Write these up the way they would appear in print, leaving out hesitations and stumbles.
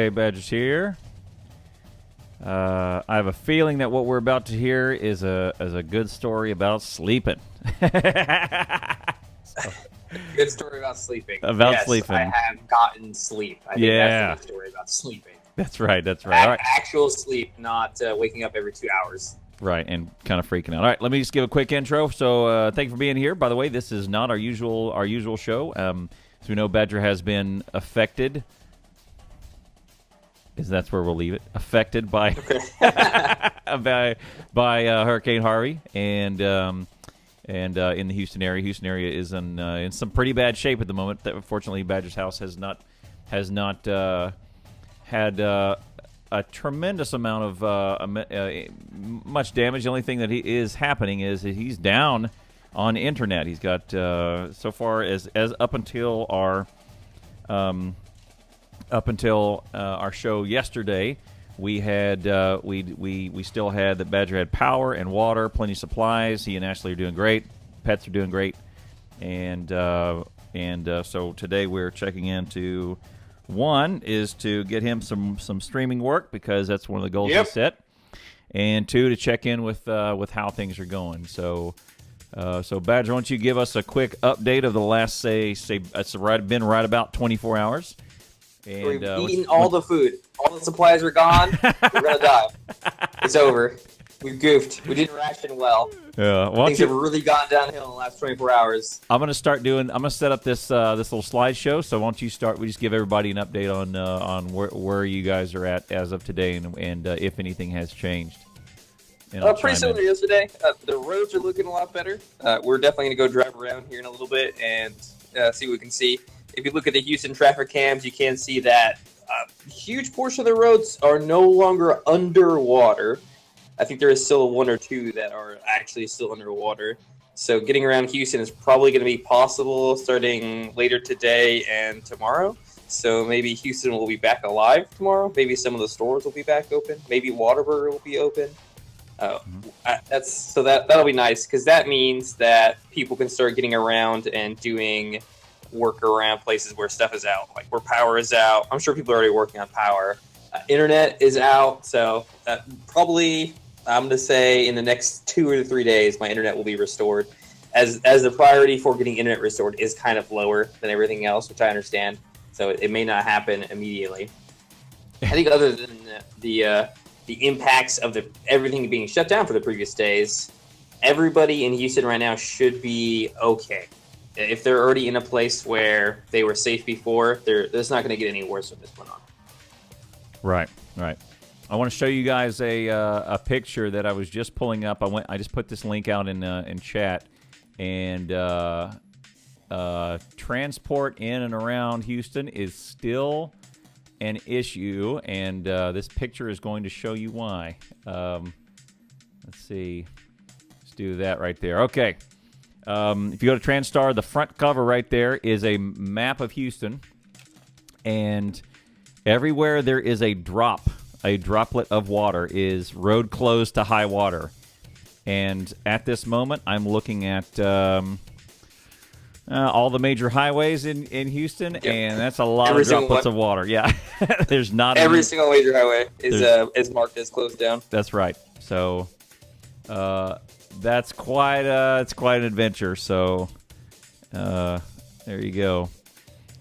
Okay, Badger's here. I have a feeling that what we're about to hear is a good story about sleeping. Good story about sleeping. About sleeping. I have gotten sleep. I think that's the good story about sleeping. That's right. All right. Actual sleep, not waking up every 2 hours. Right, and kind of freaking out. All right, let me just give a quick intro. So thank you for being here. By the way, this is not our usual show. As we know, Badger has been affected. That's where we'll leave it. Affected by by Hurricane Harvey, and in the Houston area. Houston area is in some pretty bad shape at the moment. Fortunately, Badger's house has not had a tremendous amount of much damage. The only thing that is happening is that he's down on internet. He's got so far as up until our show yesterday, we had we still had that Badger had power and water, plenty of supplies. He and Ashley are doing great. Pets are doing great, and so today we're checking into. One is to get him some streaming work because that's one of the goals he set, and two, to check in with how things are going. So Badger, why don't you give us a quick update of the last say it's been right about 24 hours. And, we've eaten all the food. All the supplies are gone. We're gonna die. It's over. We've goofed. We didn't ration well. Yeah, things have really gone downhill in the last 24 hours. I'm gonna set up this little slideshow. So why don't you start? We just give everybody an update on where you guys are at as of today, and if anything has changed. Pretty similar to yesterday. The roads are looking a lot better. We're definitely gonna go drive around here in a little bit and see what we can see. If you look at the Houston traffic cams, you can see that a huge portion of the roads are no longer underwater. I think there is still one or two that are actually still underwater. So getting around Houston is probably going to be possible starting later today and tomorrow. So maybe Houston will be back alive tomorrow. Maybe some of the stores will be back open. Maybe Whataburger will be open. That'll be nice because that means that people can start getting around and doing work around places where stuff is out, like where power is out. I'm sure people are already working on power. Internet is out, so probably I'm going to say in the next 2 or 3 days, my internet will be restored. As the priority for getting internet restored is kind of lower than everything else, which I understand. So it may not happen immediately. I think other than the impacts of everything being shut down for the previous days, everybody in Houston right now should be okay. If they're already in a place where they were safe before, it's not going to get any worse from this one on. Right. I want to show you guys a picture that I was just pulling up. I just put this link out in chat, and transport in and around Houston is still an issue, and this picture is going to show you why. Let's see. Let's do that right there. Okay. If you go to TransStar, the front cover right there is a map of Houston, and everywhere there is a droplet of water is road closed to high water. And at this moment, I'm looking at all the major highways in Houston, and that's a lot of droplets of water. Yeah, there's not every single major highway is marked as closed down. That's right. So that's quite an adventure. So there you go.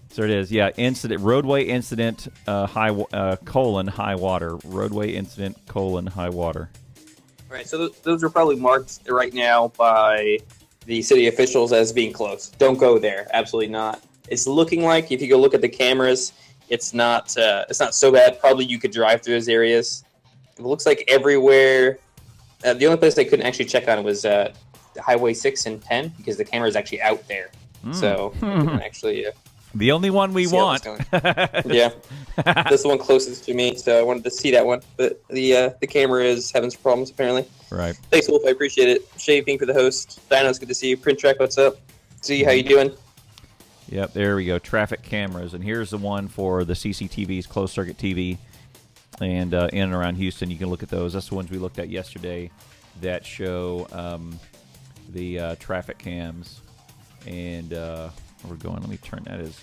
So it is, yeah. Roadway incident, high water. Roadway incident, high water. Right. So those are probably marked right now by the city officials as being closed. Don't go there. Absolutely not. It's looking like if you go look at the cameras, it's not so bad. Probably you could drive through those areas. It looks like everywhere. The only place they couldn't actually check on was Highway 6 and 10 because the camera is actually out there. So they couldn't actually. The only one we want. Yeah, this is the one closest to me, so I wanted to see that one. But the camera is having some problems apparently. Right. Thanks, Wolf. I appreciate it. Shay being for the host. Dino, it's good to see you. Print Track, what's up? See how you doing? Yep, there we go. Traffic cameras, and here's the one for the CCTVs, closed circuit TV, and in and around Houston. You can look at those. That's the ones we looked at yesterday that show the traffic cams, and. We're going. Let me turn that as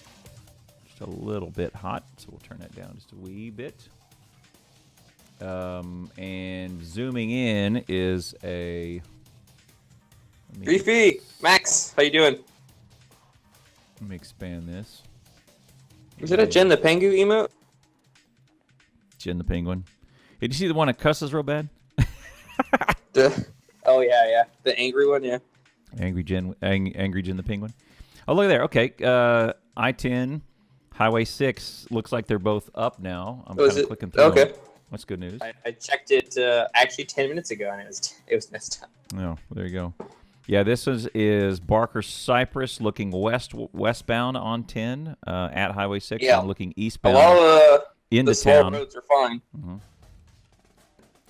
just a little bit hot, so we'll turn that down just a wee bit. And zooming in is a... Griefy! Max, how you doing? Let me expand this. Was it a Jen the Pengu emote? Jen the Penguin. Did you see the one that cusses real bad? Oh, yeah. The angry one, yeah. Angry Jen the Penguin. Oh, look at there. Okay. I-10, Highway 6, looks like they're both up now. I'm kind of clicking through them. Okay. That's good news. I checked it actually 10 minutes ago, and it was messed up. Oh, well, there you go. Yeah, this is Barker Cypress looking westbound on 10 at Highway 6. Yeah. And looking eastbound A lot of into the small town. roads are fine. Mm-hmm.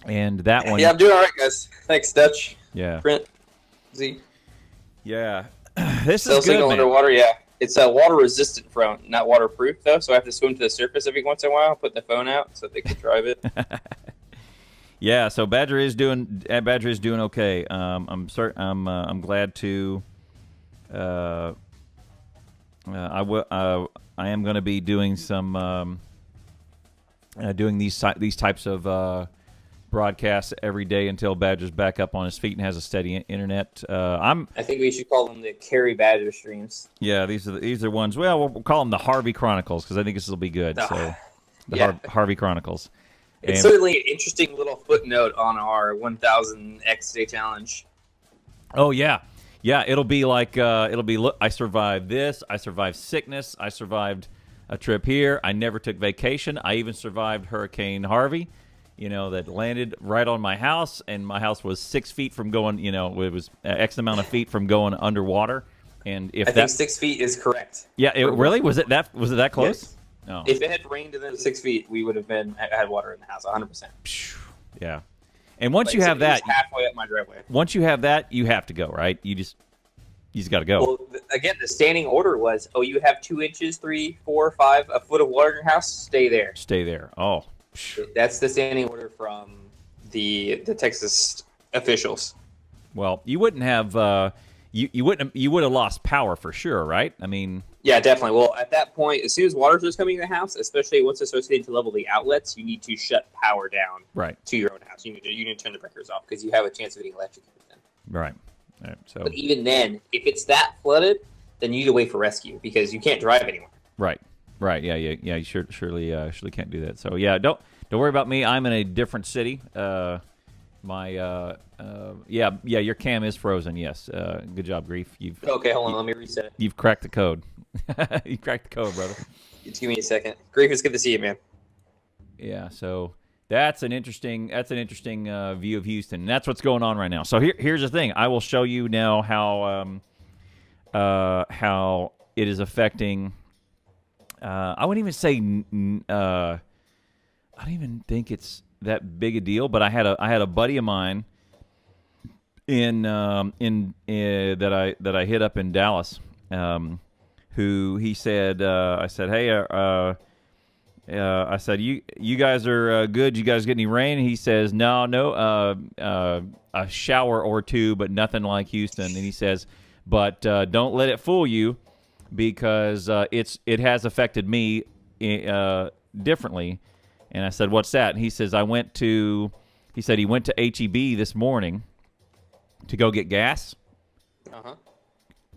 And that one... Yeah, I'm doing all right, guys. Thanks, Dutch. Yeah. Brent. Z. Yeah. This Cell is good, signal man. underwater, yeah. It's water resistant phone, not waterproof though. So I have to swim to the surface every once in a while, put the phone out so they can drive it. Yeah, so Badger is doing okay. I'm glad to. I am going to be doing some doing these types of broadcasts every day until Badger's back up on his feet and has a steady internet. I think we should call them the Carry Badger streams. Yeah, these are ones. Well, we'll call them the Harvey Chronicles because I think this will be good. So the Harvey Chronicles. It's certainly an interesting little footnote on our 1,000 X day challenge. Oh yeah, it'll be like look, I survived this. I survived sickness. I survived a trip here. I never took vacation. I even survived Hurricane Harvey. That landed right on my house, and my house was 6 feet from going. It was X amount of feet from going underwater. And if I think 6 feet is correct. Yeah, really was it that close? Yes. No. If it had rained within 6 feet, we would have had water in the house, 100%. Yeah, and once you have that, halfway up my driveway. Once you have that, you have to go, right? You just got to go. Well, again, the standing order was, you have 2 inches, 3, 4, 5, a foot of water in your house. Stay there. Stay there. Oh, that's the standing order from the Texas officials. Well, you wouldn't have you would have lost power for sure, right? I mean. Yeah, definitely. Well, at that point, as soon as water starts coming in the house, especially once associated to level the outlets, you need to shut power down to your own house. You need to turn the breakers off because you have a chance of getting electrocuted then. Right. So. But even then, if it's that flooded, then you need to wait for rescue because you can't drive anymore. Right. Yeah. You surely can't do that. So yeah, don't worry about me. I'm in a different city. Your cam is frozen. Yes. Good job, Grief. Okay, hold on. Let me reset it. You've cracked the code. You cracked the code, brother. Just give me a second. Grief, it's good to see you, man. Yeah. So that's an interesting view of Houston. And that's what's going on right now. So here's the thing. I will show you now how it is affecting. I wouldn't even say. I don't even think it's that big a deal. But I had a buddy of mine that I hit up in Dallas. Who he said, I said, hey, I said, you guys are good. You guys get any rain? And he says, no, a shower or two, but nothing like Houston. And he says, but don't let it fool you because it has affected me differently. And I said, what's that? And he says, he went to H-E-B this morning to go get gas.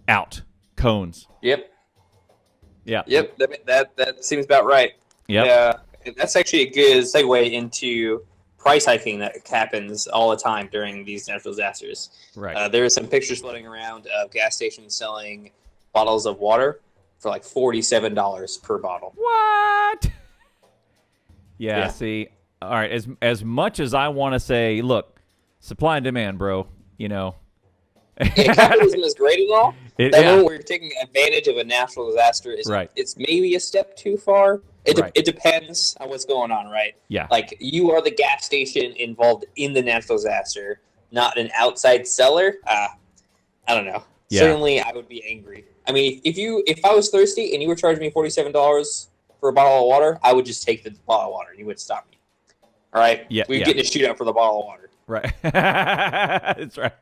Out. Cones. Yep. Yeah. Yep. That seems about right. Yeah. That's actually a good segue into price hiking that happens all the time during these natural disasters. Right. There are some pictures floating around of gas stations selling bottles of water for like $47 per bottle. What? Yeah. See. All right. As much as I want to say, look, supply and demand, bro. Capitalism is great and all. When we're taking advantage of a natural disaster, it's maybe a step too far. It depends on what's going on, right? Yeah. Like, you are the gas station involved in the natural disaster, not an outside seller. I don't know. Yeah. Certainly, I would be angry. I mean, if I was thirsty and you were charging me $47 for a bottle of water, I would just take the bottle of water and you wouldn't stop me. All right? Yeah. We'd get in a shootout for the bottle of water. Right. That's right.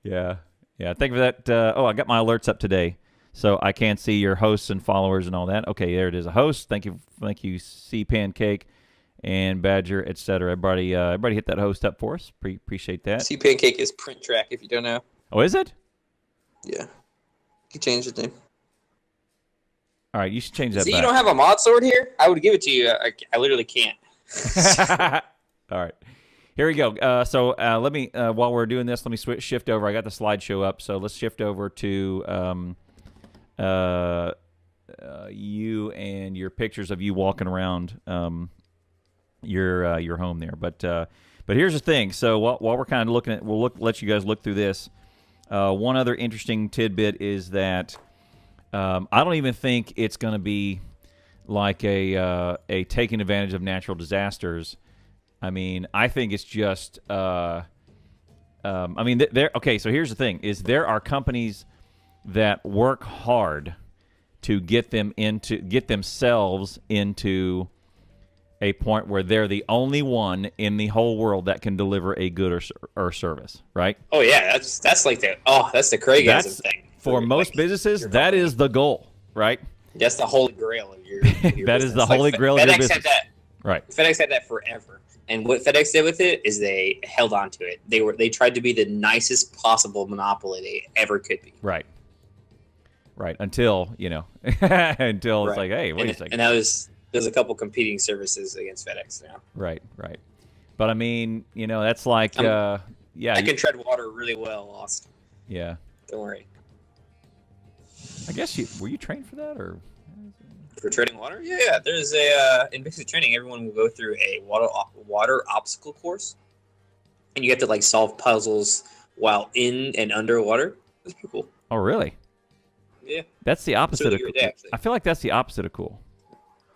Yeah. Thank you for that. I got my alerts up today. So I can't see your hosts and followers and all that. Okay, there it is. A host. Thank you, C Pancake and Badger, etc. Everybody hit that host up for us. Appreciate that. C Pancake is Print Track, if you don't know. Oh, is it? Yeah. He changed his name. All right, you should change that See, back. you don't have a mod sword here? I would give it to you. I literally can't. All right. Here we go. So let me, while we're doing this, let me shift over. I got the slideshow up, so let's shift over to you and your pictures of you walking around your home there. But here's the thing. So while we're kind of looking at, let you guys look through this. One other interesting tidbit is that I don't even think it's going to be like a taking advantage of natural disasters. I mean, I think it's just. I mean, okay. So here's the thing: is there are companies that work hard to get themselves into a point where they're the only one in the whole world that can deliver a good or service, right? Oh yeah, that's like that's the Craigism thing. For most businesses, that is the goal, right? That's the holy grail of your that business. is the holy grail of your business. FedEx had that. Right. FedEx had that forever. And what FedEx did with it is they held on to it. They tried to be the nicest possible monopoly they ever could be. Right. Right. Until, until it's like, hey, wait a second. And there's a couple competing services against FedEx now. Right. Right. But I mean, that's like, yeah. I can tread water really well, Lost. Yeah. Don't worry. I guess were you trained for that or? For treading water? Yeah. There's in basic training, everyone will go through a water obstacle course, and you have to like solve puzzles while in and underwater. That's pretty cool. Oh, really? Yeah. That's the opposite of cool. Day, I feel like that's the opposite of cool.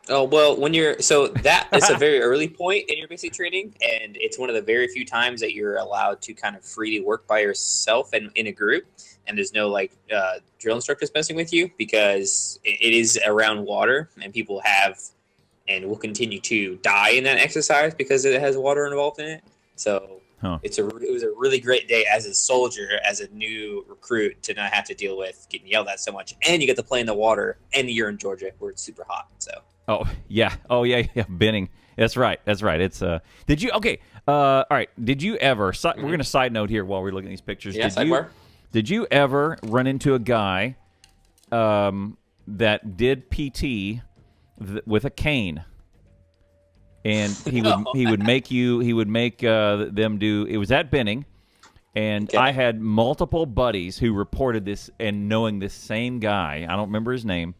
Oh, well, it's a very early point in your basic training, and it's one of the very few times that you're allowed to kind of freely work by yourself and in a group, and there's no drill instructors messing with you because it is around water, and people have and will continue to die in that exercise because it has water involved in it. So it was a really great day as a soldier, as a new recruit, to not have to deal with getting yelled at so much, and you get to play in the water, and you're in Georgia where it's super hot. So. Oh yeah, Benning. That's right. It's Did you? Okay. All right. Did you ever? We're gonna side note here while we're looking at these pictures. Yeah, Did you ever run into a guy that did PT with a cane, and he would make them do? It was at Benning, and okay. I had multiple buddies who reported this and knowing this same guy. I don't remember his name.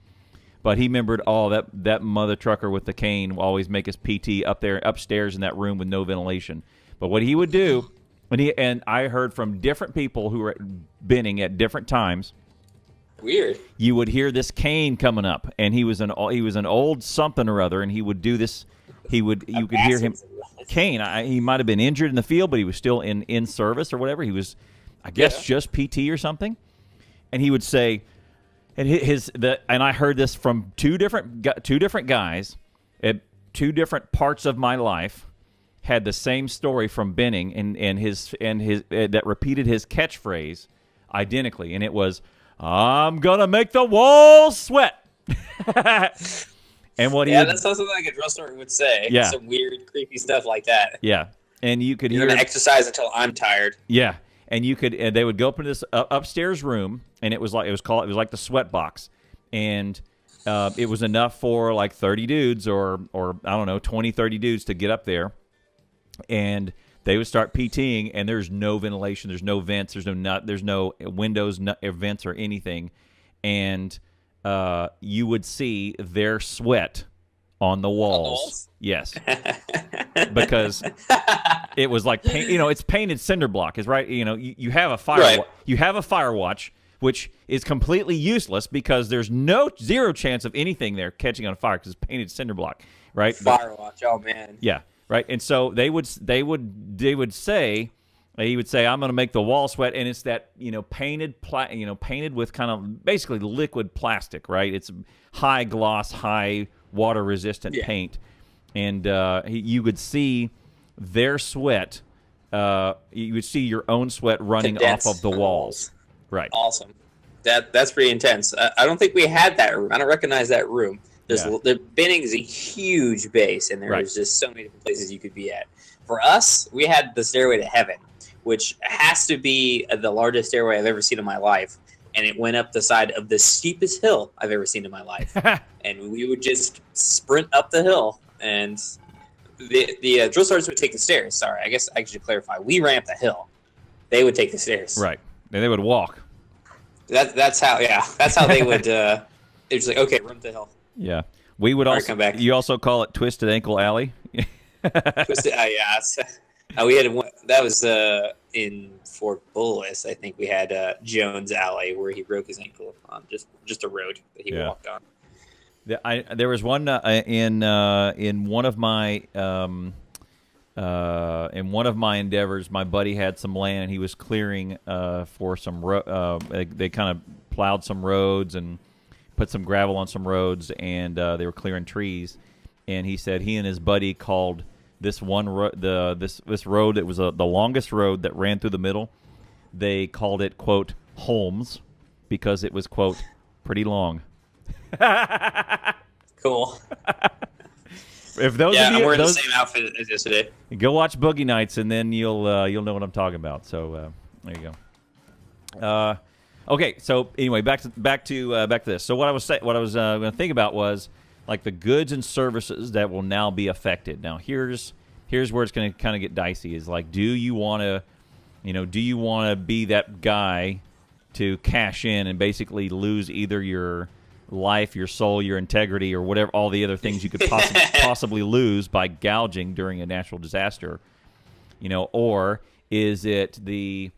But he remembered, that mother trucker with the cane will always make his PT upstairs in that room with no ventilation. But what he would do, and I heard from different people who were Benning at different times. Weird. You would hear this cane coming up, and he was an old something or other, and he would do this. You could hear him. Cane. He might have been injured in the field, but he was still in service or whatever. He was, I guess, just PT or something. And he would say. And and I heard this from two different guys at two different parts of my life had the same story from Benning and his that repeated his catchphrase identically, and it was, "I'm gonna make the walls sweat." And what that sounds something like a drill sergeant would say. Yeah, some weird, creepy stuff like that. Yeah, and you could You're gonna exercise until I'm tired. Yeah. And they would go up into this upstairs room, and it was like the sweat box, and it was enough for like 30 dudes or I don't know 20, 30 dudes to get up there, and they would start PTing, and there's no ventilation, there's no vents, there's no windows, vents or anything, and you would see their sweat on the walls. Yes. Because it was like paint, it's painted cinder block, is right. You have a fire, you have a fire watch, which is completely useless because there's zero chance of anything there catching on fire because it's painted cinder block, right? Fire watch, oh man. Yeah, right. And so he would say, I'm going to make the wall sweat, and it's that painted with kind of basically liquid plastic, right? It's high gloss, high water resistant paint. And you would see their sweat. You would see your own sweat running off of the walls. Right. Awesome. That's pretty intense. I don't think we had that room. I don't recognize that room. Yeah. The Benning is a huge base, and there's just so many different places you could be at. For us, we had the Stairway to Heaven, which has to be the largest stairway I've ever seen in my life. And it went up the side of the steepest hill I've ever seen in my life. And we would just sprint up the hill. And the drill sergeants would take the stairs. Sorry, I guess I should clarify. We ran up the hill. They would take the stairs. Right. And they would walk. That's how they would. It was like, okay, run up the hill. Yeah. We would also. Come back. You also call it Twisted Ankle Alley. Twisted. Yeah. We had one that was in Fort Bullis. I think we had Jones Alley where he broke his ankle on just a road that he walked on. There was one in one of my endeavors. My buddy had some land, and he was clearing for some. They kind of plowed some roads and put some gravel on some roads, and they were clearing trees. And he said he and his buddy called this one this road that was the longest road that ran through the middle. They called it, quote, Holmes, because it was, quote, pretty long. Cool. If those of you, I'm wearing the same outfit as yesterday. Go watch Boogie Nights, and then you'll know what I'm talking about. So there you go. Okay, so anyway, back to this. So what I was going to think about was like the goods and services that will now be affected. Now here's where it's going to kind of get dicey. Is like, do you want to be that guy to cash in and basically lose either your life, your soul, your integrity, or whatever, all the other things you could possibly lose by gouging during a natural disaster, or is it is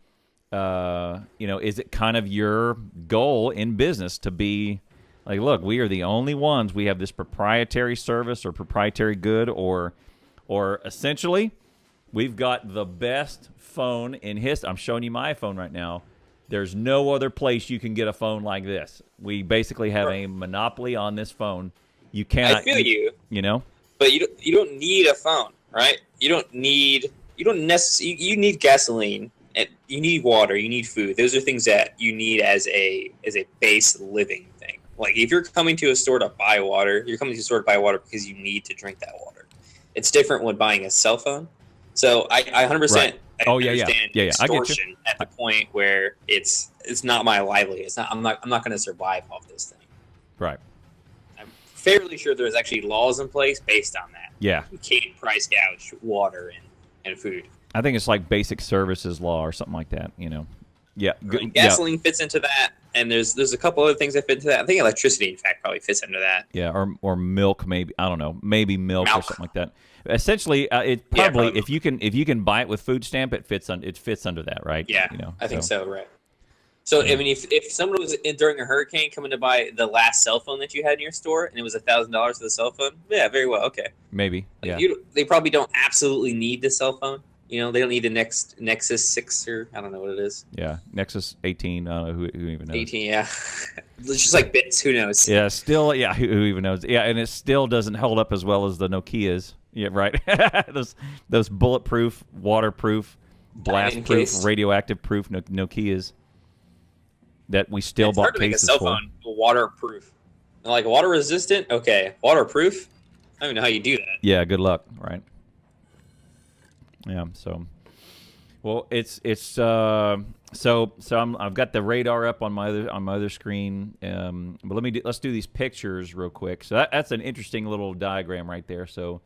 it kind of your goal in business to be like, look, we are the only ones, we have this proprietary service or proprietary good, or essentially we've got the best phone in history. I'm showing you my iPhone right now. There's no other place you can get a phone like this. We basically have a monopoly on this phone. You cannot. I feel you. But you don't need a phone, right? You need gasoline, and you need water, you need food. Those are things that you need as a base living thing. Like if you're coming to a store to buy water, you're coming to a store to buy water because you need to drink that water. It's different when buying a cell phone. So I 100%. Right. Understand extortion at the point where it's not my livelihood. I'm not going to survive off this thing. Right. I'm fairly sure there's actually laws in place based on that. Yeah. You can't price gouge water and food. I think it's like basic services law or something like that. Yeah. Gasoline fits into that, and there's a couple other things that fit into that. I think electricity, in fact, probably fits into that. Yeah, or milk, maybe. I don't know, maybe milk or something like that. Essentially, it probably if you can buy it with food stamp, it fits under that, right? Yeah, I think so, right. So I mean, if someone was during a hurricane coming to buy the last cell phone that you had in your store, and it was $1,000 for the cell phone, yeah, very well, okay, maybe. Yeah, they probably don't absolutely need the cell phone. They don't need the Nexus 6 or I don't know what it is. Yeah, Nexus 18. I don't know who even knows. 18, yeah. It's just like bits. Who knows? Yeah, still, yeah. Who even knows? Yeah, and it still doesn't hold up as well as the Nokias. Yeah, right. those bulletproof, waterproof, blast-proof, radioactive-proof Nokias that we still bought cases for. It's hard to make a cell phone waterproof. Like water resistant? Okay, waterproof? I don't even know how you do that. Yeah, good luck. Right. Yeah. So, well, I've got the radar up on my other screen. But let's do these pictures real quick. So that's an interesting little diagram right there. So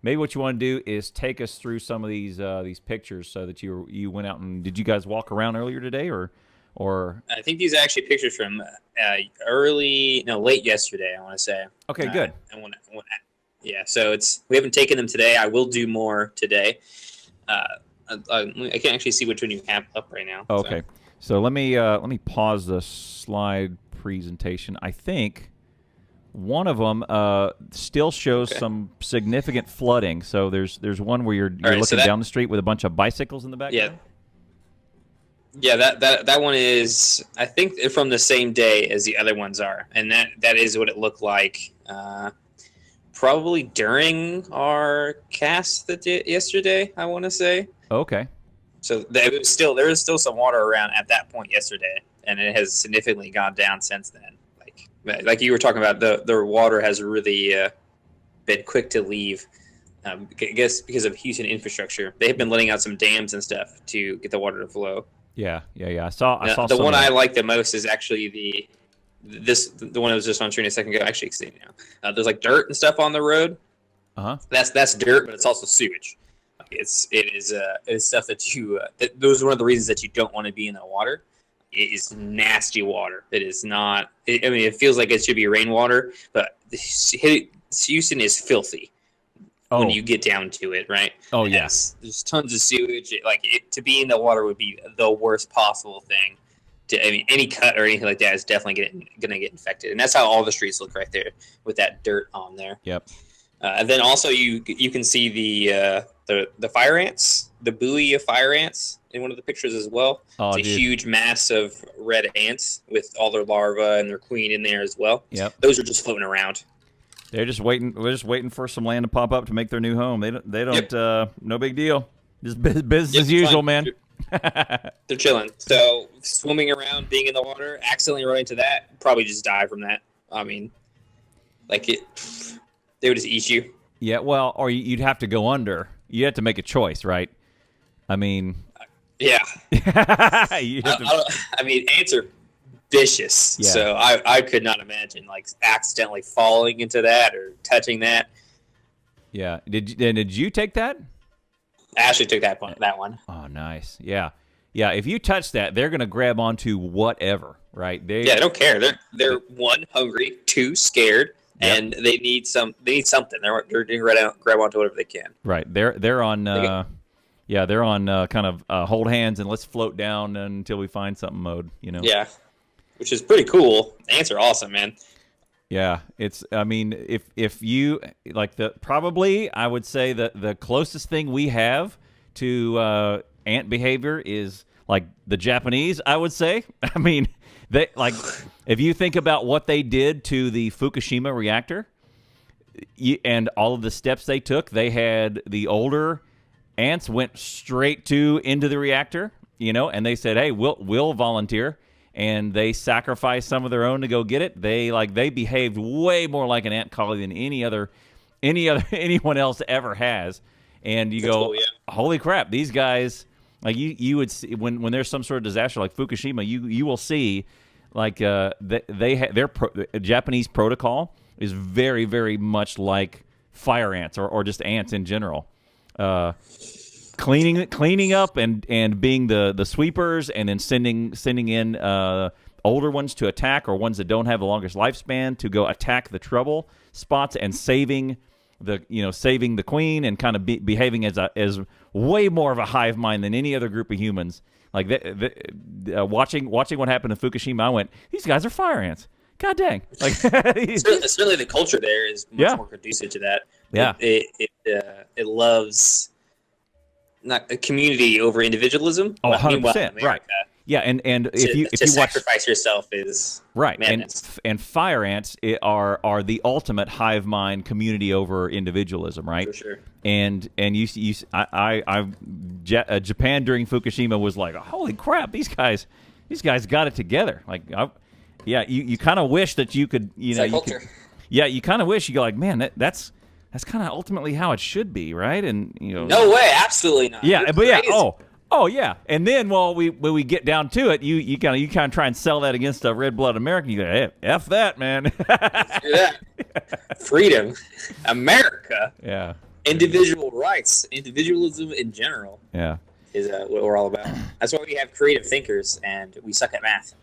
maybe what you want to do is take us through some of these pictures so that you went out and did you guys walk around earlier today or? I think these are actually pictures from late yesterday. I want to say. Okay, good. Yeah, so we haven't taken them today. I will do more today. I can't actually see which one you have up right now. Okay, so let me pause the slide presentation. I think one of them still shows some significant flooding. So there's one where you're looking down the street with a bunch of bicycles in the background. Yeah, that one is, I think, from the same day as the other ones are, and that is what it looked like. Probably during our cast yesterday, I want to say. Okay. So there was still some water around at that point yesterday, and it has significantly gone down since then. Like you were talking about, the water has really been quick to leave. I guess because of Houston infrastructure, they have been letting out some dams and stuff to get the water to flow. Yeah. I saw the some one I like the most is actually the one I was just on screen a second ago. Actually, there's like dirt and stuff on the road. That's dirt, but it's also sewage. It is stuff that you. Those are one of the reasons that you don't want to be in the water. It is nasty water. It is not. It feels like it should be rainwater, but Houston is filthy. When you get down to it, right? Oh, yes. There's tons of sewage. To be in the water would be the worst possible thing. Any cut or anything like that is definitely going to get infected, and that's how all the streets look right there with that dirt on there. Yep. And then also you can see the fire ants, the buoy of fire ants in one of the pictures as well. Oh, it's a huge mass of red ants with all their larvae and their queen in there as well. Yep. Those are just floating around. They're just waiting. We're just waiting for some land to pop up to make their new home. They don't. Yep. No big deal. Just business as usual, man. They're chilling. So swimming around, being in the water, accidentally run into that, probably just die from that. They would just eat you. Yeah. Well, or you'd have to go under. You have to make a choice, right? Yeah. Ants are vicious. Yeah. So I could not imagine accidentally falling into that or touching that. Yeah. Did you take that? Ashley took that one. Oh, nice. Yeah. Yeah. If you touch that, they're gonna grab onto whatever, right? They don't care. They're one, hungry, two, scared, yep. and they need something. They're gonna grab onto whatever they can. Right. They're on. They're on kind of hold hands and let's float down until we find something mode. Yeah. Which is pretty cool. Ants are awesome, man. Yeah, if you probably I would say that the closest thing we have to ant behavior is like the Japanese, I would say. They if you think about what they did to the Fukushima reactor and all of the steps they took, they had the older ants went straight into the reactor, and they said, "Hey, we'll volunteer." And they sacrificed some of their own to go get it. They behaved way more like an ant colony than anyone else ever has. And you go, holy crap, these guys, you would see when there's some sort of disaster like Fukushima, you will see their Japanese protocol is very, very much like fire ants or just ants in general. Cleaning up and being the sweepers, and then sending in older ones to attack, or ones that don't have the longest lifespan to go attack the trouble spots, and saving the queen, and kind of behaving as way more of a hive mind than any other group of humans. Watching what happened in Fukushima, I went, these guys are fire ants. God dang! Certainly the culture there is much more conducive to that. Yeah, it loves. Not a community over individualism. Oh, 100%. Right. Yeah, and if you sacrifice yourself is right, madness. and fire ants are the ultimate hive mind community over individualism, right? For sure. And Japan during Fukushima was like, holy crap, these guys got it together. You kind of wish that you could, you kind of wish you go like, man, that's kind of ultimately how it should be, right? And no way, absolutely not. Yeah, but yeah, oh yeah. And then when we get down to it, you kind of try and sell that against a red-blooded American. You go, hey, F that, man. Yeah. Freedom, America. Yeah. Individual rights, individualism in general. Yeah. Is what we're all about. That's why we have creative thinkers, and we suck at math.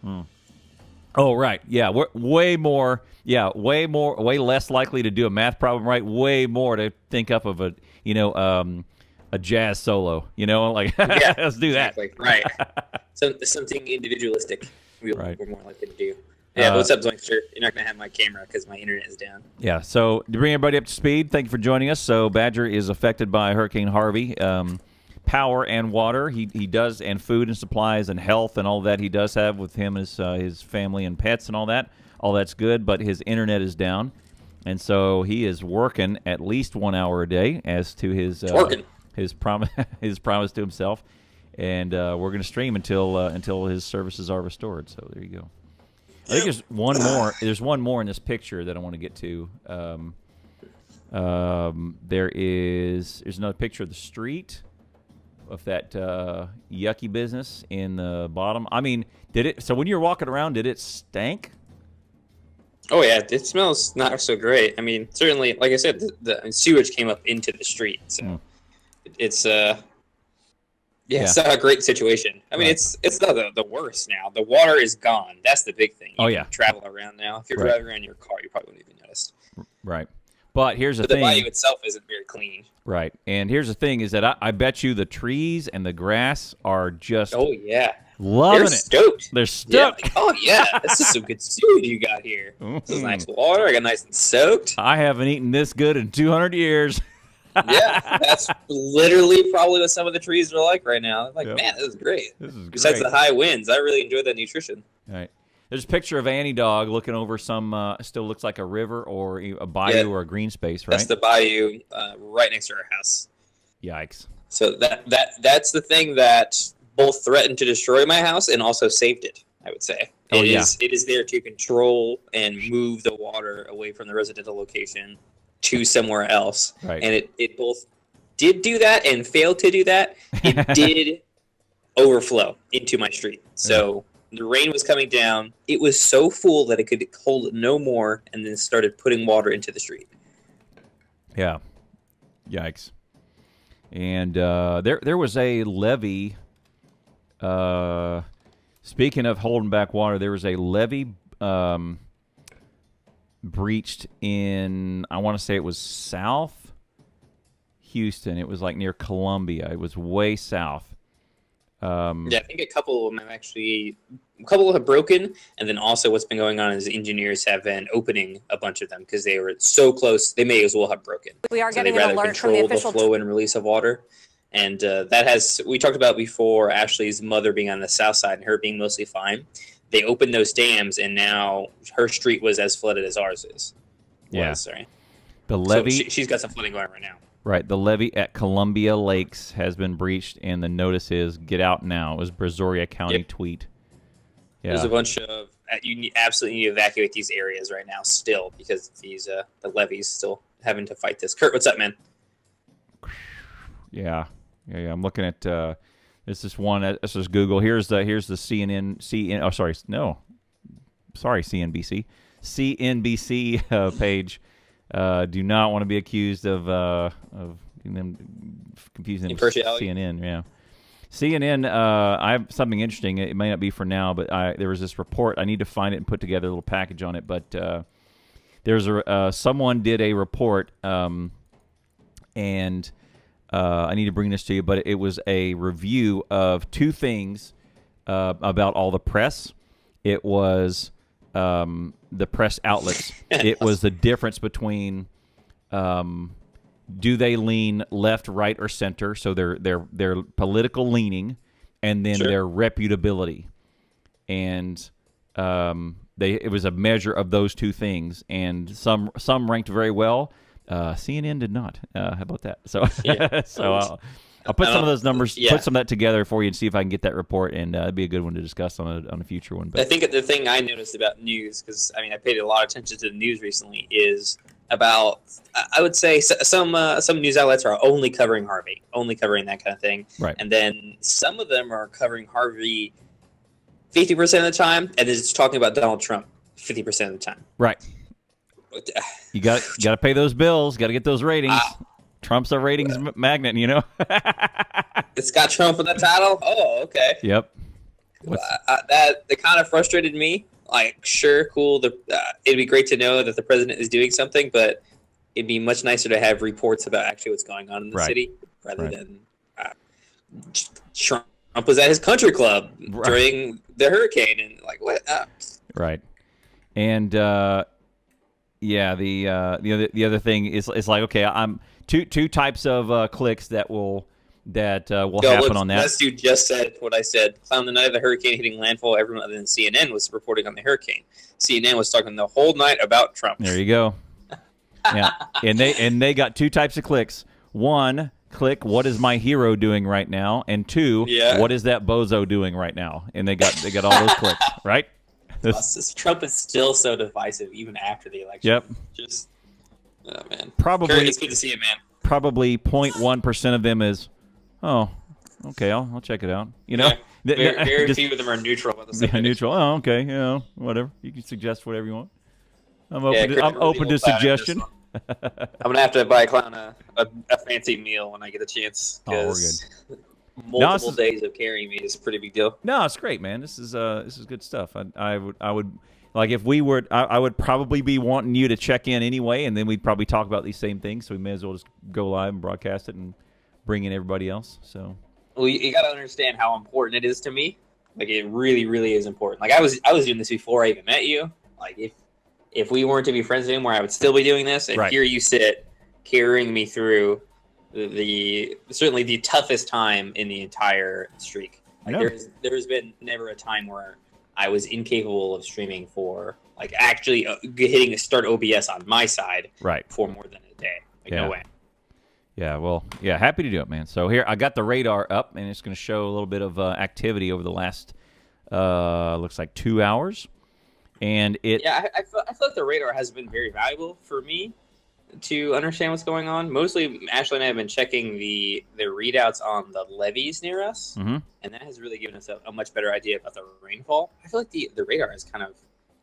Oh, right. Yeah, we're way less likely to do a math problem right, way more to think up of a jazz solo, let's do that. Exactly. Right. Something individualistic we're more likely to do. Yeah, but what's up, Zoinkster? You're not going to have my camera because my internet is down. Yeah, so to bring everybody up to speed, thank you for joining us. So Badger is affected by Hurricane Harvey. Power and water he does, and food and supplies and health and all that he does have with him, his family and pets and all that's good, but his internet is down, and so he is working at least 1 hour a day as to his promise to himself, and we're going to stream until his services are restored. So there you go. I think there's one more. There's one more in this picture that I want to get to. There's another picture of the street of that yucky business in the bottom. I mean, did it? So when you were walking around, did it stink? Oh yeah, it smells not so great. I mean, certainly, like I said, the sewage came up into the street, so it's it's not a great situation. I mean, it's not the worst now. The water is gone. That's the big thing. You can travel around now. If you're driving around in your car, you probably wouldn't even notice. Right. But here's the thing. The bayou itself isn't very clean. Right. And here's the thing is that I bet you the trees and the grass are just loving They're it. Stoked. They're stoked. Yeah, like, oh, yeah. This is some good sewage you got here. This is nice water. I got nice and soaked. I haven't eaten this good in 200 years. Yeah, that's literally probably what some of the trees are like right now. Like, man, this is great. Besides the high winds, I really enjoyed that nutrition. All right. There's a picture of Annie Dog looking over some, still looks like a river or a bayou or a green space, right? That's the bayou right next to our house. Yikes. So that's the thing that both threatened to destroy my house and also saved it, I would say. It is there to control and move the water away from the residential location to somewhere else. Right. And it both did do that and failed to do that. It did overflow into my street. So the rain was coming down. It was so full that it could hold no more, and then started putting water into the street. Yeah. Yikes. And there was a levee. Speaking of holding back water, there was a levee breached in, I want to say it was South Houston. It was like near Columbia. It was way south. I think a couple of them have broken, and then also what's been going on is engineers have been opening a bunch of them because they were so close they may as well have broken. We are getting an alert from the official flow and release of water, and we talked about before Ashley's mother being on the south side and her being mostly fine. They opened those dams, and now her street was as flooded as ours is. Sorry. The levee. So she's got some flooding going right now. Right, the levee at Columbia Lakes has been breached, and the notice is "Get out now." It was Brazoria County tweet. Yeah. There's a bunch of you absolutely need to evacuate these areas right now, still, because these the levees still having to fight this. Kurt, what's up, man? Yeah. I'm looking at this is one. This is Google. Here's the CNN. Oh, sorry, CNBC page. Do not want to be accused of them confusing them with CNN. Yeah, CNN. I have something interesting. It may not be for now, but there was this report. I need to find it and put together a little package on it. But there's someone did a report, and I need to bring this to you. But it was a review of two things about all the press. It was the press outlets. It was the difference between do they lean left, right, or center, so their political leaning, and then their reputability. And it was a measure of those two things, and some ranked very well. CNN did not. How about that? So so I'll put some of those numbers, put some of that together for you, and see if I can get that report, and it'd be a good one to discuss on a future one. But I think the thing I noticed about news, because I paid a lot of attention to the news recently, is about I would say some news outlets are only covering Harvey, only covering that kind of thing, right? And then some of them are covering Harvey 50% of the time, and then it's talking about Donald Trump 50% of the time, right? You got to pay those bills, got to get those ratings. Trump's a ratings magnet, you know. It's got Trump for that title. Oh, okay. Yep. That kind of frustrated me. Like, sure, cool. It'd be great to know that the president is doing something, but it'd be much nicer to have reports about actually what's going on in the city rather than Trump was at his country club during the hurricane and like what? Right. And the other thing is like, okay, I'm two types of clicks that will happen on that. This dude just said what I said. On the night of the hurricane hitting landfall, everyone other than CNN was reporting on the hurricane. CNN was talking the whole night about Trump. There you go. Yeah, and they got two types of clicks. One, click, what is my hero doing right now? And 2, what is that bozo doing right now? And they got all those clicks, right? Trump is still so divisive even after the election. Yep. Just, oh man. Probably. It's good to see it, man. Probably 0.1% of them is, oh, okay, I'll check it out. You know, very few of them are neutral about the subject. Neutral. Oh, okay, whatever. You can suggest whatever you want. I'm open to suggestion. I'm gonna have to buy a clown a fancy meal when I get a chance. Oh, we're good. Multiple days of carrying me is a pretty big deal. No, it's great, man. This is good stuff. I would like if we were. I would probably be wanting you to check in anyway, and then we'd probably talk about these same things. So we may as well just go live and broadcast it and bring in everybody else. So. Well, you got to understand how important it is to me. Like it really, really is important. Like I was doing this before I even met you. Like if we weren't to be friends anymore, I would still be doing this. And here you sit, carrying me through certainly the toughest time in the entire streak. Like there's been never a time where I was incapable of streaming for like actually hitting a start OBS on my side for more than a day. Like no way. Yeah, well, happy to do it, man. So here, I got the radar up, and it's going to show a little bit of activity over the last, looks like 2 hours. And I feel like the radar has been very valuable for me to understand what's going on. Mostly, Ashley and I have been checking the readouts on the levees near us, and that has really given us a much better idea about the rainfall. I feel like the radar is kind of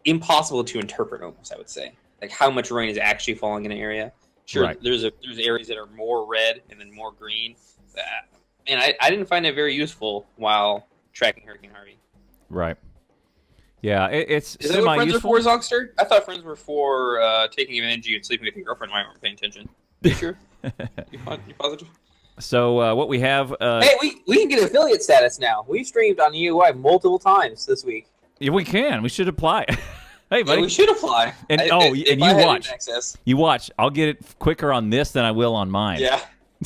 impossible to interpret almost, I would say. Like how much rain is actually falling in an area. Sure, there's areas that are more red and then more green. And I didn't find it very useful while tracking Hurricane Harvey. Right. Yeah, it's Is that what friends are for, Zogster? I thought friends were for taking advantage of you and sleeping with your girlfriend while you weren't paying attention. You sure? You positive? So what we have... hey, we can get affiliate status now. We've streamed on EAY multiple times this week. Yeah, we can. We should apply. Hey, buddy. Yeah, we should apply. And you watch. You watch. I'll get it quicker on this than I will on mine. Yeah.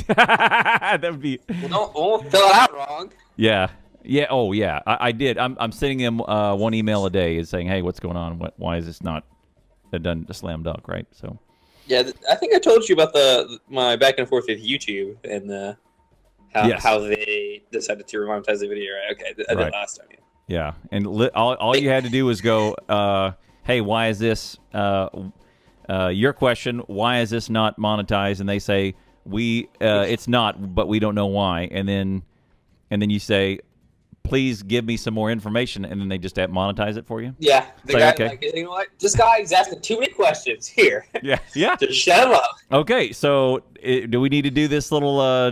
That would be. Well, don't fill it out wrong. Yeah. Yeah. Oh, yeah. I did. I'm sending him one email a day, is saying, "Hey, what's going on? Why is this not a slam dunk?" Right. So. Yeah, I think I told you about my back and forth with YouTube and how they decided to monetize the video. Right. Okay. I did last time. Yeah. And all you had to do was go. Hey, why is this? Your question, why is this not monetized? And they say it's not, but we don't know why. And then you say, please give me some more information, and then they just monetize it for you. Yeah, the guy, okay. Like, you know what? This guy is asking too many questions here. Yeah. Just shut him up. Okay, so do we need to do this little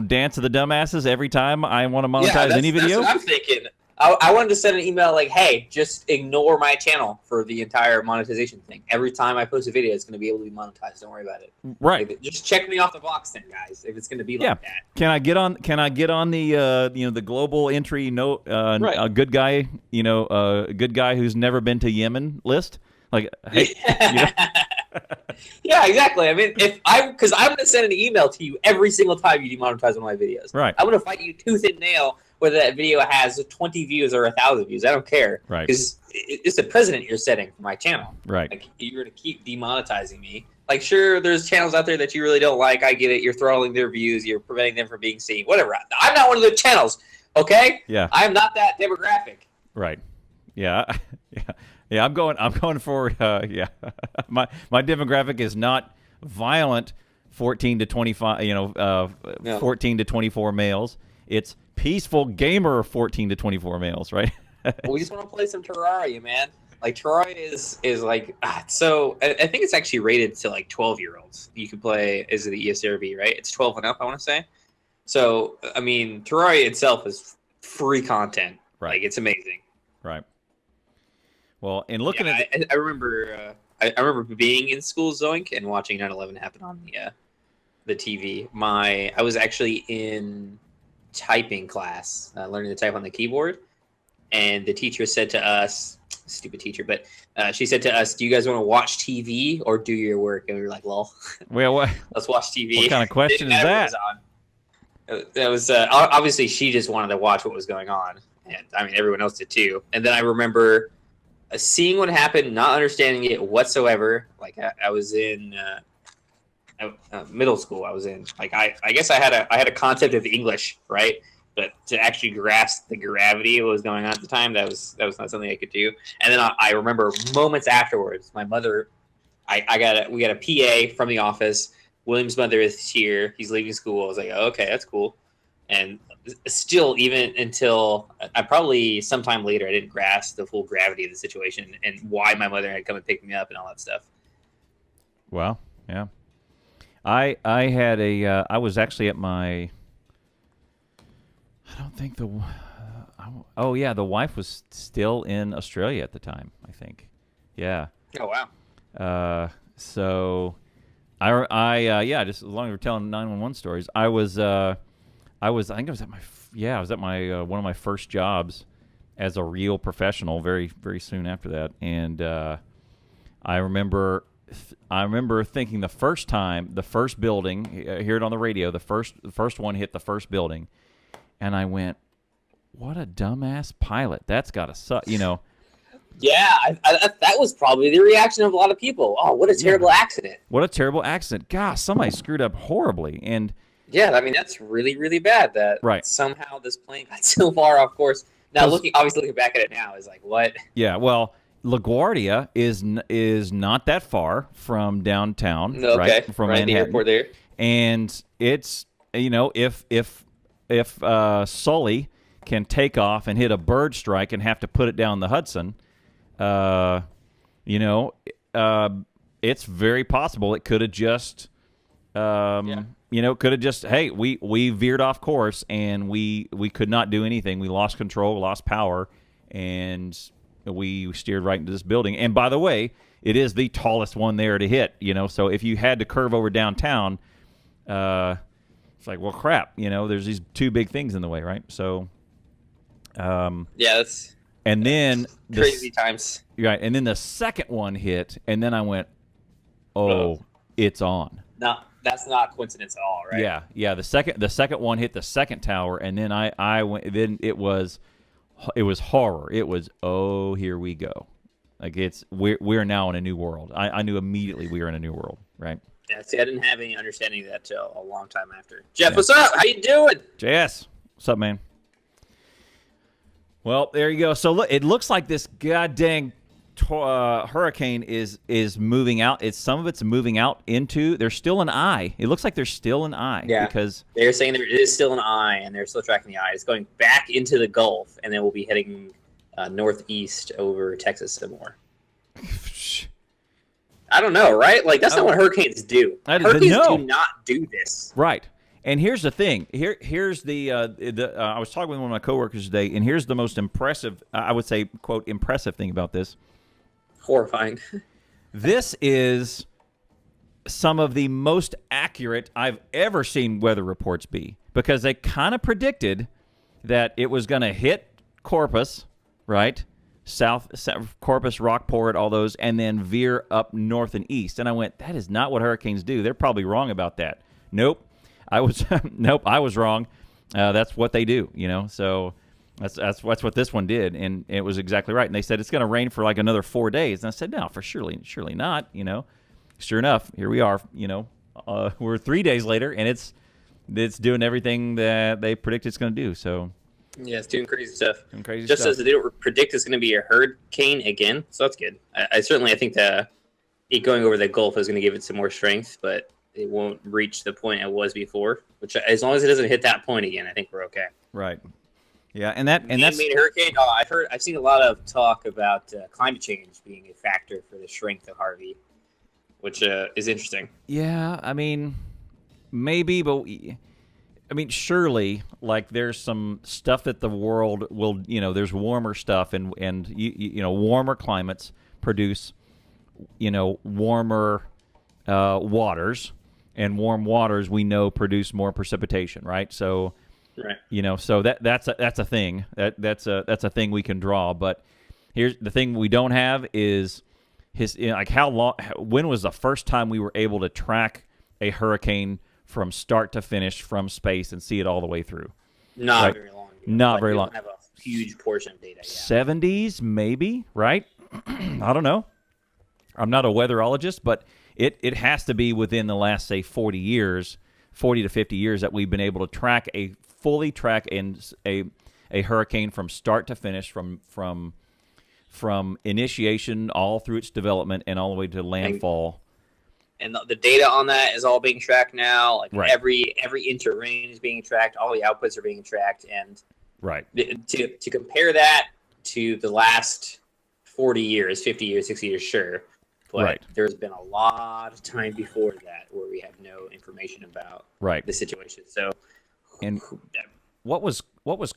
dance of the dumbasses every time I want to monetize any video? That's what I'm thinking. I wanted to send an email like, hey, just ignore my channel for the entire monetization thing. Every time I post a video, it's going to be able to be monetized. Don't worry about it. Right. Like, just check me off the box then, guys, if it's going to be like that. Can I get on the the global entry note a good guy, a good guy who's never been to Yemen list? Like, hey, Yeah, exactly. I mean, because I'm going to send an email to you every single time you demonetize one of my videos. Right. I'm going to fight you tooth and nail whether that video has 20 views or 1,000 views. I don't care. Right. Because it's the precedent you're setting for my channel. Right. Like, you're going to keep demonetizing me. Like, sure, there's channels out there that you really don't like. I get it. You're throttling their views. You're preventing them from being seen. Whatever. I'm not one of the channels. Okay? Yeah. I'm not that demographic. Right. Yeah. Yeah. I'm going for my demographic is not violent 14 to 25, 14 to 24 males. It's peaceful gamer 14 to 24 males, right? We just want to play some Terraria, man. Like, Terraria is like, so I think it's actually rated to like 12-year-olds. You can play as the ESRB, right? It's 12 and up, I want to say. So, I mean, Terraria itself is free content. Right. Like, it's amazing. Right. Well, and looking at I remember I remember being in school, Zoink, and watching 9/11 happen on the TV. I was actually in typing class, learning to type on the keyboard, and the teacher said to us, stupid teacher, but she said to us, do you guys want to watch TV or do your work? And we were like, lol. Well, what? Let's watch TV. What kind of question is that? That was obviously she just wanted to watch what was going on, and I mean everyone else did too. And then I remember seeing what happened, not understanding it whatsoever. Like I was in middle school I was in. Like I guess I had a concept of English, right? But to actually grasp the gravity of what was going on at the time, that was not something I could do. And then I remember moments afterwards, my mother, we got a PA from the office. William's mother is here. He's leaving school. I was like, oh, okay, that's cool. And still, even until I probably sometime later, I didn't grasp the full gravity of the situation and why my mother had come and picked me up and all that stuff. Well, yeah. I had I was actually at my. I don't think the wife was still in Australia at the time, I think. Yeah. Oh, wow. So just as long as we're telling 911 stories, I think I was at my one of my first jobs as a real professional very, very soon after that. And I remember thinking the first building, hear it on the radio, the first one hit the first building. And I went, what a dumbass pilot. That's got to suck, Yeah, that was probably the reaction of a lot of people. Oh, what a terrible accident. What a terrible accident. Gosh, somebody screwed up horribly. And yeah, I mean, that's really, really bad that somehow this plane got so far off course. Now, looking back at it now is like, what? Yeah, well, LaGuardia is not that far from downtown, okay. Right? From Manhattan. The airport there. And it's, if Sully can take off and hit a bird strike and have to put it down the Hudson, it's very possible it could have just, hey, we veered off course and we could not do anything. We lost control, lost power, and we steered right into this building. And by the way, it is the tallest one there to hit, so if you had to curve over downtown, it's like, well, crap, there's these two big things in the way, right? So, that's and then crazy times, right? And then the second one hit, and then I went, oh, it's on. No, that's not coincidence at all, right? Yeah. The second one hit the second tower, and then I went. Then it was horror. It was, oh, here we go. Like we're now in a new world. I knew immediately we were in a new world, right? Yeah, see, I didn't have any understanding of that till a long time after. Jeff, what's up? How you doing? JS, what's up, man? Well, there you go. So look, it looks like this goddamn hurricane is moving out. Some of it's moving out into. There's still an eye. It looks like there's still an eye. Yeah, because they're saying there is still an eye, and they're still tracking the eye. It's going back into the Gulf, and then we'll be heading northeast over Texas some more. I don't know, right? Like, that's not what hurricanes do. Hurricanes do not do this. Right. And here's the thing. Here's the I was talking with one of my coworkers today, and here's the most impressive, I would say, quote, impressive thing about this. Horrifying. This is some of the most accurate I've ever seen weather reports be, because they kind of predicted that it was going to hit Corpus, right? South Corpus, Rockport, all those, and then veer up north and east. And I went, that is not what hurricanes do. They're probably wrong about that. Nope, I was wrong. That's what they do, So that's what this one did, and it was exactly right. And they said it's going to rain for like another 4 days. And I said, no, for surely not. Sure enough, here we are. We're 3 days later, and it's doing everything that they predict it's going to do. So. Yeah, it's doing crazy stuff. Just as they don't predict it's going to be a hurricane again, so that's good. I think it going over the Gulf is going to give it some more strength, but it won't reach the point it was before. Which, as long as it doesn't hit that point again, I think we're okay. Right. Yeah, and that's man-made hurricane. Oh, I've seen a lot of talk about climate change being a factor for the strength of Harvey, which is interesting. Yeah, I mean, maybe, but. I mean, surely, like, there's some stuff that the world will, there's warmer stuff, and warmer climates produce, warmer waters, and warm waters we know produce more precipitation, right? So, right. So that's a thing. That's a thing we can draw. But here's the thing we don't have is how long? When was the first time we were able to track a hurricane from start to finish from space and see it all the way through? Not very long. Not very long. We don't have a huge portion of data yet. 70s, maybe, right? I don't know. I'm not a weatherologist, but it has to be within the last, say, 40 to 50 years that we've been able to fully track a hurricane from start to finish, from initiation all through its development and all the way to landfall. And the data on that is all being tracked now. Like right. every inch of rain is being tracked. All the outputs are being tracked. And right. To compare that to the last 40 years, 50 years, 60 years, sure. But right. there's been a lot of time before that where we have no information about the situation. So, and what was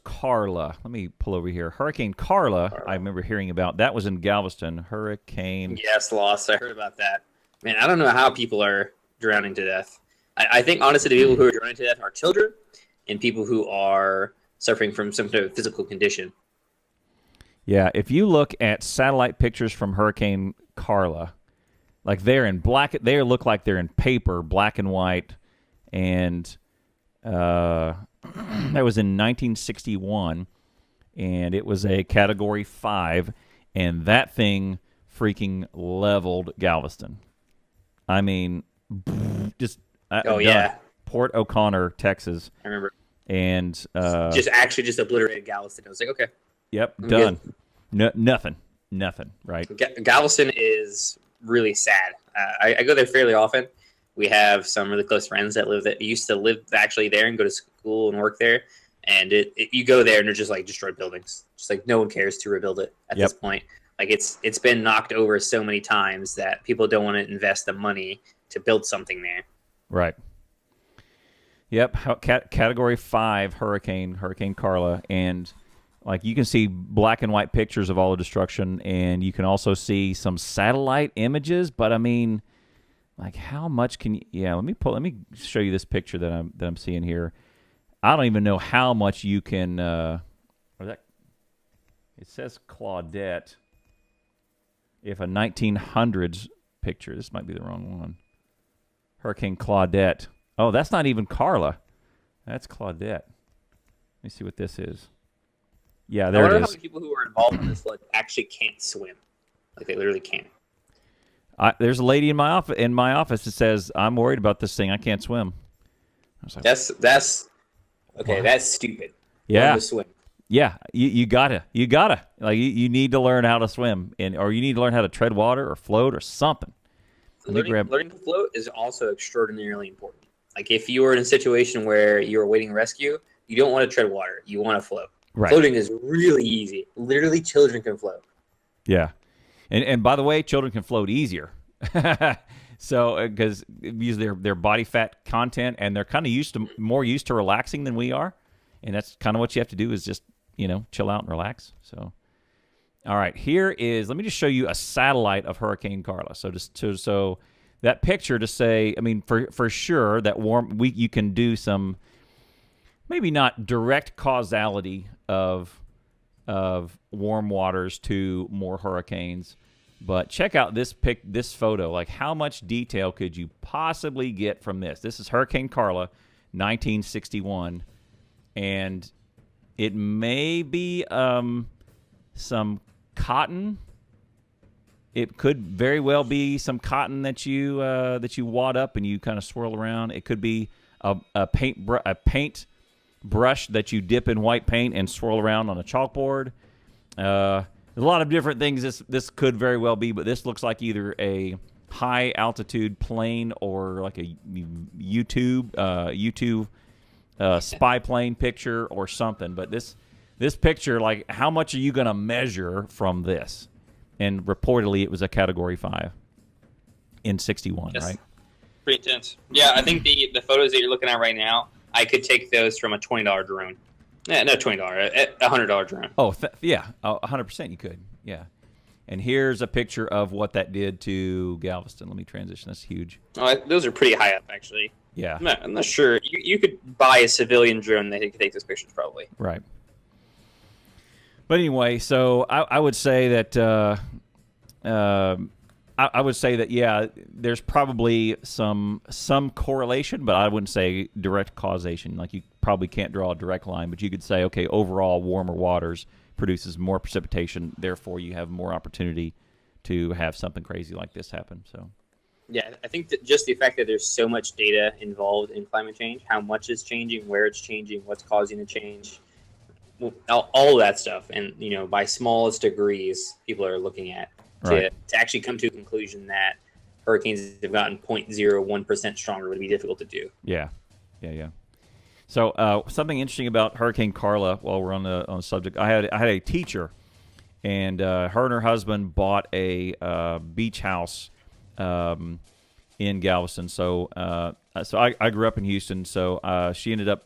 Carla? Let me pull over here. Hurricane Carla, I remember hearing about. That was in Galveston. Hurricane. Yes, lost. I heard about that. Man, I don't know how people are drowning to death. I think, honestly, the people who are drowning to death are children and people who are suffering from some sort of physical condition. Yeah, if you look at satellite pictures from Hurricane Carla, like they're in black, they look like they're in paper, black and white, and that was in 1961, and it was a Category 5, and that thing freaking leveled Galveston. I mean, just Port O'Connor, Texas. I remember. And just obliterated Galveston. I was like, okay. Yep, done. Nothing, right? Galveston is really sad. I go there fairly often. We have some really close friends that used to live actually there and go to school and work there. And you go there and they're just like destroyed buildings. Just like no one cares to rebuild it at this point. Like it's been knocked over so many times that people don't want to invest the money to build something there. Right. Yep. Category 5 Hurricane Carla, and like you can see black and white pictures of all the destruction, and you can also see some satellite images. But I mean, like how much can you? Yeah. Let me show you this picture that I'm seeing here. I don't even know how much you can. It says Claudette. If a 1900s picture, this might be the wrong one. Hurricane Claudette. Oh, that's not even Carla. That's Claudette. Let me see what this is. Yeah, there it is. I wonder how many people who are involved in this actually can't swim. Like they literally can't. There's a lady in my office that says, "I'm worried about this thing. I can't swim." I was like, that's okay. What? That's stupid. Yeah. Learn to swim. Yeah, you gotta like you need to learn how to swim, or you need to learn how to tread water or float or something. Learning to float is also extraordinarily important. Like if you are in a situation where you're awaiting rescue, you don't want to tread water. You want to float. Right. Floating is really easy. Literally, children can float. Yeah, and by the way, children can float easier. So because use their body fat content, and they're kind of more used to relaxing than we are, and that's kind of what you have to do is just chill out and relax. So, all right, let me just show you a satellite of Hurricane Carla. So that picture to say, I mean, for sure that you can do some, maybe not direct causality of warm waters to more hurricanes, but check out this photo. Like, how much detail could you possibly get from this? This is Hurricane Carla, 1961, and it may be some cotton. It could very well be some cotton that you wad up and you kind of swirl around. It could be a paint brush that you dip in white paint and swirl around on a chalkboard. There's a lot of different things this could very well be, but this looks like either a high altitude plane or like a YouTube spy plane picture or something. But this picture, like, how much are you going to measure from this? And reportedly, it was a Category 5 in 61, yes. Right? Pretty intense. Yeah, I think the photos that you're looking at right now, I could take those from a $20 drone. Yeah, no, $20, a $100 drone. Oh, yeah, 100% you could. Yeah. And here's a picture of what that did to Galveston. Let me transition. That's huge. Oh, those are pretty high up, actually. Yeah. I'm not sure. You could buy a civilian drone that could take those pictures, probably. Right. But anyway, so I would say that yeah, there's probably some correlation, but I wouldn't say direct causation. Like, you probably can't draw a direct line, but you could say, okay, overall warmer waters produces more precipitation, therefore you have more opportunity to have something crazy like this happen. So, Yeah, I think that just the fact that there's so much data involved in climate change, how much is changing, where it's changing, what's causing the change, all that stuff, and by smallest degrees, people are looking at to actually come to a conclusion that hurricanes have gotten 0.01% stronger would be difficult to do. Yeah. So something interesting about Hurricane Carla. While we're on the subject, I had a teacher, and her and her husband bought a beach house in Galveston. So I grew up in Houston. So she ended up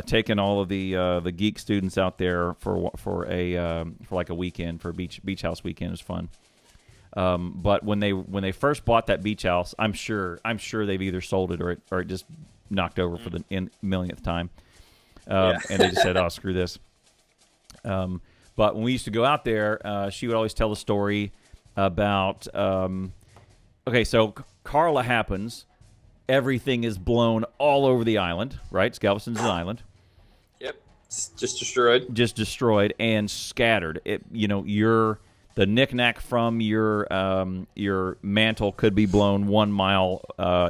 taking all of the geek students out there for like a weekend, for a beach house weekend. It was fun. But when they first bought that beach house, I'm sure they've either sold it or it just knocked over for the millionth time. And they just said, "Oh, screw this." But when we used to go out there, she would always tell the story about. Okay, so Carla happens. Everything is blown all over the island, right? Galveston's an island. Yep, it's just destroyed and scattered. The knickknack from your mantle could be blown 1 mile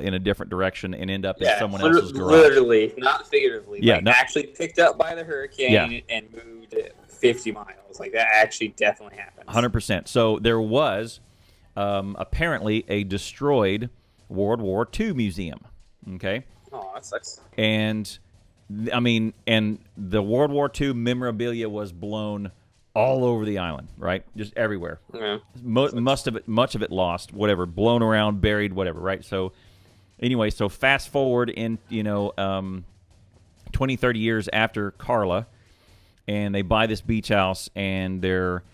in a different direction and end up in someone else's garage. Literally, not figuratively. Yeah, actually picked up by the hurricane and moved 50 miles. Like, that actually definitely happens. 100%. So there was apparently a destroyed World War II museum. Okay. Oh, that sucks. And the World War II memorabilia was blown all over the island, right? Just everywhere. Yeah. Much of it lost, whatever, blown around, buried, whatever, right? So anyway, fast forward in 20, 30 years after Carla, and they buy this beach house, and they're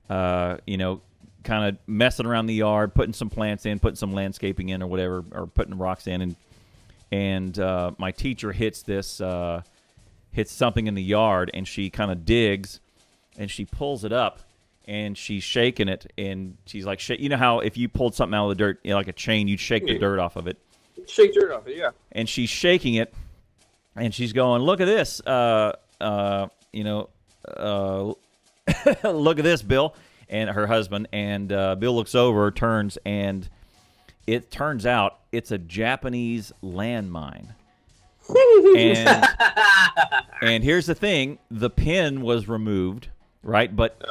kind of messing around the yard, putting some plants in, putting some landscaping in or whatever, or putting rocks in, and my teacher hits something in the yard, and she kind of digs, and she pulls it up, and she's shaking it, and she's like, you know how if you pulled something out of the dirt, like a chain, you'd shake the dirt off of it. Shake dirt off it, yeah. And she's shaking it, and she's going, "Look at this, look at this, Bill." And her husband, and Bill looks over, turns, and it turns out it's a Japanese landmine. And here's the thing: the pin was removed, right? But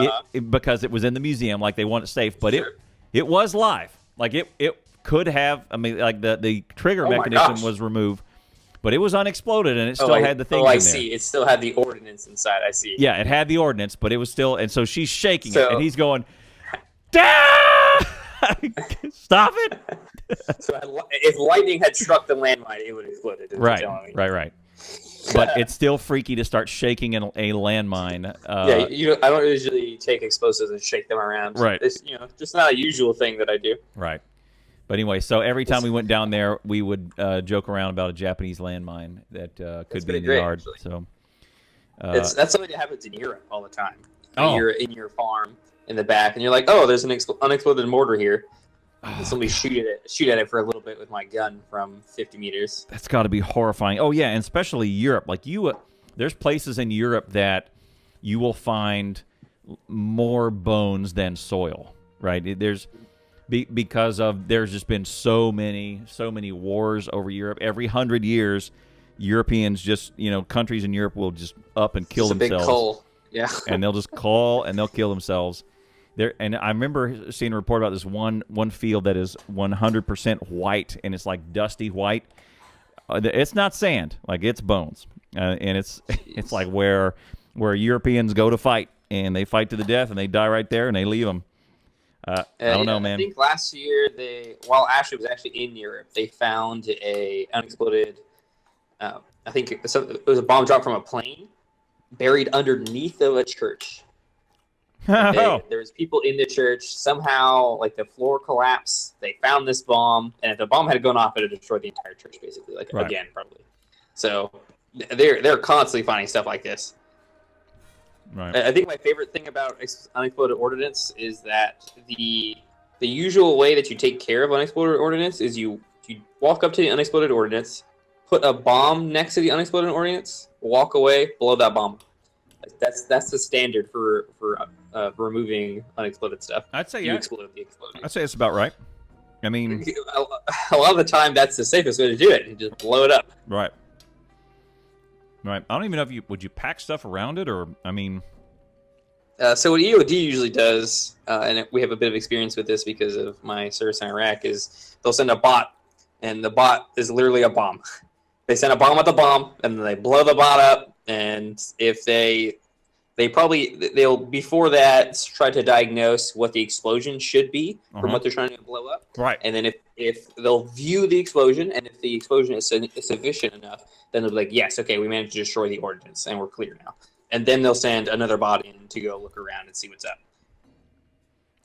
because it was in the museum, like they want it safe. But it was live. Like it could have. I mean, like the trigger mechanism was removed, but it was unexploded, and it still had the thing in there. I see. It still had the ordnance inside. I see. Yeah, it had the ordnance, but it was still. And so she's shaking it, and he's going, "Dad, stop it!" So if lightning had struck the landmine, it would have exploded. Right. But it's still freaky to start shaking a landmine. I don't usually take explosives and shake them around. Right. It's just not a usual thing that I do. Right. But anyway, so every time we went down there, we would joke around about a Japanese landmine that could be in the yard. Actually. So that's something that happens in Europe all the time. Oh. You're in your farm in the back, and you're like, "Oh, there's an unexploded mortar here." And somebody shoot at it for a little bit with my gun from 50 meters. That's got to be horrifying. Oh yeah, and especially Europe. Like there's places in Europe that you will find more bones than soil. Right? There's just been so many wars over Europe. Every 100 years, Europeans just countries in Europe will just up and kill themselves. A big cull. Yeah. And they'll just call and they'll kill themselves. And I remember seeing a report about this one field that is 100% white, and it's like dusty white. It's not sand, like it's bones, and it's like where Europeans go to fight, and they fight to the death, and they die right there, and they leave them. I don't know, man. I think last year while Ashley was actually in Europe, they found a unexploded. I think it was a bomb drop from a plane buried underneath of a church. There was people in the church. Somehow, like the floor collapsed. They found this bomb, and if the bomb had gone off, it would have destroyed the entire church, basically. Again, probably. So they're constantly finding stuff like this. Right. I think my favorite thing about unexploded ordnance is that the usual way that you take care of unexploded ordnance is you walk up to the unexploded ordnance, put a bomb next to the unexploded ordnance, walk away, blow that bomb. That's the standard for removing unexploded stuff. I'd say you explode the exploded. I'd say it's about right. I mean, a lot of the time, that's the safest way to do it. You just blow it up. right. Right. I don't even know if would you pack stuff around it, or I mean. So what EOD usually does, and we have a bit of experience with this because of my service in Iraq, is they'll send a bot, and the bot is literally a bomb. They send a bomb at the bomb, and then they blow the bot up, and if they'll before that try to diagnose what the explosion should be from what they're trying to blow up. Right. And then if they'll view the explosion, and if the explosion is sufficient enough, then they'll be like, yes, okay, we managed to destroy the ordnance, and we're clear now. And then they'll send another bot in to go look around and see what's up.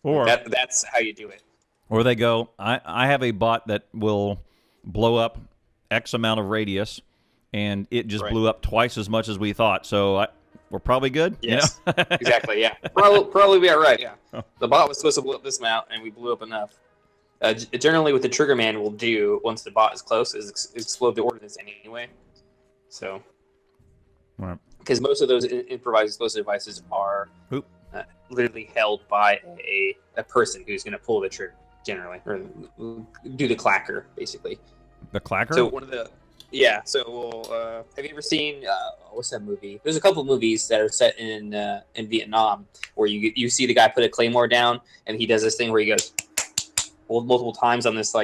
Or that's how you do it. Or they go, I have a bot that will blow up X amount of radius, and it just blew up twice as much as we thought. So we're probably good. Yes, exactly. Yeah, probably be all right. Yeah, the bot was supposed to blow up this amount, and we blew up enough. Generally, what the trigger man will do once the bot is close is explode the ordnance anyway. So, because most of those improvised explosive devices are literally held by a person who's going to pull the trigger, generally, or do the clacker, basically. The clacker? So one of the So have you ever seen what's that movie? There's a couple of movies that are set in Vietnam where you see the guy put a claymore down, and he does this thing where he goes multiple times on this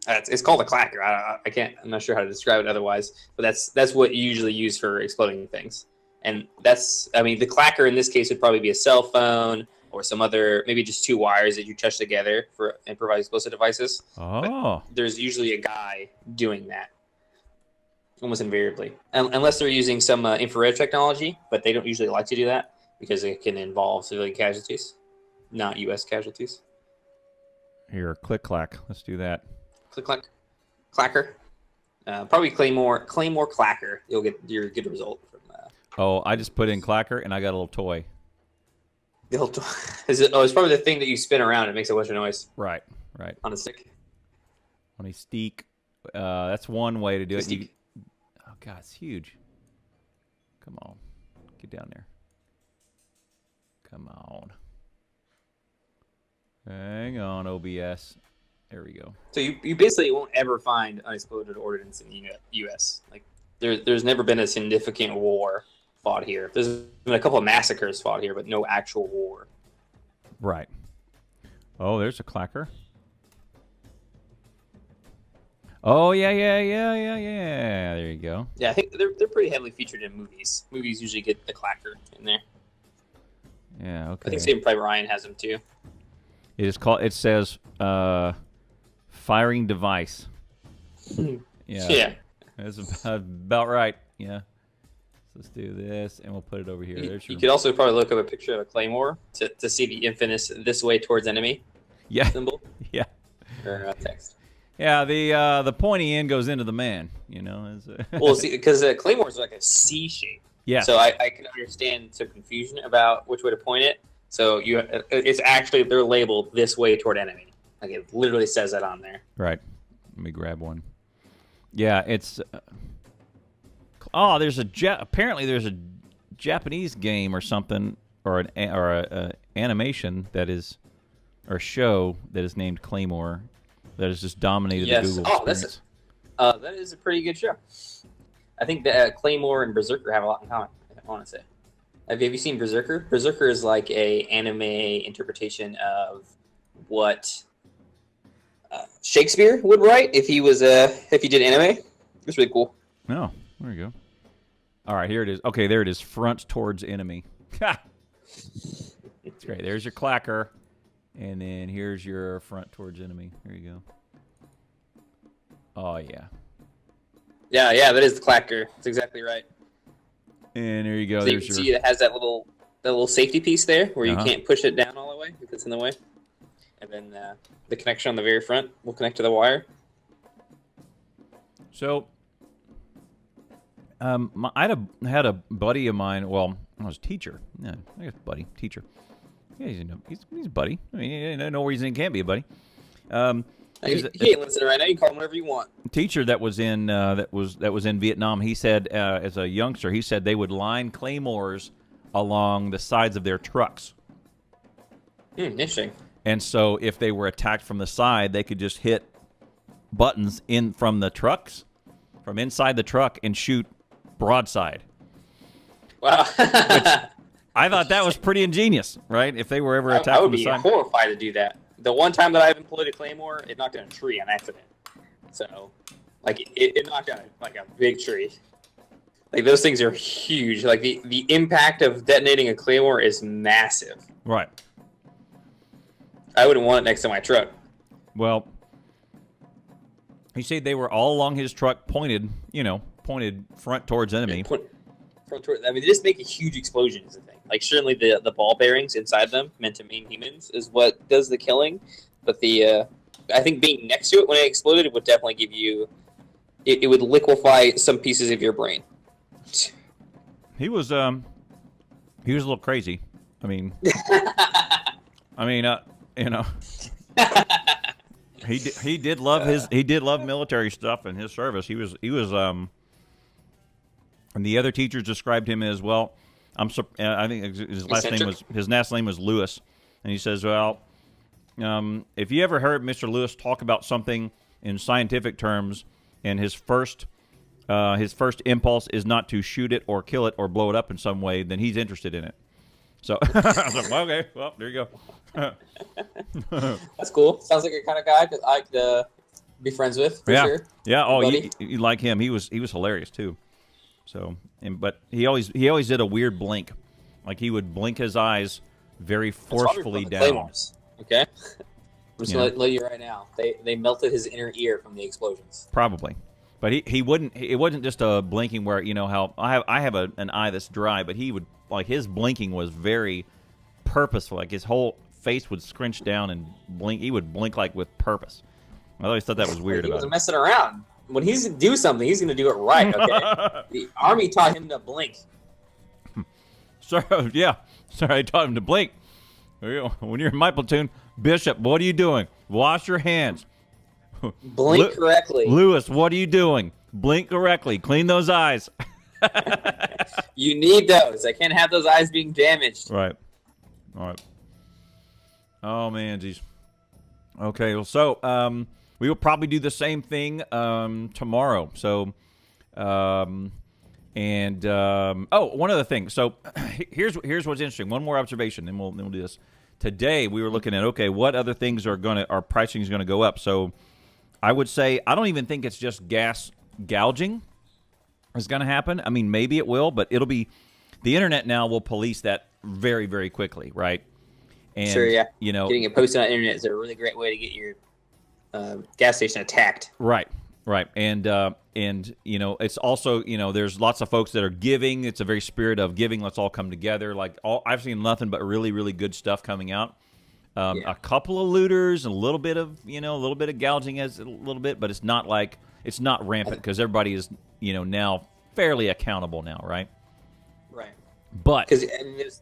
it's called a clacker. I'm not sure how to describe it otherwise, but that's what you usually use for exploding things. And the clacker in this case would probably be a cell phone or some other, maybe just two wires that you touch together for improvised explosive devices. Oh. But there's usually a guy doing that, almost invariably, unless they're using some infrared technology, but they don't usually like to do that because it can involve civilian casualties, not U.S. casualties. Here, click clack. Let's do that. Click clack, clacker. Probably claymore clacker. You'll get your good result from. I just put in clacker and I got a little toy. It's probably the thing that you spin around. It makes a bunch of noise. Right. On a stick. On a stick. That's one way to do it. Oh God, it's huge. Come on, get down there. Come on. Hang on, OBS. There we go. So you basically won't ever find unexploded ordnance in the U.S. Like there's never been a significant war fought here. There's been a couple of massacres fought here, but no actual war. Right. Oh, there's a clacker. Oh yeah. There you go. Yeah, I think they're pretty heavily featured in movies. Movies usually get the clacker in there. Yeah. Okay. I think Saving Private Ryan has them too. It is called. It says firing device. Yeah. That's about right. Yeah. So let's do this, and we'll put it over here. You could also probably look up a picture of a claymore to see the infamous "this way towards enemy" symbol. Yeah. Or text. Yeah, the pointy end goes into the man. Well, see, because the claymore is like a C shape. Yeah. So I can understand some confusion about which way to point it. So it's actually they're labeled "this way toward enemy." Like it literally says that on there. Right. Let me grab one. Yeah, it's. Apparently there's a Japanese game or something, or an animation that is, or show that is named Claymore, that has just dominated the Google experience. That is a pretty good show. I think that Claymore and Berserker have a lot in common. I want to say. Have you seen Berserker? Berserker is like a anime interpretation of what Shakespeare would write if he did anime. It's really cool. Oh, there you go. All right, here it is. Okay, there it is. Front towards enemy. It's great. There's your clacker, and then here's your front towards enemy. Here you go. Oh yeah. Yeah, that is the clacker. That's exactly right. And there you go. So There's you can see it has that little safety piece there where you can't push it down all the way if it's in the way. And then the connection on the very front will connect to the wire. So, I had a buddy of mine. Well, I was a teacher. Yeah, I guess buddy, teacher. Yeah, he's a buddy. I mean, no reason he can't be a buddy. He ain't listening right now. You can call him whatever you want. Teacher that was in Vietnam. He said, as a youngster, he said they would line claymores along the sides of their trucks. Interesting. And so if they were attacked from the side, they could just hit buttons in from the trucks, from inside the truck, and shoot broadside. Wow. I thought that was pretty ingenious, right? If they were ever attacked I would from the be side. horrified to do that. The one time that I've employed a claymore, it knocked down a tree on accident. So, like, it knocked down like a big tree. Like, those things are huge. Like, the impact of detonating a claymore is massive. Right. I wouldn't want it next to my truck. Well, he said they were all along his truck, pointed front towards enemy. I mean, they just make a huge explosion is the thing. Like, certainly the ball bearings inside them, meant to maim humans, is what does the killing. But I think being next to it when it exploded, it would definitely give you... It would liquefy some pieces of your brain. He was a little crazy. I mean... he did love military stuff in his service. He was and the other teachers described him as, well, I think his last name was Lewis, and he says, well, if you ever heard Mr. Lewis talk about something in scientific terms, and his first impulse is not to shoot it or kill it or blow it up in some way, then he's interested in it. So I was like, well, okay, well, there you go. That's cool. Sounds like a kind of guy that I could be friends with, for sure. Yeah. Oh, you like him. He was hilarious too. So, but he always did a weird blink, like he would blink his eyes very forcefully down. Claymores. Okay, I'm just gonna let you right now. They melted his inner ear from the explosions. Probably, but he wouldn't. It wasn't just a blinking where how I have an eye that's dry, but he would, like, his blinking was very purposeful. Like his whole face would scrunch down and blink. He would blink like with purpose. I always thought that was weird. He wasn't messing around. When he's going to do something, he's going to do it right, okay? The Army taught him to blink. Sorry, I taught him to blink. When you're in my platoon, Bishop, what are you doing? Wash your hands. Blink correctly. Lewis, what are you doing? Blink correctly. Clean those eyes. You need those. I can't have those eyes being damaged. Right. All right. Oh, man, geez. Okay, well, so we will probably do the same thing tomorrow. So, one other thing. So, here's what's interesting. One more observation, then we'll do this. Today we were looking at what other things our pricing is going to go up. So, I would say I don't even think it's just gas gouging is going to happen. I mean, maybe it will, but it'll be the internet now will police that very, very quickly, right? And, sure, yeah. Getting it posted on the internet is a really great way to get your gas station attacked. Right. And it's also, there's lots of folks that are giving. It's a very spirit of giving. Let's all come together. Like, I've seen nothing but really, really good stuff coming out. A couple of looters, and a little bit of gouging as a little bit, but it's not rampant because everybody is, now fairly accountable now, right? Right. But because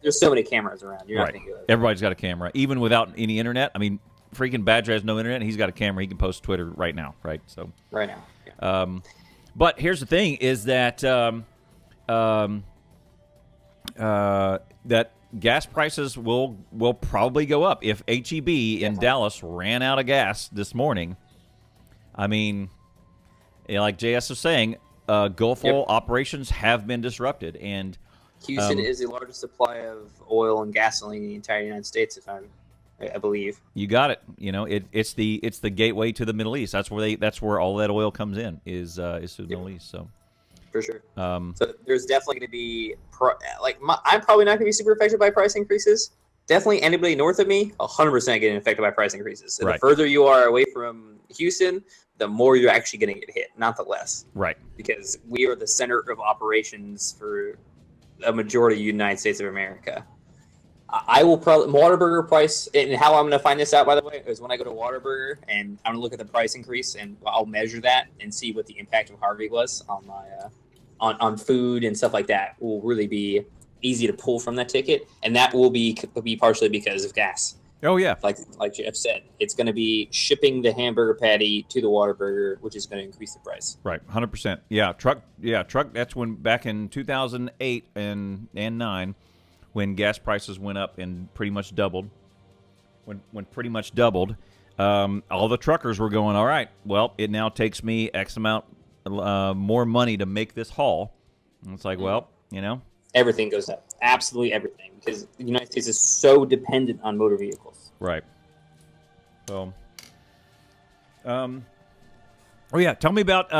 there's so many cameras around, you're not right. going to Everybody's got a camera, even without any internet. I mean, freaking Badger has no internet, and he's got a camera. He can post Twitter right now, right? So right now. Yeah. But here's the thing: is that that gas prices will probably go up if HEB in Dallas ran out of gas this morning. I mean, like JS was saying, Gulf oil operations have been disrupted, and Houston is the largest supply of oil and gasoline in the entire United States, I believe. You got it. It's the gateway to the Middle East. That's where all that oil comes in is to the Middle East. So for sure. So there's definitely going to be I'm probably not going to be super affected by price increases. Definitely anybody north of me, 100% getting affected by price increases. And right. The further you are away from Houston, the more you're actually going to get hit, not the less. Right. Because we are the center of operations for a majority of the United States of America. I will probably Whataburger price, and how I'm going to find this out, by the way, is when I go to Whataburger and I'm going to look at the price increase and I'll measure that and see what the impact of Harvey was on my on food and stuff like that. Will really be easy to pull from that ticket, and that will be partially because of gas. Oh yeah, like Jeff said, it's going to be shipping the hamburger patty to the Whataburger, which is going to increase the price. Right, 100%. Yeah, truck. That's when back in 2008 and 9. When gas prices went up and pretty much doubled. when pretty much doubled, all the truckers were going, all right, well, it now takes me X amount more money to make this haul. And it's like, well, everything goes up. Absolutely everything, because the United States is so dependent on motor vehicles. Right. So, oh yeah, tell me about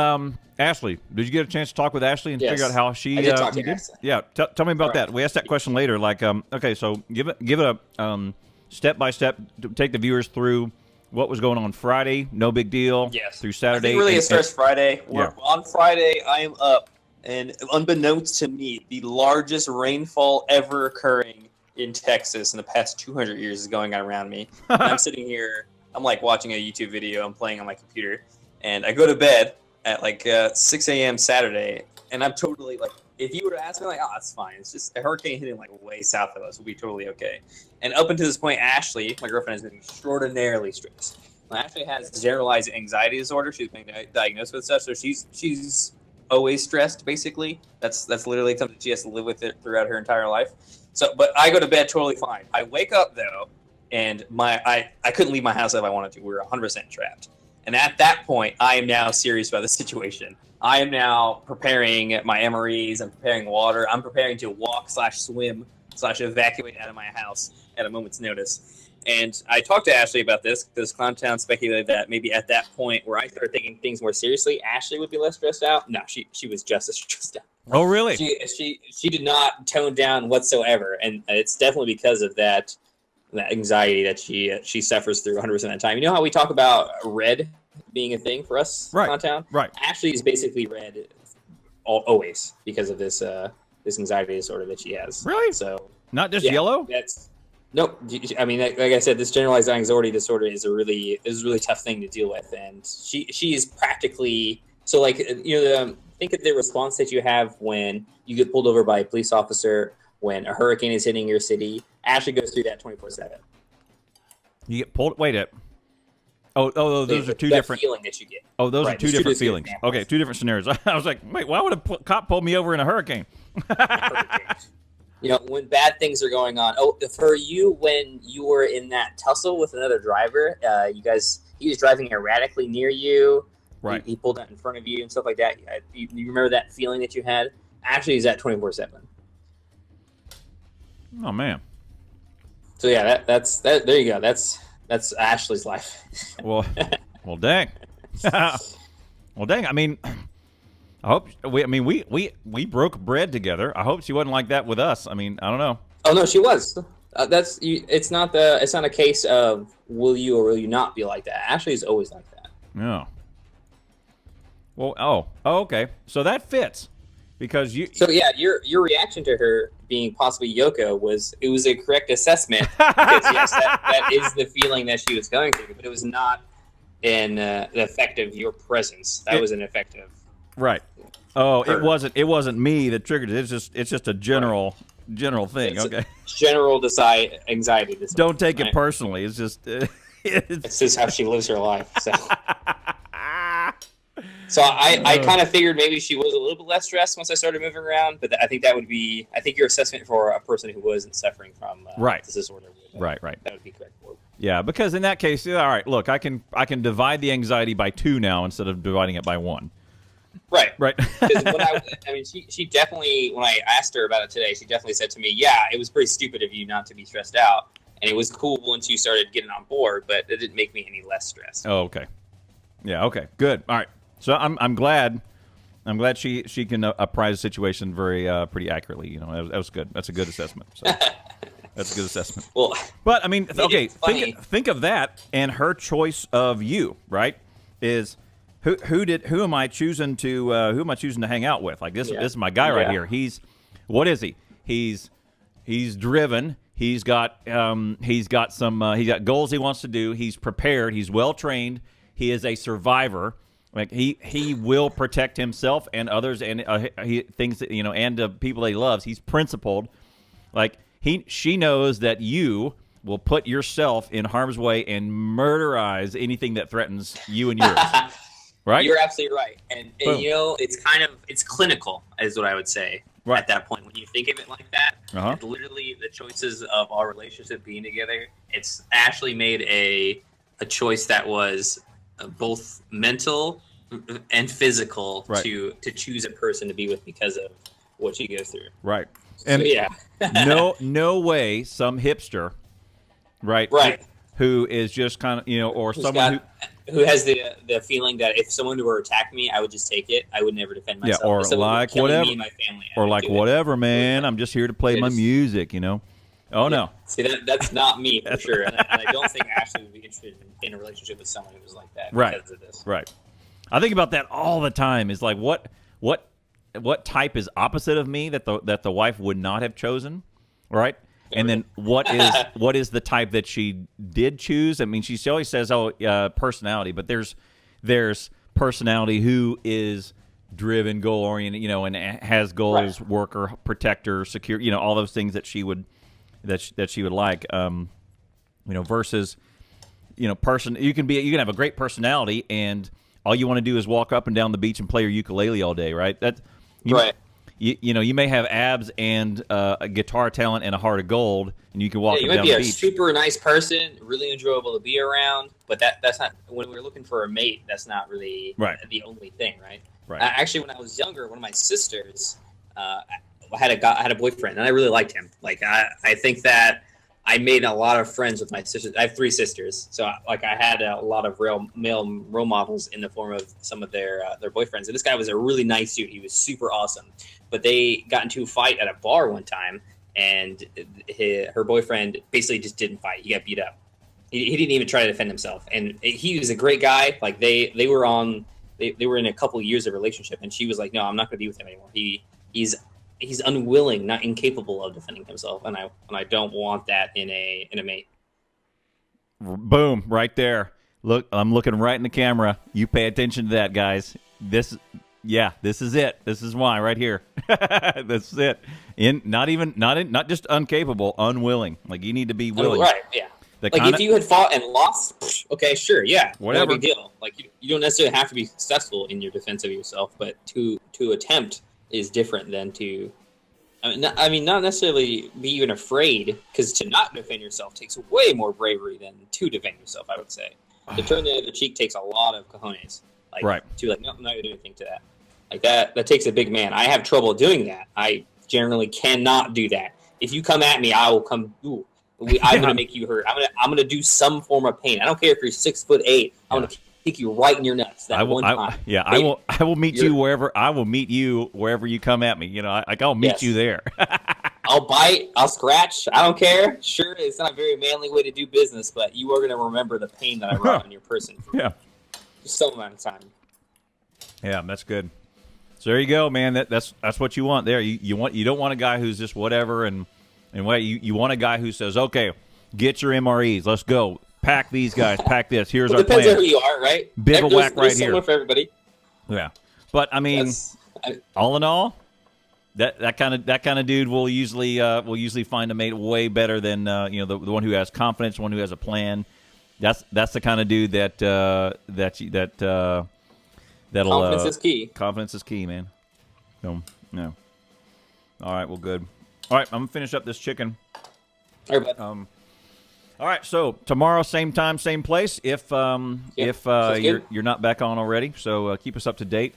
Ashley. Did you get a chance to talk with Ashley and figure out how she? I did talk to Ashley. Yeah, tell me about that. We asked that question later. Like, okay, so give it a step by step. Take the viewers through what was going on Friday. No big deal. Yes. Through Saturday. I think really it starts Friday. Yeah. On Friday, I am up, and unbeknownst to me, the largest rainfall ever occurring in Texas in the past 200 years is going on around me. And I'm sitting here. I'm like watching a YouTube video. I'm playing on my computer, and I go to bed at like 6 a.m. Saturday, and I'm totally like, if you were to ask me, like, oh, it's fine. It's just a hurricane hitting like way south of us. We'll be totally okay. And up until this point, Ashley, my girlfriend, has been extraordinarily stressed. Ashley has generalized anxiety disorder. She's been diagnosed with such, so she's always stressed. Basically, that's literally something she has to live with it throughout her entire life. So, but I go to bed totally fine. I wake up though, and I couldn't leave my house if I wanted to. We were 100% trapped. And at that point, I am now serious about the situation. I am now preparing my MREs. I'm preparing water. I'm preparing to walk/swim/evacuate out of my house at a moment's notice. And I talked to Ashley about this because Clowntown speculated that maybe at that point where I started taking things more seriously, Ashley would be less stressed out. No, she was just as stressed out. Oh, really? She did not tone down whatsoever, and it's definitely because of that anxiety that she suffers through 100% of the time. You know how we talk about red being a thing for us, right? Downtown, right? Ashley is basically red always because of this anxiety disorder that she has. Really? So not just yellow. Nope. I mean, like I said, this generalized anxiety disorder is a really tough thing to deal with, and she is practically so like think of the response that you have when you get pulled over by a police officer when a hurricane is hitting your city. Ashley goes through that 24/7. You get pulled. Wait it. Oh, those are two different. Feeling that you get. Oh, those are two different feelings. Okay, two different scenarios. I was like, wait, why would a cop pull me over in a hurricane? When bad things are going on. Oh, for you, when you were in that tussle with another driver, he was driving erratically near you. Right. He pulled out in front of you and stuff like that. You remember that feeling that you had? Actually, he's at 24/7. Oh man. So yeah, that's that. There you go. That's Ashley's life. well, dang. Well, dang. I mean, I hope we broke bread together. I hope she wasn't like that with us. I mean, I don't know. Oh no, she was. It's not a case of will you or will you not be like that. Ashley is always like that. Yeah. Well, okay. So that fits because you. So yeah, your reaction to her being possibly Yoko was a correct assessment because yes, that is the feeling that she was going through, but it was not an effect of your presence. That was an effect of. Right. Oh, her. it wasn't me that triggered it. It's just a general thing. It's okay. General anxiety disorder. Don't take it personally. It's just it's just how she lives her life. So I kind of figured maybe she was a little bit less stressed once I started moving around, but I think your assessment for a person who wasn't suffering from this disorder. Right. That would be correct. Yeah, because in that case, all right, look, I can divide the anxiety by 2 now instead of dividing it by 1. Right. Because she definitely, when I asked her about it today, she definitely said to me, yeah, it was pretty stupid of you not to be stressed out. And it was cool once you started getting on board, but it didn't make me any less stressed. Oh, okay. Yeah, okay. Good. All right. So I'm glad she can apprise the situation pretty accurately. That was good. That's a good assessment. So that's a good assessment. Well, but I mean, okay, think of that and her choice of you, right? Is who am I choosing to hang out with? Like this is my guy right here. What is he? He's driven. He's got goals he wants to do. He's prepared. He's well trained. He is a survivor. Like he will protect himself and others and things that and the people that he loves. He's principled. Like she knows that you will put yourself in harm's way and murderize anything that threatens you and yours. Right? You're absolutely right. And it's clinical is what I would say. Right. at that point. When you think of it like that, Uh-huh. it's literally the choices of our relationship being together. It's actually made a choice that was both mental and physical Right. to choose a person to be with because of what you go through. Right. So, And yeah. no way some hipster, right? Right. Who is just kind of, or Who's someone Who has the feeling that if someone were to attack me, I would just take it. I would never defend myself. or If someone were like killing whatever, me and my family, I or would like do it. whatever, man. I'm just here to play Yeah, my just- music, Oh, no. See, that's not me for sure. And I don't think Ashley would be interested in a relationship with someone who was like that Right. because of this. Right. I think about that all the time. Is like what type is opposite of me that the wife would not have chosen, right? And then what is the type that she did choose? I mean, she always says, personality, but there's personality who is driven, goal oriented, and has goals, Right. worker, protector, secure, all those things that she would that she would like, versus person. You can have a great personality and all you want to do is walk up and down the beach and play your ukulele all day, right? Right. You may have abs and a guitar talent and a heart of gold, and you can walk Yeah, you up might down be the a beach. super nice person, really enjoyable to be around, but that's not when we're looking for a mate. That's not really Right. the only thing, right? Right. Actually, when I was younger, one of my sisters had a boyfriend, and I really liked him. Like I think that I made a lot of friends with my sisters. I have 3 sisters, so I had a lot of male role models in the form of some of their boyfriends. And this guy was a really nice dude. He was super awesome. But they got into a fight at a bar one time, and her boyfriend basically just didn't fight. He got beat up. He didn't even try to defend himself. And he was a great guy. Like they were in a couple years of relationship, and she was like, "No, I'm not going to be with him anymore. He's unwilling, not incapable of defending himself, and I don't want that in a mate." Boom, right there. Look, I'm looking right in the camera. You pay attention to that, guys. This is it. This is why right here. This is it. Not just incapable, unwilling. Like you need to be willing. Right? Yeah. If you had fought and lost, okay, sure, yeah, Whatever. no big deal. Like you don't necessarily have to be successful in your defense of yourself, but to attempt is different than to. I mean, not necessarily be even afraid, because to not defend yourself takes way more bravery than to defend yourself. I would say to turn the other cheek takes a lot of cojones. Like, Right. To no, I'm not gonna do anything to that. Like that takes a big man. I have trouble doing that. I generally cannot do that. If you come at me, I will come. I'm gonna make you hurt. I'm gonna do some form of pain. I don't care if you're 6'8". I'm gonna kick you right in your nuts. That one time. I will meet you wherever. I will meet you wherever you come at me. I'll meet Yes. you there. I'll bite. I'll scratch. I don't care. Sure, it's not a very manly way to do business, but you are gonna remember the pain that I brought on your person for Yeah. some amount of time. Yeah, that's good. So there you go, man. That's what you want there. You don't want a guy who's just whatever and what you want a guy who says, okay, get your MREs, let's go. Pack these guys, pack this. Here's our Depends plan. on who you are, right? Bivouac right there's here. someone for everybody. Yeah, but I mean, all in all, that kind of dude will usually find a mate way better than the one who has confidence, one who has a plan. That's the kind of dude that'll Confidence is key. Confidence is key, man. So, no. All right, well, good. All right, I'm gonna finish up this chicken. All right, bud. All right, so tomorrow, same time, same place. If sounds you're good. not back on already, so keep us up to date.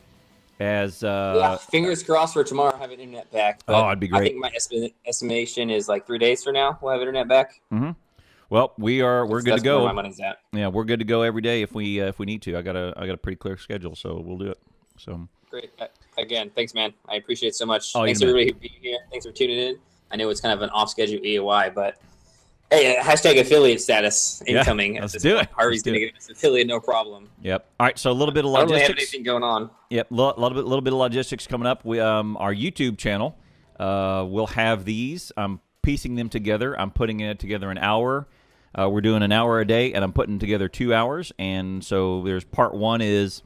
As Yeah, fingers crossed for tomorrow. I have internet back. but Oh, that'd be great. I think my estimation is like 3 days from now we'll have internet back. well, we're good to That's where go. my money's at. Yeah, we're good to go every day if we need to. I got a pretty clear schedule, so we'll do it. So Great. Again, thanks, man. I appreciate it so much. Oh, Thanks you bet. everybody for being here. Thanks for tuning in. I know it's kind of an off-schedule EAY, but hey, hashtag affiliate status incoming. let's at this do point. it. Harvey's Let's do going to get us affiliate, no problem. yep. All right, so a little bit of I don't really have logistics. anything going on. Yep, little bit of logistics coming up. We our YouTube channel will have these. I'm piecing them together. I'm putting it together an hour. We're doing an hour a day, and I'm putting together 2 hours. And so there's part 1 is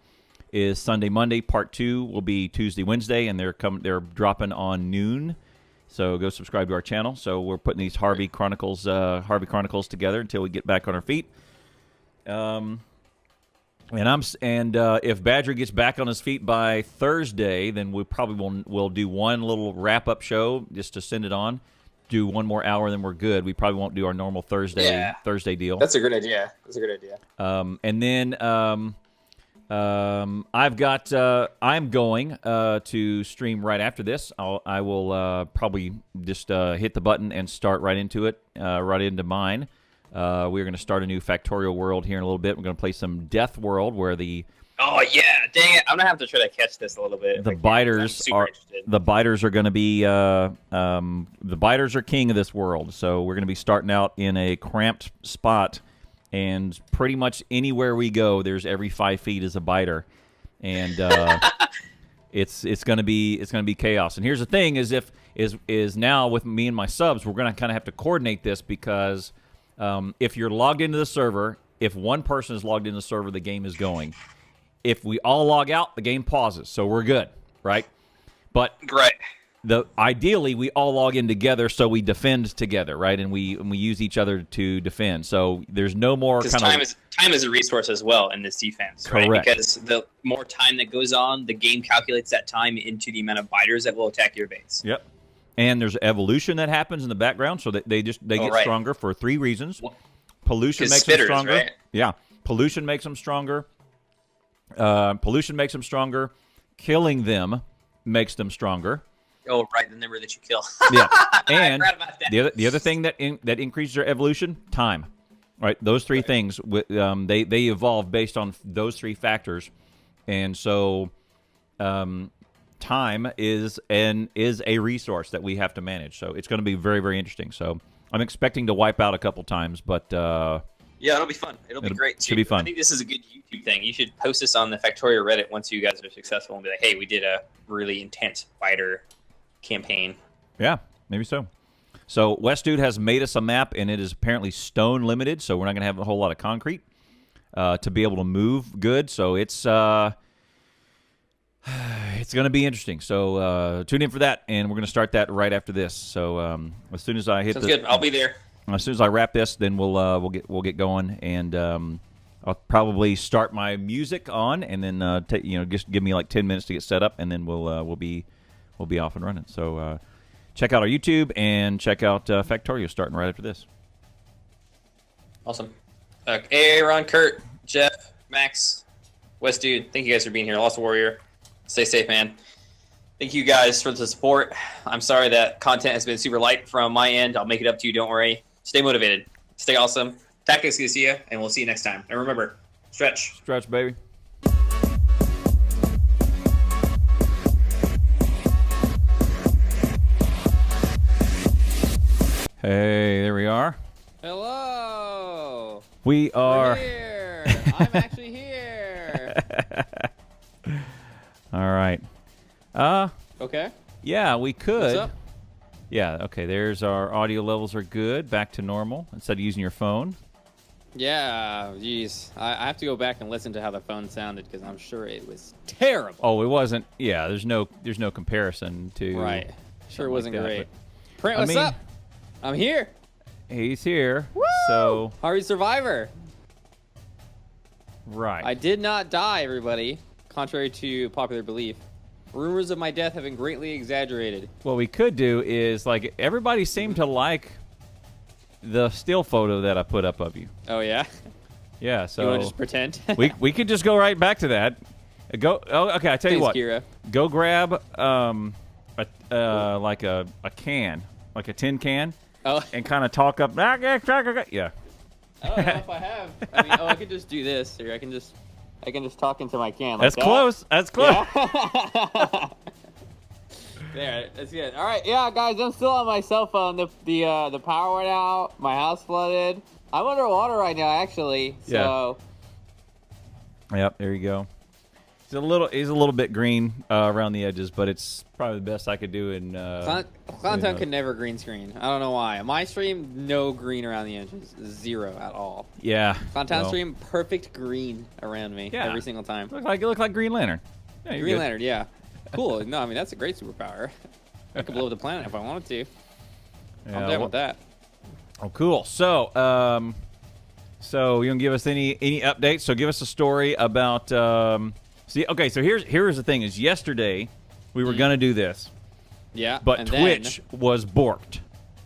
Sunday, Monday. Part 2 will be Tuesday, Wednesday, and they're dropping on noon. So go subscribe to our channel. So we're putting these Harvey Chronicles together until we get back on our feet. And if Badger gets back on his feet by Thursday, then we probably will do one little wrap-up show just to send it on. Do one more hour, then we're good. We probably won't do our normal Thursday deal. That's a good idea. And then I'm going to stream right after this. I will probably just hit the button and start right into it, right into mine. We're going to start a new Factorial World here in a little bit. We're going to play some Death World, where the Oh yeah, dang it! I'm gonna have to try to catch this a little bit. the biters are going to be the biters are king of this world. So we're going to be starting out in a cramped spot, and pretty much anywhere we go, there's every 5 feet is a biter, and it's going to be chaos. And here's the thing: is now with me and my subs, we're going to kind of have to coordinate this because if you're logged into the server, if one person is logged into the server, the game is going. If we all log out, the game pauses, so we're good, right? But ideally, we all log in together, so we defend together, right? And we use each other to defend. So there's no more kind of time is a resource as well in this defense, correct? Right? Because the more time that goes on, the game calculates that time into the amount of biters that will attack your base. Yep. And there's evolution that happens in the background, so that they get stronger for 3 reasons. Pollution makes them stronger. Right? Yeah, pollution makes them stronger. Pollution makes them stronger. Killing them makes them stronger. Oh, right, the number that you kill. Yeah, and I forgot about that. the other thing that increases their evolution, time. Right, those 3 things. They evolve based on those 3 factors, and so time is a resource that we have to manage. So it's going to be very, very interesting. So I'm expecting to wipe out a couple times, but yeah, it'll be fun. It'll be great. Should be fun. I think this is a good YouTube thing. You should post this on the Factorio Reddit once you guys are successful and be like, hey, we did a really intense fighter campaign. Yeah, maybe so. So West Dude has made us a map, and it is apparently stone limited, so we're not going to have a whole lot of concrete to be able to move good. So it's going to be interesting. So tune in for that, and we're going to start that right after this. So as soon as I hit Sounds good. I'll be there. As soon as I wrap this, then we'll get going, and I'll probably start my music on, and then just give me like 10 minutes to get set up, and then we'll be off and running. So check out our YouTube and check out Factorio starting right after this. Awesome. Aaron, Kurt, Jeff, Max, West Dude, thank you guys for being here. Lost Warrior, stay safe, man. Thank you guys for the support. I'm sorry that content has been super light from my end. I'll make it up to you. Don't worry. Stay motivated. Stay awesome. Tactics, good to see you, and we'll see you next time. And remember, stretch. Stretch, baby. Hey, there we are. Hello. We are here. I'm actually here. All right. Okay. Yeah, we could. What's up? Yeah, okay, there's our audio levels are good, back to normal, instead of using your phone. Yeah, geez. I have to go back and listen to how the phone sounded because I'm sure it was terrible. Oh, it wasn't. Yeah, there's no comparison to. Right. Sure wasn't like that, great. Print, what's up? I'm here. He's here. Woo! So. Harvey Survivor. Right. I did not die, everybody, contrary to popular belief. Rumors of my death have been greatly exaggerated. What we could do is, like, everybody seemed to like the still photo that I put up of you. Oh, yeah? Yeah, so... You want to just pretend? we could just go right back to that. Okay, I tell you what. Kira. Go grab like a can, like a tin can, and kind of talk up. Yeah. I don't know if I have. I mean, I could just do this, or I can just talk into my can. Like That's that. close. That's close. Yeah. There, that's good. All right, yeah, guys, I'm still on my cell phone. The power went out. My house flooded. I'm underwater right now, actually. So. Yeah. Yep. There you go. He's a little bit green around the edges, but it's probably the best I could do in. Clowntown could never green screen. I don't know why. My stream, no green around the edges, 0 at all. Yeah. Clowntown stream, perfect green around me every single time. It looked like Green Lantern. Yeah, Green Lantern, yeah. Cool. No, I mean that's a great superpower. I could blow up the planet if I wanted to. Yeah, I'm down with that. Oh, cool. So, So you gonna give us any updates? So give us a story about. So here's the thing: is yesterday we were gonna do this, Yeah. but and Twitch was borked.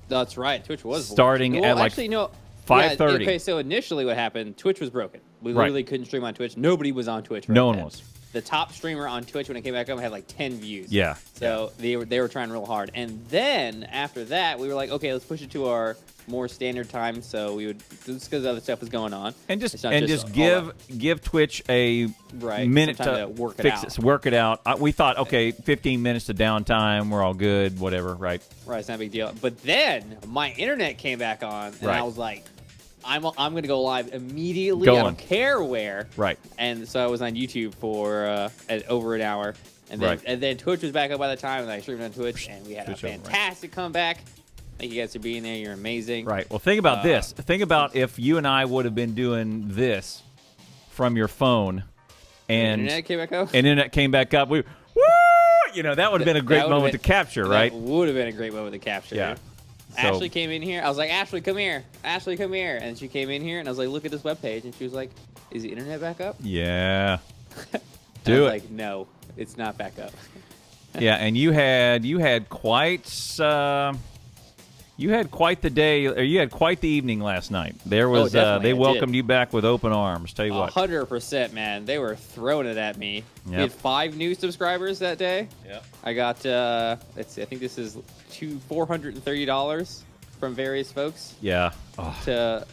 That's right. Twitch was starting broken. at like actually, no. 5:30. Yeah, okay, so initially what happened? Twitch was broken. We Right. literally couldn't stream on Twitch. Nobody was on Twitch. No one then. was. The top streamer on Twitch when it came back up had like 10 views. Yeah. So they were trying real hard. And then after that, we were like, okay, let's push it to our more standard time. So we would, just because other stuff was going on. And It's just not give Twitch a Right, minute some time to to work it fix out. it, work it out. We thought, okay, 15 minutes to downtime, we're all good, whatever, right? Right, it's not a big deal. But then my internet came back on, and Right. I was like, I'm going to go live immediately. Go I on. don't care where. Right. And so I was on YouTube for over an hour. And then, Right. and then Twitch was back up by the time, and I streamed on Twitch, and we had Twitch a over, right. fantastic comeback. Thank you guys for being there. You're amazing. Right. Well, think about this. Think about if you and I would have been doing this from your phone, and Internet came back up. and internet came back up. Woo! That would have been a great That would've moment been- to capture, right? That would have been a great moment to capture. Yeah. So- Ashley came in here. I was like, Ashley, come here. Ashley, come here. And she came in here, and I was like, look at this webpage. And she was like, is the internet back up? Yeah. And Do I was it. like, no, it's not back up. Yeah, and you had quite the day, or you had quite the evening last night. There was definitely, they I welcomed did. you back with open arms. Tell you what. 100%, man. They were throwing it at me. We Yep. had 5 new subscribers that day. Yeah. I got, let's see, I think this is $430 from various folks. Yeah. Oh, To,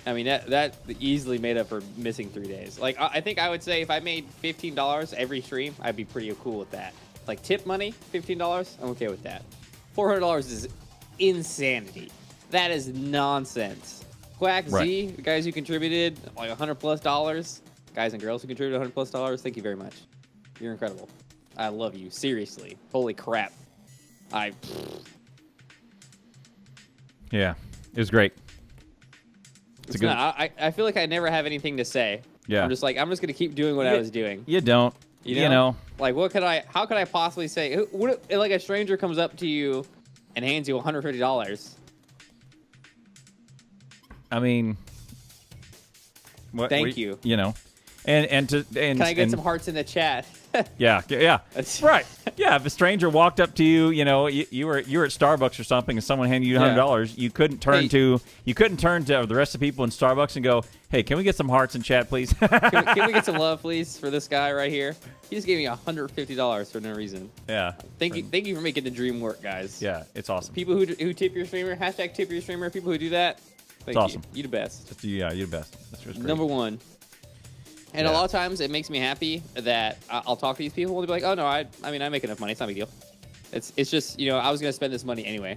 I mean, that easily made up for missing 3 days. Like, I think I would say if I made $15 every stream, I'd be pretty cool with that. Like, tip money, $15, I'm okay with that. $400 is insanity. That is nonsense. Quack Right. Z, the guys who contributed like $100+, guys and girls who contributed $100+, thank you very much. You're incredible. I love you. Seriously. Holy crap. yeah. It was great. It's not, I feel like I never have anything to say. Yeah. I'm just gonna keep doing what I was doing. You don't. You know? Like, how could I possibly say? What if, like, a stranger comes up to you and hands you $150? I mean, Thank you. You know, and Can I get some hearts in the chat? Yeah. Right. Yeah. If a stranger walked up to you, you were at Starbucks or something, and someone handed you $100, you couldn't turn to the rest of the people in Starbucks and go, "Hey, can we get some hearts in chat, please?" Can we get some love, please, for this guy right here? He just gave me $150 for no reason. Yeah. Thank you for making the dream work, guys. Yeah. It's awesome. People who tip your streamer, hashtag tip your streamer. People who do that, thank awesome. you. You the best. Yeah, you're the best. That's just great. Number one. And a lot of times it makes me happy that I'll talk to these people and they'll be like, oh no, I make enough money. It's not a big deal. It's just, I was gonna spend this money anyway.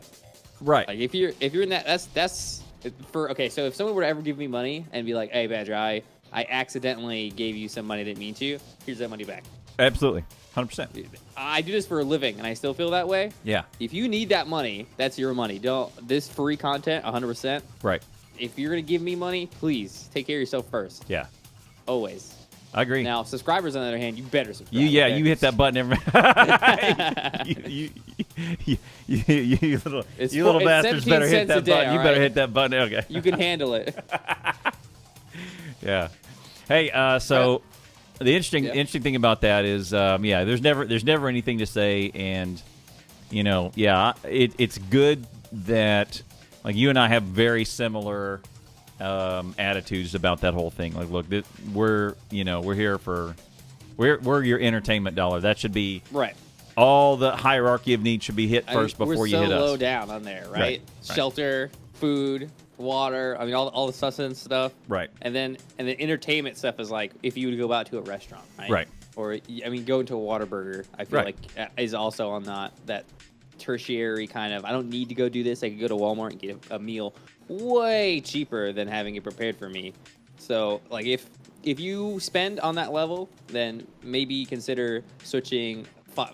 Right. Like if you're in that, that's for okay. So if someone were to ever give me money and be like, hey Badger, I accidentally gave you some money I didn't mean to. Here's that money back. Absolutely. 100%. I do this for a living and I still feel that way. Yeah. If you need that money, that's your money. This free content, 100%. Right. If you're gonna give me money, please take care of yourself first. Yeah. Always. I agree. Now, subscribers on the other hand, you better subscribe. You okay? hit that button every. you little It's bastards 17 better hit cents a that day, button. You all better right? hit that button. Okay. You can handle it. Yeah. Hey, so the interesting thing about that is, there's never anything to say, and it's good that like you and I have very similar attitudes about that whole thing. Like, look, we're here for we're your entertainment dollar. That should be Right. all the hierarchy of needs should be hit first before you hit us. We're so low down on there, right? Right. Shelter, food, water. I mean, all the sustenance stuff. Right. And then entertainment stuff is like if you would go out to a restaurant, right? Right. Or going to a Whataburger, I feel Right. like is also on that tertiary kind of. I don't need to go do this. I could go to Walmart and get a meal way cheaper than having it prepared for me. So, like, if you spend on that level, then maybe consider switching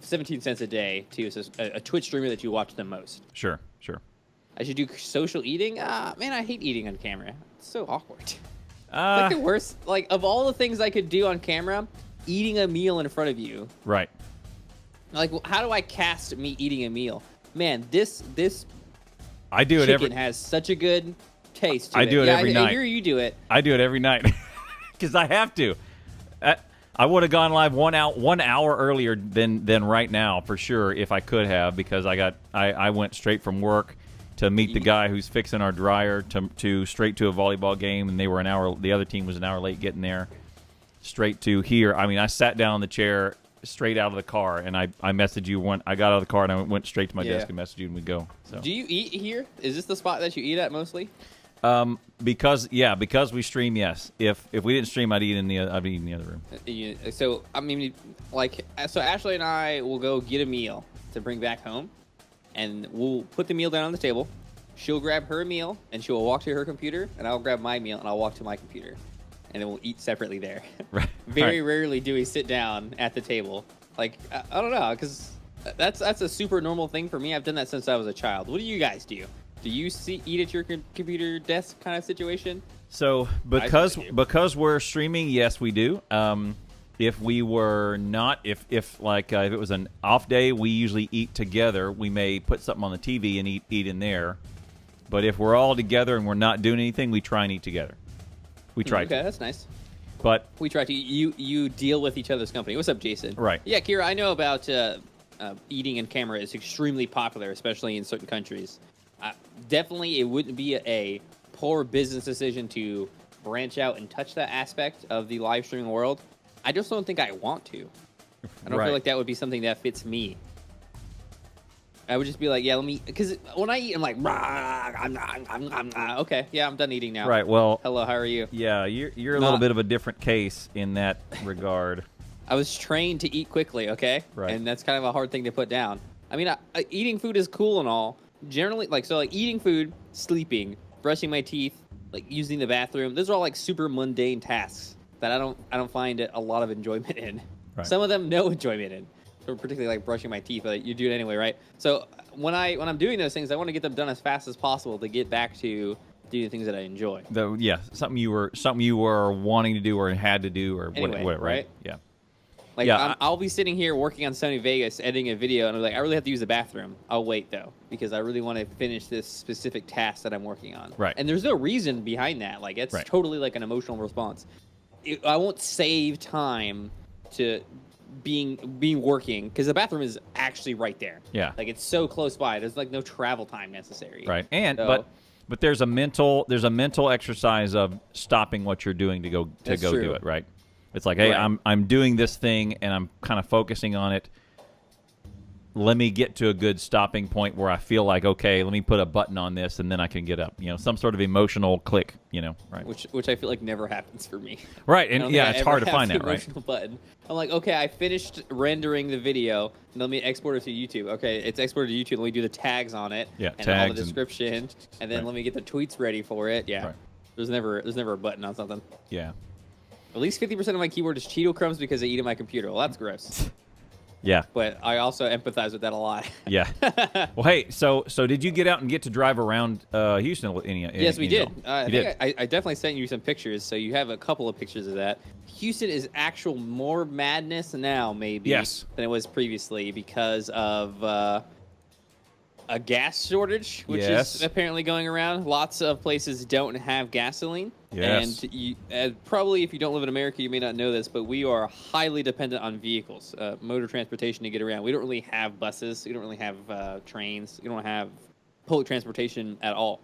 17 cents a day to a Twitch streamer that you watch the most. Sure. I should do social eating. Man, I hate eating on camera. It's so awkward. Uh, Like the worst. Like of all the things I could do on camera, eating a meal in front of you. right. Like, how do I cast me eating a meal? Man, this I do it chicken every. has such a good taste to I it. do it every night. I hear you do it. I do it every night because I have to. I would have gone live 1 hour earlier than right now for sure if I could have, because I went straight from work to meet the guy who's fixing our dryer to straight to a volleyball game, and they were an hour. The other team was an hour late getting there. Straight to here. I mean, I sat down on the chair straight out of the car, and I messaged you. I got out of the car and I went straight to my desk and messaged you, and we go. So. Do you eat here? Is this the spot that you eat at mostly? Because we stream, yes. If we didn't stream, I'd eat in the other room. So I mean, so Ashley and I will go get a meal to bring back home, and we'll put the meal down on the table. She'll grab her meal and she'll walk to her computer, and I'll grab my meal and I'll walk to my computer, and then we'll eat separately there. Right. Very rarely do we sit down at the table. Like I don't know, because that's a super normal thing for me. I've done that since I was a child. What do you guys do? Do you eat at your computer desk kind of situation? So because we're streaming, yes, we do. If we were not, if it was an off day, we usually eat together. We may put something on the TV and eat in there. But if we're all together and we're not doing anything, we try and eat together. We try to. Okay, that's nice. But we try to. You deal with each other's company. What's up, Jason? Right. Yeah, Kira, I know about eating in camera is extremely popular, especially in certain countries. Definitely, it wouldn't be a poor business decision to branch out and touch that aspect of the live streaming world. I just don't think I want to. I don't feel like that would be something that fits me. I would just be like, yeah, let me, because when I eat, I'm like, okay, yeah, I'm done eating now. Right. Well. Hello, how are you? Yeah, you're a little bit of a different case in that regard. I was trained to eat quickly, okay? Right. And that's kind of a hard thing to put down. I mean, eating food is cool and all. Generally, eating food, sleeping, brushing my teeth, using the bathroom. Those are all super mundane tasks that I don't find a lot of enjoyment in. Right. Some of them no enjoyment in. So particularly brushing my teeth, but you do it anyway, right? So when I'm doing those things, I want to get them done as fast as possible to get back to doing the things that I enjoy. Something you were wanting to do or had to do or anyway, whatever, right? Yeah. I'll be sitting here working on Sony Vegas, editing a video, and I'm like, I really have to use the bathroom. I'll wait, though, because I really want to finish this specific task that I'm working on. Right. And there's no reason behind that. It's totally an emotional response. I won't save time to being working, because the bathroom is actually right there. Yeah. It's so close by. There's no travel time necessary. Right. And but there's a mental exercise of stopping what you're doing to go do it, right? It's like, hey, I'm doing this thing and I'm kind of focusing on it. Let me get to a good stopping point where I feel like, okay, let me put a button on this and then I can get up. Some sort of emotional click, right? Which I feel like never happens for me. Right, and it's hard to find that, right? Emotional button. I'm like, okay, I finished rendering the video. Let me export it to YouTube. Okay, it's exported to YouTube. Let me do the tags on it. Yeah, and tags all the description, and then let me get the tweets ready for it. Yeah, right. There's never a button on something. Yeah. At least 50% of my keyboard is Cheeto crumbs because I eat at my computer. Well, that's gross. Yeah. But I also empathize with that a lot. Yeah. Well, hey, so did you get out and get to drive around Houston with any? Yes, we did. You did. I definitely sent you some pictures, so you have a couple of pictures of that. Houston is actual more madness now, maybe, than it was previously because of a gas shortage, which is apparently going around. Lots of places don't have gasoline. Yes. And probably if you don't live in America, you may not know this, but we are highly dependent on vehicles, motor transportation to get around. We don't really have buses. We don't really have trains. We don't have public transportation at all.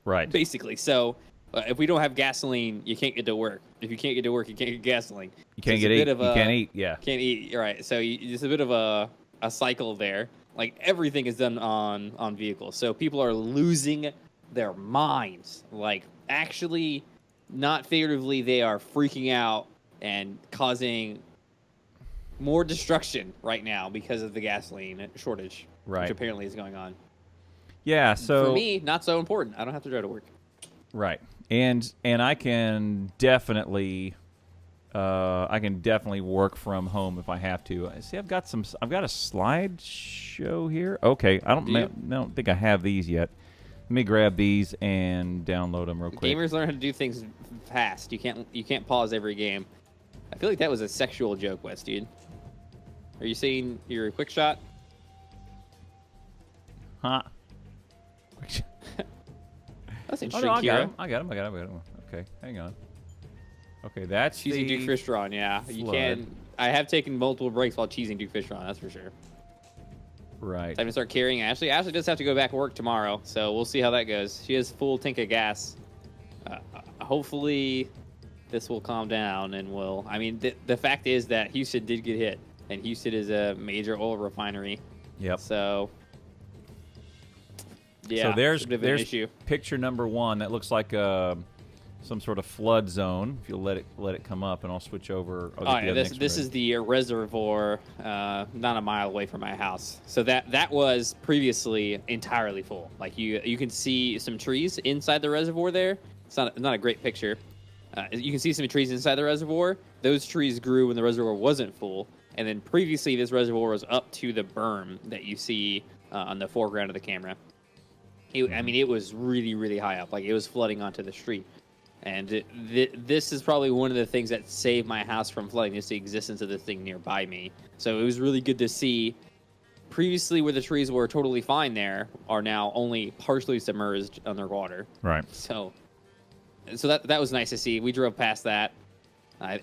Right. Basically. So if we don't have gasoline, you can't get to work. If you can't get to work, you can't get gasoline. You can't eat. You can't eat. Yeah. Can't eat. Right. So it's a bit of a cycle there. Everything is done on vehicles. So people are losing their minds. Actually, not figuratively, they are freaking out and causing more destruction right now because of the gasoline shortage, which apparently is going on. Yeah, so for me, not so important. I don't have to drive to work. Right. And I can definitely work from home if I have to. See, I've got a slideshow here. Okay, I don't think I have these yet. Let me grab these and download them real quick. Gamers learn how to do things fast. You can't pause every game. I feel like that was a sexual joke, Wes, dude. Are you saying you're a quick shot? Huh? That's Oh, interesting, no, Kira. I got him. Okay, hang on. Okay, that's Cheesy the Duke Fish Drawn, yeah. You flood. can. I have taken multiple breaks while cheesing Duke Fish Drawn, that's for sure. Right. Time to start carrying Ashley. Ashley does have to go back to work tomorrow, so we'll see how that goes. She has full tank of gas. Hopefully, this will calm down and will. I mean, the fact is that Houston did get hit, and Houston is a major oil refinery. Yep. So, yeah. So there's a bit of an issue. picture number 1 that looks like some sort of flood zone. If you'll let it come up, and I'll switch over. This is the reservoir, not a mile away from my house. So that was previously entirely full. Like you can see some trees inside the reservoir there. It's not a great picture. You can see some trees inside the reservoir. Those trees grew when the reservoir wasn't full, and then previously this reservoir was up to the berm that you see on the foreground of the camera. I mean, it was really, really high up. Like it was flooding onto the street. And this is probably one of the things that saved my house from flooding, just the existence of this thing nearby me. So it was really good to see. Previously, where the trees were totally fine there, are now only partially submerged underwater. Right. So that was nice to see. We drove past that. I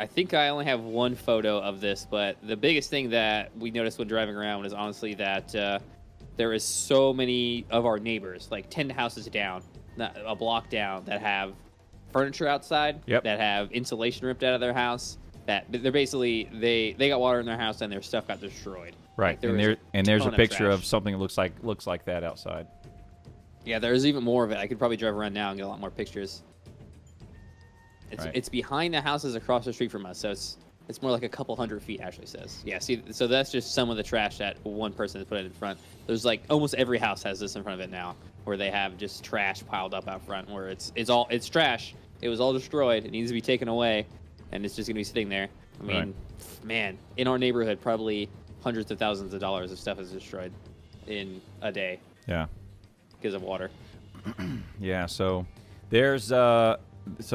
think I only have one photo of this, but the biggest thing that we noticed when driving around is honestly that there is so many of our neighbors, like 10 houses down, a block down, that have furniture outside, Yep. that have insulation ripped out of their house, that they're basically they got water in their house and their stuff got destroyed. Right. Like, there's a ton picture trash. of something that looks like that outside. Yeah, there's even more of it. I could probably drive around now and get a lot more pictures. It's behind the houses across the street from us, so it's more like a couple hundred feet, Ashley says. Yeah, see, so that's just some of the trash that one person has put in front. There's like almost every house has this in front of it now, where they have just trash piled up out front, where it's trash. It was all destroyed. It needs to be taken away, and it's just gonna be sitting there. I mean, man, in our neighborhood, probably hundreds of thousands of dollars of stuff is destroyed in a day. Yeah. Because of water. Yeah. So there's so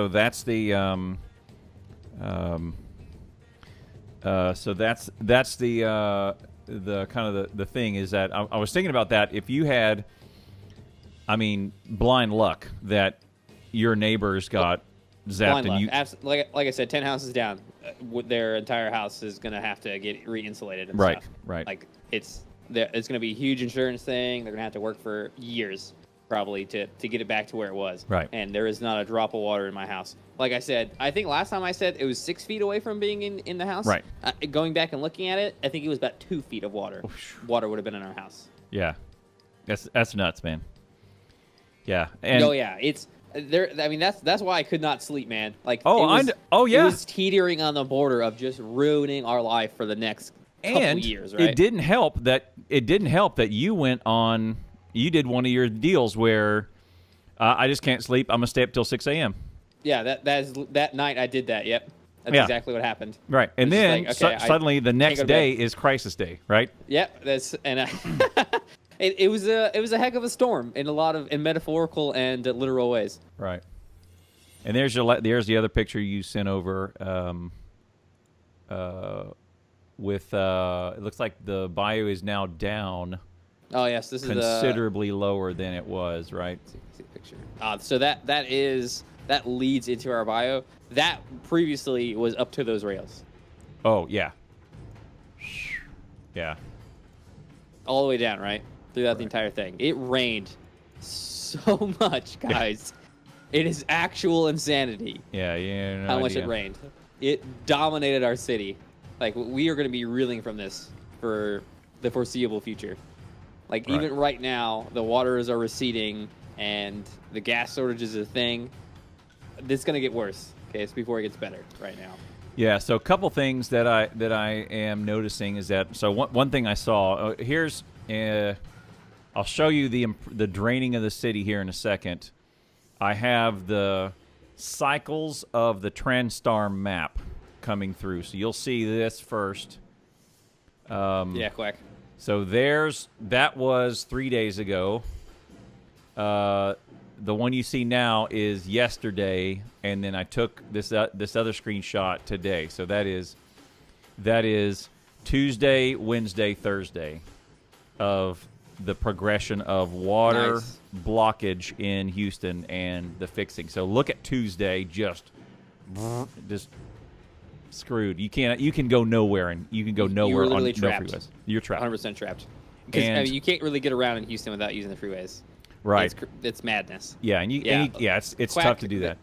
that's the so that's the kind of the thing is that I was thinking about that. If you had, I mean, blind luck that your neighbors got zapped and you like I said, 10 houses down, their entire house is gonna have to get re-insulated and right stuff. right Like it's gonna be a huge insurance thing. They're gonna have to work for years probably to get it back to where it was. Right. And there is not a drop of water in my house. Like I said, I think last time I said it was 6 feet away from being in the house. Right. Going back and looking at it, I think it was about 2 feet of water. Water would have been in our house. Yeah, that's nuts, man. Yeah. And Oh yeah, it's there. I mean, that's why I could not sleep, man. Like yeah. it was teetering on the border of just ruining our life for the next couple years. Right. It didn't help that you went on. You did one of your deals where I just can't sleep. I'm gonna stay up till 6 a.m. Yeah, that night I did that. Yep, that's exactly what happened. Right, and It's then just like, okay, suddenly the next go to day bed. is crisis day, right? Yep, it was a heck of a storm in in metaphorical and literal ways. Right. And there's the other picture you sent over. With it looks like the bayou is now down. Oh yes, this is considerably lower than it was, right? See the picture. So that leads into our bio. That previously was up to those rails. Oh yeah. Yeah. All the way down, right? Throughout the entire thing. It rained so much, guys. It is actual insanity. Yeah. No how much idea. it rained. It dominated our city. Like, we are going to be reeling from this for the foreseeable future. Like, even right now, the waters are receding and the gas shortage is a thing. This is going to get worse, okay? It's before it gets better right now. Yeah, so a couple things that I am noticing is that, so one thing I saw, here's, I'll show you the draining of the city here in a second. I have the cycles of the Transtar map coming through, so you'll see this first. Yeah, quack. So that was 3 days ago. The one you see now is yesterday, and then I took this other screenshot today. So that is Tuesday, Wednesday, Thursday of the progression of water Nice. blockage in Houston and the fixing. So look at Tuesday, just screwed. You can go nowhere, and you can go nowhere on no literally trapped. freeways. You're trapped. 100% trapped. Because And- you can't really get around in Houston without using the freeways. Right. It's madness. Yeah, and it's Quack- tough to do that.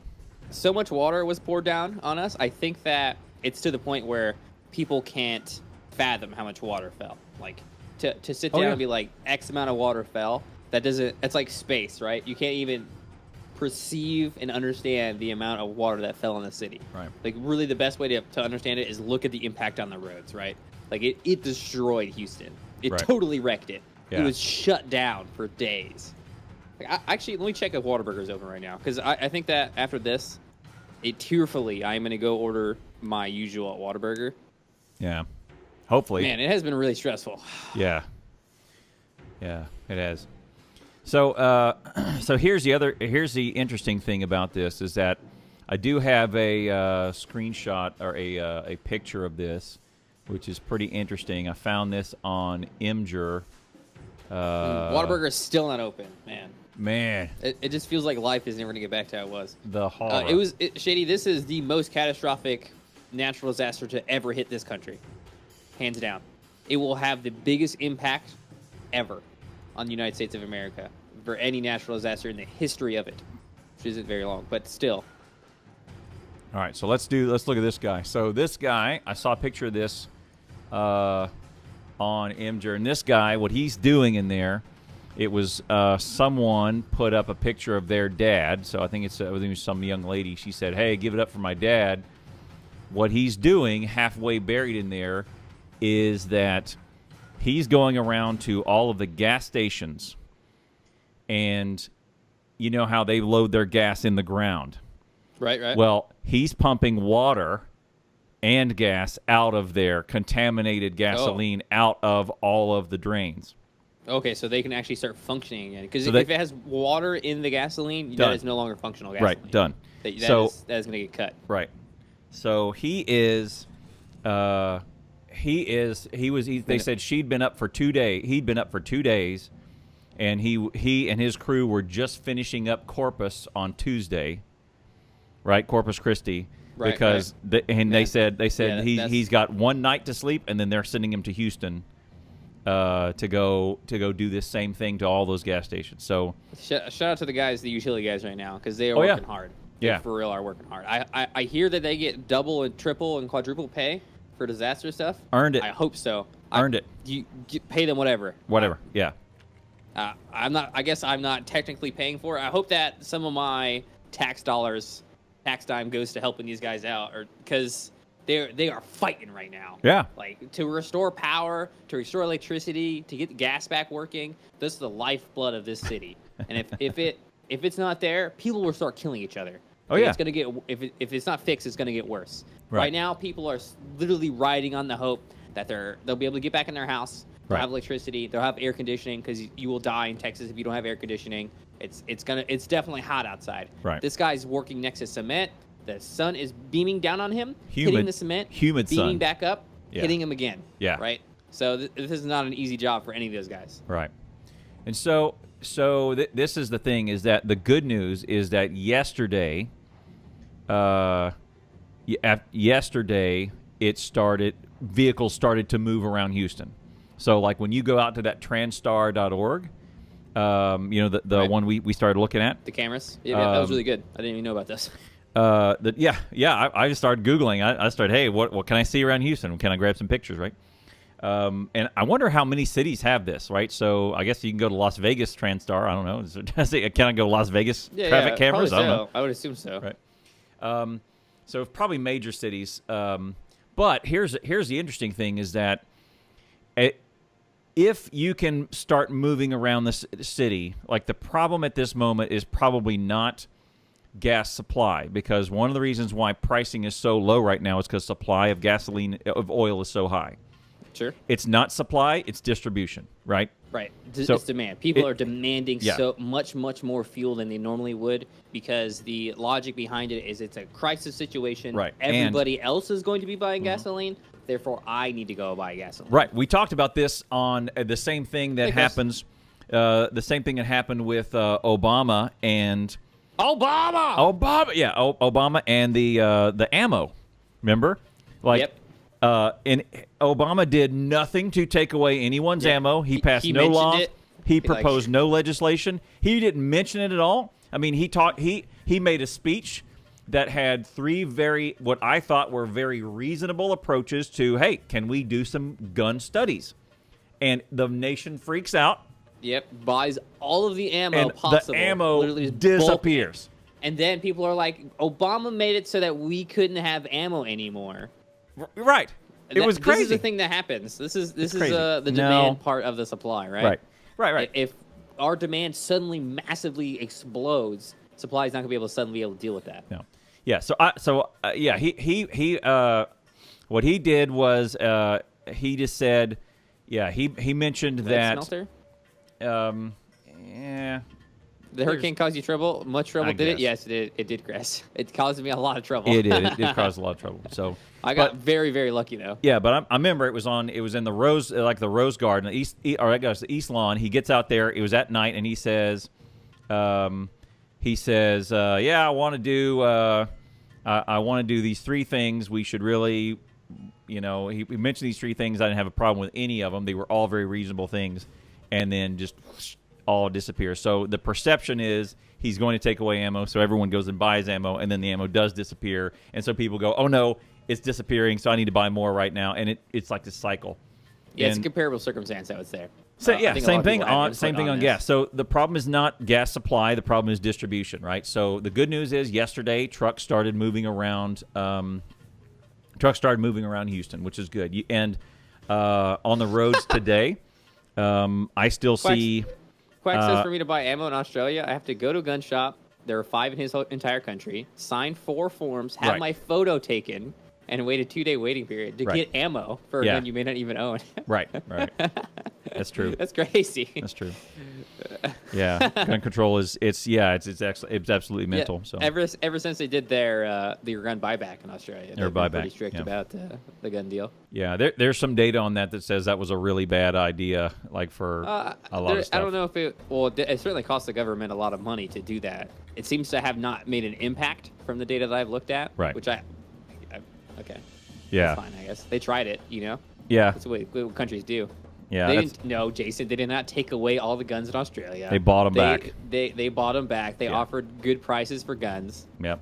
So much water was poured down on us. I think that it's to the point where people can't fathom how much water fell. Like to sit down and be like, X amount of water fell. That doesn't. It's like space, right? You can't even perceive and understand the amount of water that fell in the city. Right. Like really, the best way to understand it is look at the impact on the roads, right? Like it destroyed Houston. It Right. totally wrecked it. Yeah. It was shut down for days. Like, actually, let me check if Whataburger's open right now, because I think that after this, tearfully, I'm going to go order my usual Whataburger. Yeah. Hopefully. Man, it has been really stressful. Yeah. Yeah, it has. So, so here's the interesting thing about this is that I do have a screenshot or a picture of this, which is pretty interesting. I found this on Imgur. Whataburger is still not open, man. Man, It just feels like life is never going to get back to how it was. the horror. Shady, this is the most catastrophic natural disaster to ever hit this country. Hands down. It will have the biggest impact ever on the United States of America for any natural disaster in the history of it, which isn't very long, but still. All right, so let's look at this guy. So this guy, I saw a picture of this on Imgur, and this guy, what he's doing in there, it was someone put up a picture of their dad. So I think it was some young lady. She said, "Hey, give it up for my dad." What he's doing, halfway buried in there, is that he's going around to all of the gas stations, and you know how they load their gas in the ground. Right. Well, he's pumping water and gas out of their contaminated gasoline out of all of the drains. Okay, so they can actually start functioning again. Because So if it has water in the gasoline, Done. that is no longer functional gasoline. Right, done. That is going to get cut. Right. So they said she'd been up for 2 days. He'd been up for 2 days, and he and his crew were just finishing up Corpus on Tuesday. Right, Corpus Christi. Right, because they said he's got one night to sleep, and then they're sending him to Houston to go do this same thing to all those gas stations. So Shout out to the guys, the utility guys right now, because they are working hard. They Yeah. for real are working hard. I hear that they get double and triple and quadruple pay for disaster stuff. Earned it. I hope so. Earned it. You pay them whatever. Yeah. I'm not. I guess I'm not technically paying for it. I hope that some of my tax dime goes to helping these guys out, or because they are fighting right now. Yeah. Like to restore power, to restore electricity, to get the gas back working. This is the lifeblood of this city. And if it's not there, people will start killing each other. Oh, yeah. It's gonna get if it's not fixed, it's gonna get worse. Right. Right now, people are literally riding on the hope that they'll be able to get back in their house. They'll Right. have electricity. They'll have air conditioning, because you will die in Texas if you don't have air conditioning. It's definitely hot outside. Right. This guy's working next to cement. The sun is beaming down on him, Humid- hitting the cement, humid beaming sun. back up, Yeah. hitting him again. Yeah. Right. So this is not an easy job for any of those guys. Right. And so this is the thing, is that the good news is that yesterday vehicles started to move around Houston. So like when you go out to that transstar.org, the Right. one we started looking at. The cameras. Yeah, that was really good. I didn't even know about this. I just started Googling. I started, hey, what can I see around Houston? Can I grab some pictures, right? And I wonder how many cities have this, right? So I guess you can go to Las Vegas TransStar. I don't know. Can I go to Las Vegas traffic cameras? Probably I don't so. know. I would assume so. Right. So probably major cities. But here's the interesting thing is that if you can start moving around the city, like the problem at this moment is probably not gas supply, because one of the reasons why pricing is so low right now is because supply of oil is so high. Sure. It's not supply, it's distribution, right? Right. So It's demand. People are demanding Yeah. so much more fuel than they normally would, because the logic behind it is it's a crisis situation. Right. Everybody else is going to be buying gasoline. Therefore, I need to go buy gasoline. Right. We talked about this on the same thing that Hey, Chris. happens the same thing that happened with Obama and Obama and the ammo. Remember, Yep. And Obama did nothing to take away anyone's ammo. He passed no mentioned laws. it. He proposed no legislation. He didn't mention it at all. I mean, he made a speech that had three what I thought were very reasonable approaches to, hey, can we do some gun studies? And the nation freaks out. Yep, buys all of the ammo And possible. the ammo Literally just disappears. And then people are like, Obama made it so that we couldn't have ammo anymore. Right. It was crazy. This is the thing that happens. This is crazy. the demand part of the supply, right? Right. If our demand suddenly massively explodes, supply is not going to be able to deal with that. No. Yeah. He what he did was he just said, he mentioned that. Smelter? Yeah. The hurricane caused you trouble? Much trouble? I Did it? guess. Yes, it did. It did, Chris. It caused me a lot of trouble. It did. It caused a lot of trouble. So I got very, very lucky though. Yeah, but I remember it was in the Rose, like the Rose Garden, the East Lawn. He gets out there. It was at night, and he says, I want to do, I want to do these three things. We should really, he mentioned these three things. I didn't have a problem with any of them. They were all very reasonable things, and then just all disappear. So the perception is he's going to take away ammo, so everyone goes and buys ammo, and then the ammo does disappear, and so people go, oh no, it's disappearing, so I need to buy more right now, and it's like this cycle. Yeah, it's a comparable circumstance, I would say. So same thing on gas. So the problem is not gas supply, the problem is distribution, right? So the good news is yesterday trucks started moving around Houston, which is good. And on the roads today, I still see Quack says for me to buy ammo in Australia, I have to go to a gun shop. There are 5 in his entire country. Sign 4 forms, have my photo taken, and wait a 2-day waiting period to get ammo for a gun you may not even own. Right. That's true. That's crazy. That's true. Yeah, gun control is absolutely mental. So ever since they did their gun buyback in Australia, they've been pretty strict about the gun deal. Yeah, there's some data on that says that was a really bad idea, like for a lot of stuff. I don't know if it certainly cost the government a lot of money to do that. It seems to have not made an impact from the data that I've looked at. Right. Which okay. Yeah. That's fine, I guess. They tried it, Yeah. That's what countries do. Yeah. They didn't. No, Jason. They did not take away all the guns in Australia. They bought them back. They bought them back. They offered good prices for guns. Yep.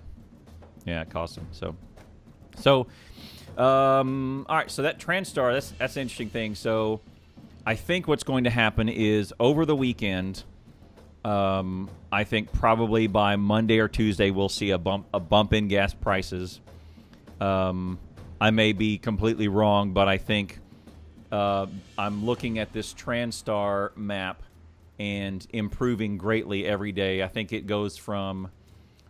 Yeah, it cost them. So, all right. So that TransStar, that's an interesting thing. So, I think what's going to happen is over the weekend, I think probably by Monday or Tuesday we'll see a bump in gas prices. I may be completely wrong, but I think I'm looking at this TransStar map and improving greatly every day. I think it goes from,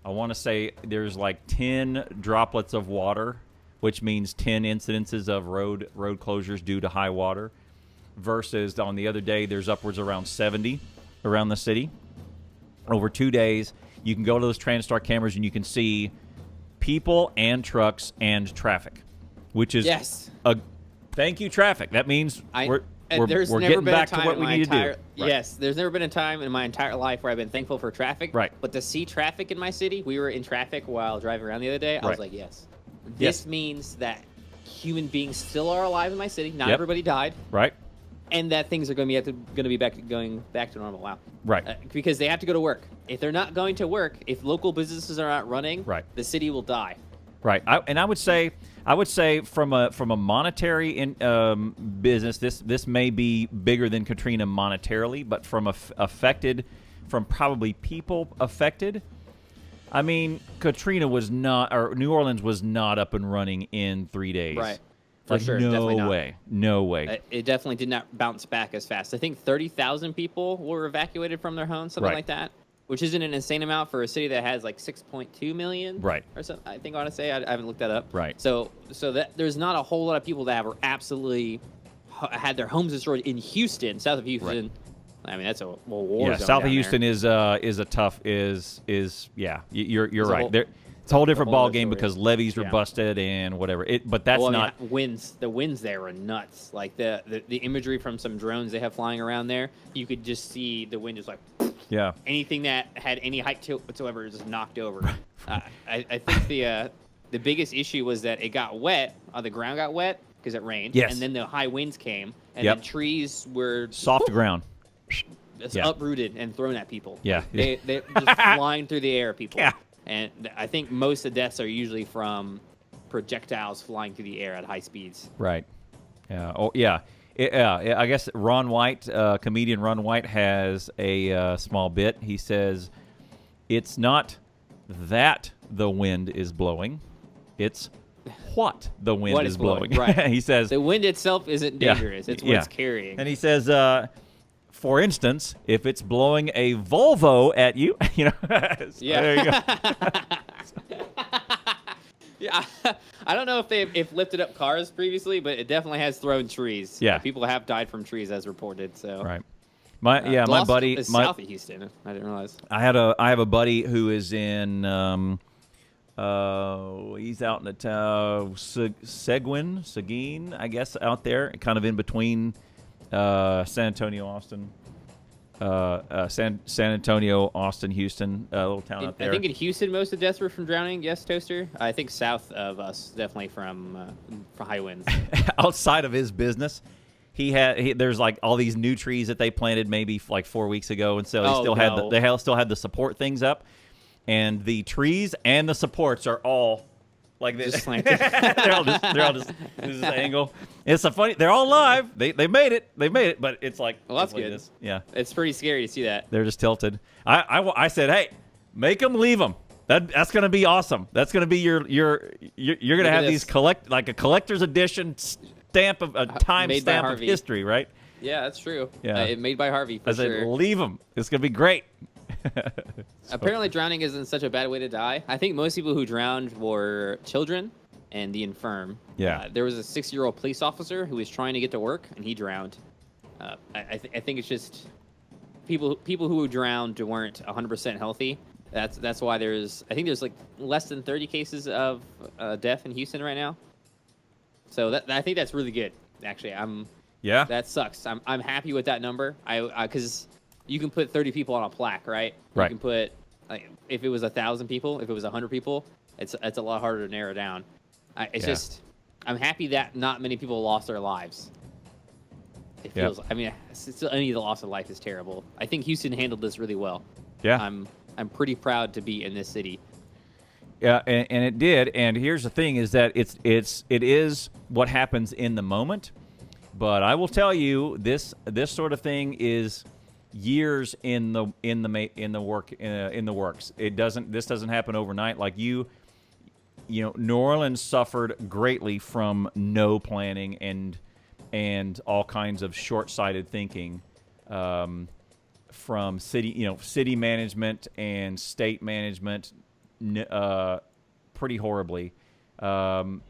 I want to say there's like 10 droplets of water, which means 10 incidences of road closures due to high water, versus on the other day there's upwards around 70 around the city. Over 2 days, you can go to those TransStar cameras and you can see people and trucks and traffic, which is thank you, traffic. That means we're getting back to what we need to do. Right. Yes, there's never been a time in my entire life where I've been thankful for traffic. Right. But to see traffic in my city, we were in traffic while driving around the other day. I was like, yes. This means that human beings still are alive in my city. Not everybody died. Right. And that things are going to be going back to normal. Wow. Right. Because they have to go to work. If they're not going to work, if local businesses are not running, the city will die. Right. I would say from a monetary business, this may be bigger than Katrina monetarily, but from probably people affected. I mean, Katrina was not, or New Orleans was not up and running in 3 days. Right. For sure. No way. It definitely did not bounce back as fast. I think 30,000 people were evacuated from their homes, something like that, which isn't an insane amount for a city that has like 6.2 million. Right. Or something. I think I want to say I haven't looked that up. Right. So that there's not a whole lot of people that were absolutely had their homes destroyed in Houston, south of Houston. Right. I mean, that's a war zone. South of Houston is a tough. You're right. It's a whole different whole ball other game story. because levees were Yeah. busted and whatever. But that's Well, I mean, not. the winds there are nuts. Like the imagery from some drones they have flying around there, you could just see the wind just like Yeah. anything that had any height to it whatsoever is just knocked over. I think the biggest issue was that it got wet. The ground got wet because it rained. Yes. And then the high winds came, and Yep. then trees were Soft ground. just Yeah. uprooted and thrown at people. Yeah. They just flying through the air, people. Yeah. And I think most of the deaths are usually from projectiles flying through the air at high speeds. Right. Yeah. Oh, yeah. I guess Ron White, comedian Ron White, has a small bit. He says, "It's not that the wind is blowing; it's what the wind What is is blowing, blowing." right. He says, The wind itself isn't Yeah. dangerous. It's Yeah. what's carrying. and he says, for instance, if it's blowing a Volvo at you, you know. So Yeah. There you go. Yeah, I don't know if they've lifted up cars previously, but it definitely has thrown trees. Yeah. People have died from trees as reported. So Right. My my Gloucester buddy, is my south of Houston. I didn't realize. I have a buddy who is in he's out in the town Seguin, I guess, out there, kind of in between San Antonio, Austin, San Antonio, Austin, Houston, a little town out there. I think in Houston, most of the deaths were from drowning. Yes, Toaster. I think south of us, definitely from high winds. Outside of his business, there's like all these new trees that they planted maybe like 4 weeks ago, and so they still had the support things up, and the trees and the supports are all like this. Just slanted. they're all just this angle. It's a funny. They're all live. They made it. They made it. But it's like, Well, that's it's like good. this. Yeah, It's pretty scary to see that. they're just tilted. I said, hey, make them leave them. That's gonna be awesome. That's gonna be you're gonna Look at have this. these like a collector's edition stamp of a time Made by stamp of Harvey. history, right? Yeah, that's true. Yeah. It made by Harvey for I said, sure. leave them. It's gonna be great. Apparently, drowning isn't such a bad way to die. I think most people who drowned were children and the infirm. Yeah. There was a 6-year-old police officer who was trying to get to work, and he drowned. I think it's just people who drowned weren't 100% healthy. That's why I think there's like less than 30 cases of death in Houston right now. So I think that's really good. Actually, Yeah. that sucks. I'm happy with that number. Because you can put 30 people on a plaque, right? Right. You can put if it was 1,000 people, if it was 100 people, it's a lot harder to narrow down. It's Yeah. just I'm happy that not many people lost their lives. It Yeah. feels. I mean, any of the loss of life is terrible. I think Houston handled this really well. Yeah. I'm pretty proud to be in this city. Yeah, and it did. And here's the thing: is that it is what happens in the moment. But I will tell you, this sort of thing is years in the works. This doesn't happen overnight. Like you know, New Orleans suffered greatly from no planning and all kinds of short-sighted thinking. From city management and state management, pretty horribly.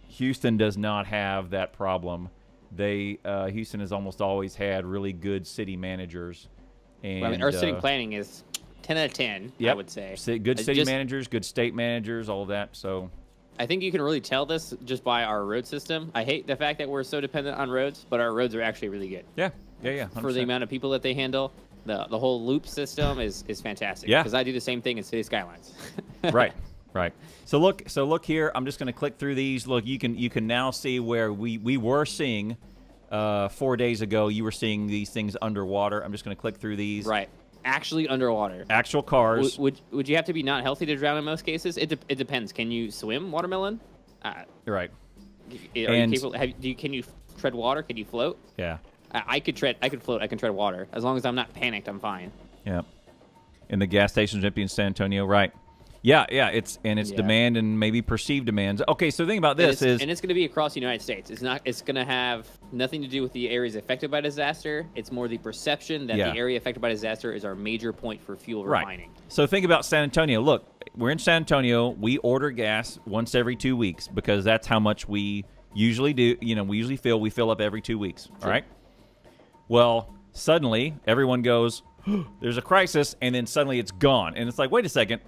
Houston does not have that problem. Houston has almost always had really good city managers. And I mean, our city planning is 10 out of 10. I would say good city Just- managers, good state managers, all of that. So I think you can really tell this just by our road system. I hate the fact that we're so dependent on roads, but our roads are actually really good. yeah, For the 100%. amount of people that they handle. The whole loop system is fantastic. Yeah. Because I do the same thing in City Skylines. Right. So look here. I'm just going to click through these. Look, you can now see where we were seeing 4 days ago. You were seeing these things underwater. I'm just going to click through these. Right. Actually underwater. Actual cars. Would you have to be not healthy to drown in most cases? It depends. Can you swim, watermelon? Right. Are you capable? Can you tread water? Can you float? Yeah. I could float. I can tread water. As long as I'm not panicked, I'm fine. Yeah. And the gas stations empty in San Antonio, right? Yeah. It's Yeah. demand and maybe perceived demands. Okay, so the thing about this is and it's going to be across the United States. It's going to have nothing to do with the areas affected by disaster. It's more the perception that Yeah. the area affected by disaster is our major point for fuel right. refining. So think about San Antonio. Look, we're in San Antonio. We order gas once every 2 weeks because that's how much we usually do. You know, we fill up every 2 weeks. All right. Well, suddenly everyone goes, there's a crisis, and then suddenly it's gone. And it's like, wait a second.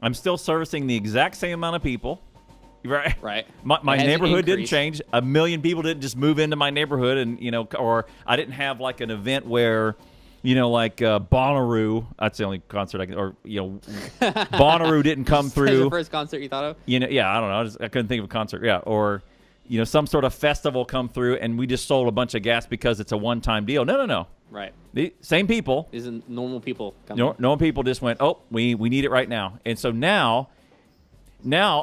I'm still servicing the exact same amount of people. Right. Right. My It hasn't neighborhood didn't increased. change. 1 million people didn't just move into my neighborhood, and or I didn't have like an event where, like Bonnaroo. That's the only concert I can. Or Bonnaroo didn't come That's through. the first concert you thought of? Yeah, I don't know. I couldn't think of a concert. Yeah, or some sort of festival come through, and we just sold a bunch of gas because it's a one-time deal. No. Right. The same people. These are normal people coming. Normal people just went, oh, we need it right now, and so now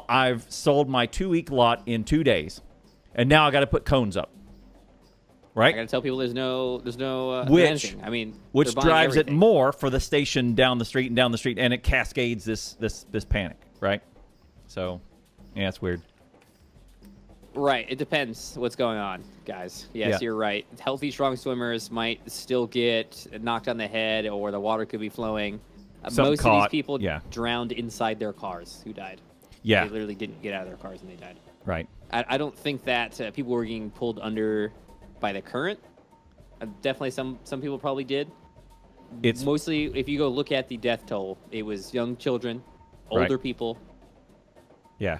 I've sold my 2-week lot in 2 days, and now I got to put cones up. Right. I got to tell people there's no Which anything. I mean, which they're buying drives everything. it more for the station down the street, and it cascades this panic. Right. So, yeah, it's weird. Right. It depends what's going on, guys. Yes, Yeah. you're right. Healthy, strong swimmers might still get knocked on the head, or the water could be flowing. Some Most of caught, these people yeah. drowned inside their cars who died. Yeah. They literally didn't get out of their cars and they died. Right. I don't think that people were getting pulled under by the current. Definitely some people probably did. It's Mostly, if you go look at the death toll, it was young children, older Right. people. Yeah,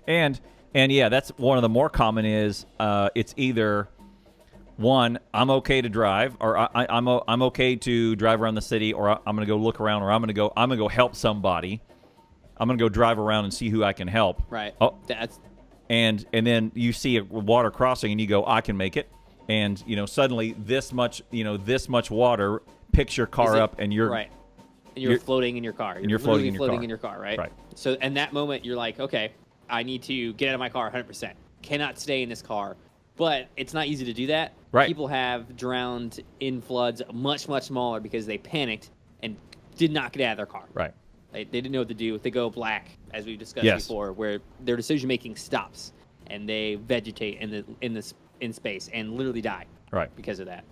and yeah, that's one of the more common is it's either one, I'm okay to drive, or I'm okay to drive around the city, or I'm gonna go look around, or I'm gonna go help somebody. I'm gonna go drive around and see who I can help. Right. Oh, That's and then you see a water crossing and you go, I can make it, and suddenly this much water picks your car Is it- up, and you're right. And you're floating in your car. you're floating literally in your car. car, right? Right. So, in that moment, you're like, okay, I need to get out of my car 100%. Cannot stay in this car. But it's not easy to do that. Right. People have drowned in floods much, much smaller because they panicked and did not get out of their car. Right. They didn't know what to do. They go black, as we've discussed Yes. before, where their decision making stops and they vegetate in space and literally die. Right. Because of that.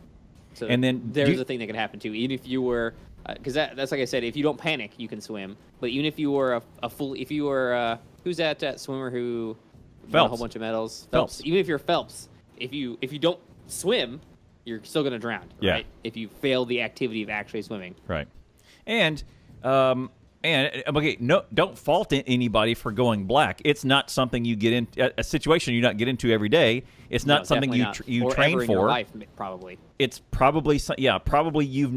So And then there's a thing that could happen too. Even if you were, because that's like I said, if you don't panic, you can swim. But even if you were who's that swimmer who won a Phelps. whole bunch of medals? Phelps. Even if you're Phelps, if you don't swim, you're still gonna drown. Yeah. Right. If you fail the activity of actually swimming. Right. And okay, no, don't fault anybody for going black. It's not something you get in a situation you not get into every day. It's not No, something definitely you not. Or train ever in for. your life, probably. It's probably probably you've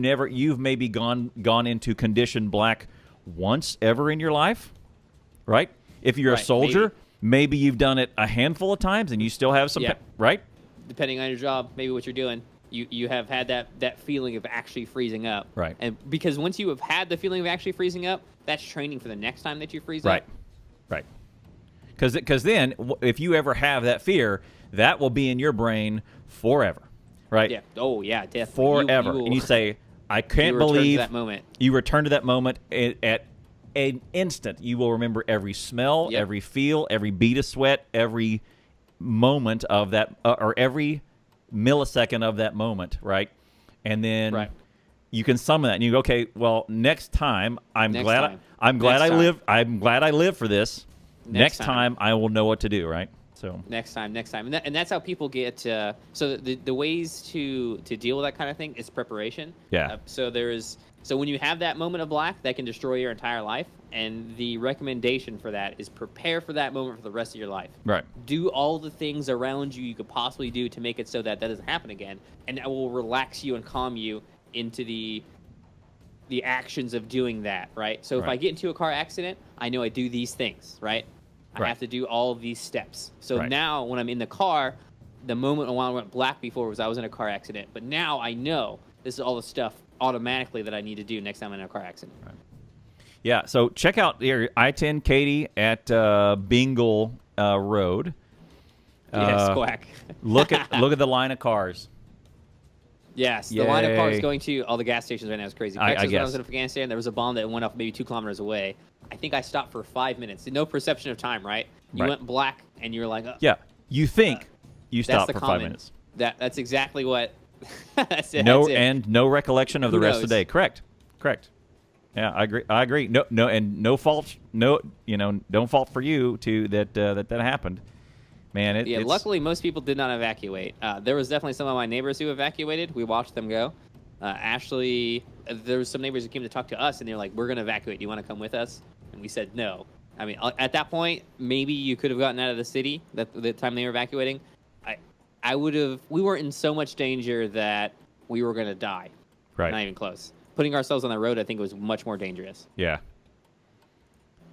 maybe gone into condition black once ever in your life, right? If you're a Right, soldier, maybe you've done it a handful of times and you still have some, Yeah. right? Depending on your job, maybe what you're doing, you have had that feeling of actually freezing up. Right. And because once you have had the feeling of actually freezing up, that's training for the next time that you freeze Right. up. Right. Because then if you ever have that fear, that will be in your brain forever, right? Yeah. Oh, yeah, definitely. Forever. will- And you say, I can't you return to believe that moment. you return to that moment at an instant. You will remember every smell, Yep. every feel, every bead of sweat, every moment of that, or every millisecond of that moment, right? And then Right. you can summon that, and you go, okay, well, next time, I'm Next glad time. I'm glad I live for this. Next time. time I will know what to do, right? So Next time, and that's how people get. So the ways to deal with that kind of thing is preparation. Yeah. So when you have that moment of black, that can destroy your entire life. And the recommendation for that is prepare for that moment for the rest of your life. right, Do all the things around you could possibly do to make it so that doesn't happen again, and that will relax you and calm you into the actions of doing that. Right. So if Right. I get into a car accident, I know I do these things. Right. I Right. have to do all of these steps. So Right. now when I'm in the car, the moment when I went black before was I was in a car accident. But now I know this is all the stuff automatically that I need to do next time I'm in a car accident. yeah. So check out here, I-10 Katy at Bingle Road. Yes, quack. Look at the line of cars. Yes, the line of cars Yay. going to all the gas stations right now is crazy. I Texas, when I guess. was in Afghanistan, there was a bomb that went off maybe 2 kilometers away. I think I stopped for 5 minutes. No perception of time, right? You Right. went black, and you're like, Yeah, you think you that's stop the for common. 5 minutes. That's exactly what. That's it. No, that's it. and no recollection of Who the rest of knows? the day. Correct. Yeah, I agree. No, and no fault. No, don't fault for you to that happened. Man, Yeah, it's, luckily most people did not evacuate. There was definitely some of my neighbors who evacuated. We watched them go. Ashley, there was some neighbors who came to talk to us, and they were like, "We're going to evacuate. Do you want to come with us?" And we said no. I mean, at that point, maybe you could have gotten out of the city the time they were evacuating. We were in so much danger that we were going to die. Right. Not even close. Putting ourselves on the road, I think, was much more dangerous. Yeah.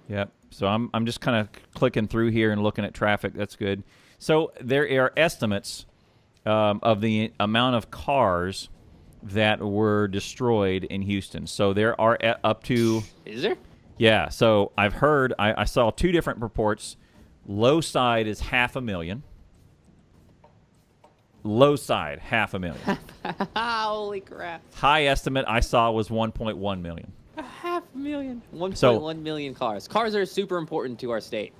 Yep. So I'm just kind of clicking through here and looking at traffic. That's good. So there are estimates of the amount of cars that were destroyed in Houston. So there are up to... Is there? Yeah. So I've heard, I saw two different reports. Low side is 500,000. Low side, 500,000. Holy crap. High estimate I saw was 1.1 million. 500,000. 1.1 million cars. Cars are super important to our state.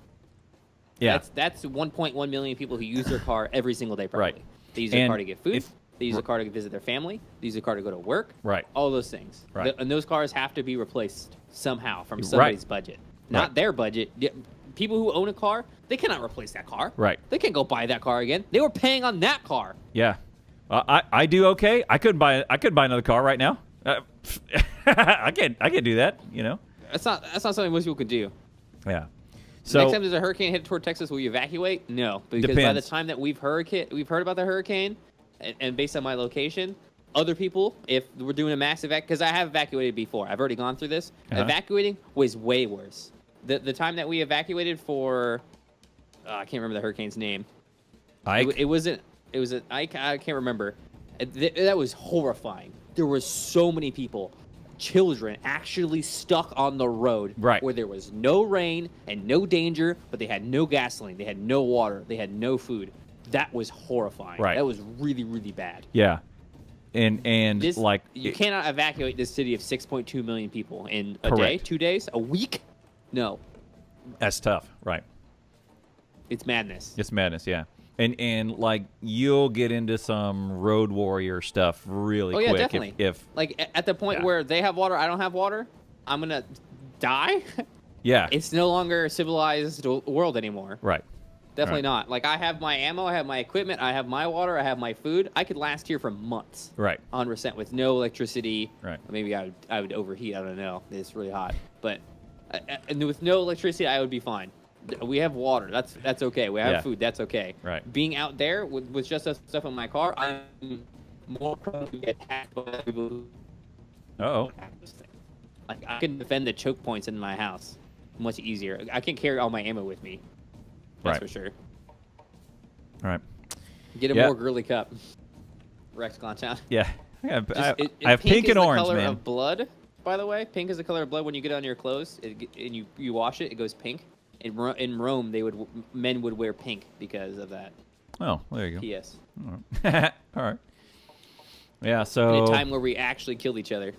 Yeah. That's 1.1 million people who use their car every single day, probably. Right. They use their car to get food. They use a car to visit their family. They use a car to go to work. Right. All those things. Right. And those cars have to be replaced somehow from somebody's budget. Not their budget. People who own a car, they cannot replace that car. Right. They can't go buy that car again. They were paying on that car. Yeah. I do okay. I could buy another car right now. I can't do that, you know. That's not something most people could do. Yeah. So Next time there's a hurricane headed toward Texas, will you evacuate? No, because by the Depends. time that we've heard about the hurricane, and based on my location, other people, if we're doing a mass evac, because I have evacuated before, I've already gone through this. Evacuating was way worse. The time that we evacuated for, I can't remember the hurricane's name. Ike? It was Ike. I can't remember. That was horrifying. There were so many people, children, actually stuck on the road, where there was no rain and no danger, but they had no gasoline, they had no water, they had no food. That was horrifying. Right. That was really, really bad. Yeah. And This, like you cannot evacuate this city of 6.2 million people in a Correct. day, 2 days, a week. No, that's tough, right? it's madness. It's madness, yeah. And like you'll get into some road warrior stuff really quick. Definitely. If like at the point where they have water, I don't have water, I'm gonna die. Yeah. It's no longer a civilized world anymore. Right. Definitely not. Like I have my ammo, I have my equipment, I have my water, I have my food. I could last here for months. Right. 100% with no electricity. Right. Maybe I would overheat. I don't know. It's really hot, but and with no electricity, I would be fine. We have water. That's okay. We have food. That's okay. Right. Being out there with just stuff in my car, I'm more prone to get attacked by people who like I can defend the choke points in my house much easier. I can carry all my ammo with me. That's for sure. All right. Get a more girly cup. Rex Glantown. Yeah. I have pink and orange, is the color man. of blood, by the way. Pink is the color of blood when you get on your clothes and you wash it. It goes pink. In Rome, men would wear pink because of that. Oh, well, there you go. P.S. All right. Yeah, so... In a time where we actually killed each other.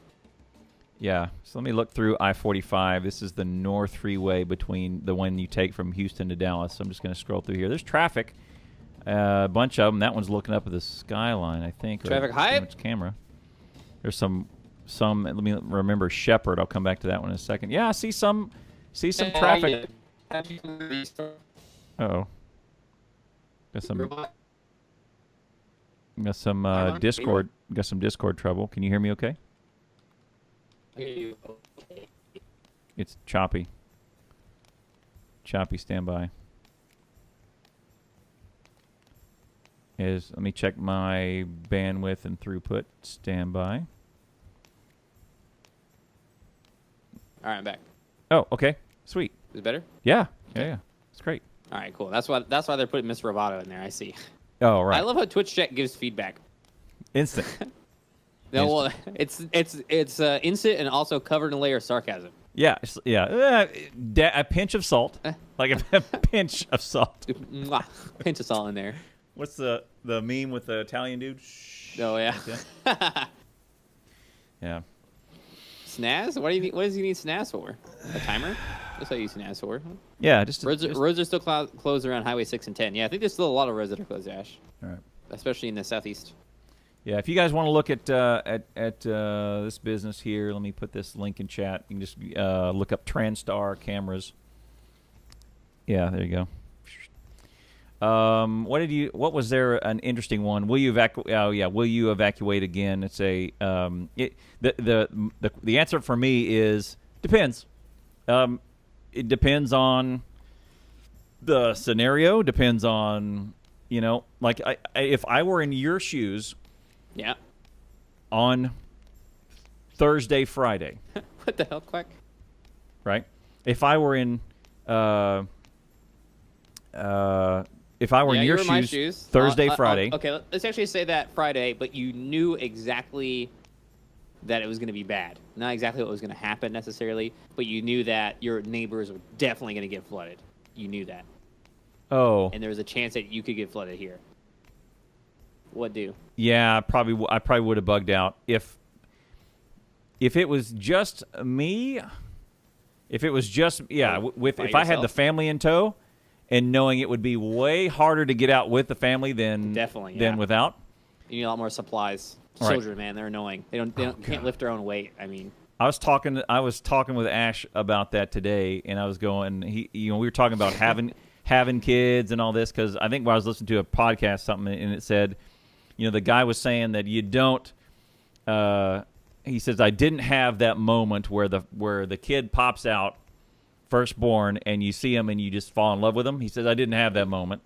Yeah, so let me look through I-45. This is the North Freeway between the one you take from Houston to Dallas. I'm just going to scroll through here. There's traffic. A bunch of them. That one's looking up at the skyline, I think. Traffic hype? Camera. There's some. Let me remember Shepherd. I'll come back to that one in a second. Yeah, I see some traffic. Uh-oh. Got some Discord. Got some Discord trouble. Can you hear me okay? It's choppy. Choppy standby. Let me check my bandwidth and throughput. Standby. All right, I'm back. Oh, okay. Sweet. Is it better? Yeah. Yeah. It's great. All right, cool. That's why they're putting Mr. Roboto in there. I see. Oh, right. I love how Twitch chat gives feedback. Instant. No, well, it's instant and also covered in a layer of sarcasm. Yeah. Yeah. A pinch of salt. Like a pinch of salt. Mwah. Pinch of salt in there. What's the meme with the Italian dude? Oh, yeah. Yeah. Snaz? What does he need Snaz for? A timer? That's what you use Snaz for. Yeah, roads are still closed around Highway 6 and 10. Yeah, I think there's still a lot of roads that are closed, Ash. All right. Especially in the southeast. Yeah, if you guys want to look at this business here, let me put this link in chat. You can just look up TransStar cameras. Yeah, there you go. What was there an interesting one? Will you evacuate? Oh yeah, will you evacuate again? It's a the answer for me is depends. it depends on the scenario. Depends on, like if I were in your shoes, Yeah. on Thursday, Friday, What the hell, Quack? right? If I were in, if I were in you your were in my shoes, shoes. Thursday, Friday. Okay, let's actually say that Friday, but you knew exactly that it was going to be bad. Not exactly what was going to happen necessarily, but you knew that your neighbors were definitely going to get flooded. You knew that. Oh, And there was a chance that you could get flooded here. What do? yeah, I probably would have bugged out if it was just me. If it was just if I had the family in tow, and knowing it would be way harder to get out with the family than without. You need a lot more supplies. Right. Children, man, they're annoying. They can't lift their own weight. I mean, I was talking with Ash about that today, and I was going. We were talking about having kids and all this, because I think when I was listening to a podcast something, and it said, the guy was saying that you don't. He says, I didn't have that moment where the kid pops out, firstborn, and you see him and you just fall in love with him. He says, I didn't have that moment.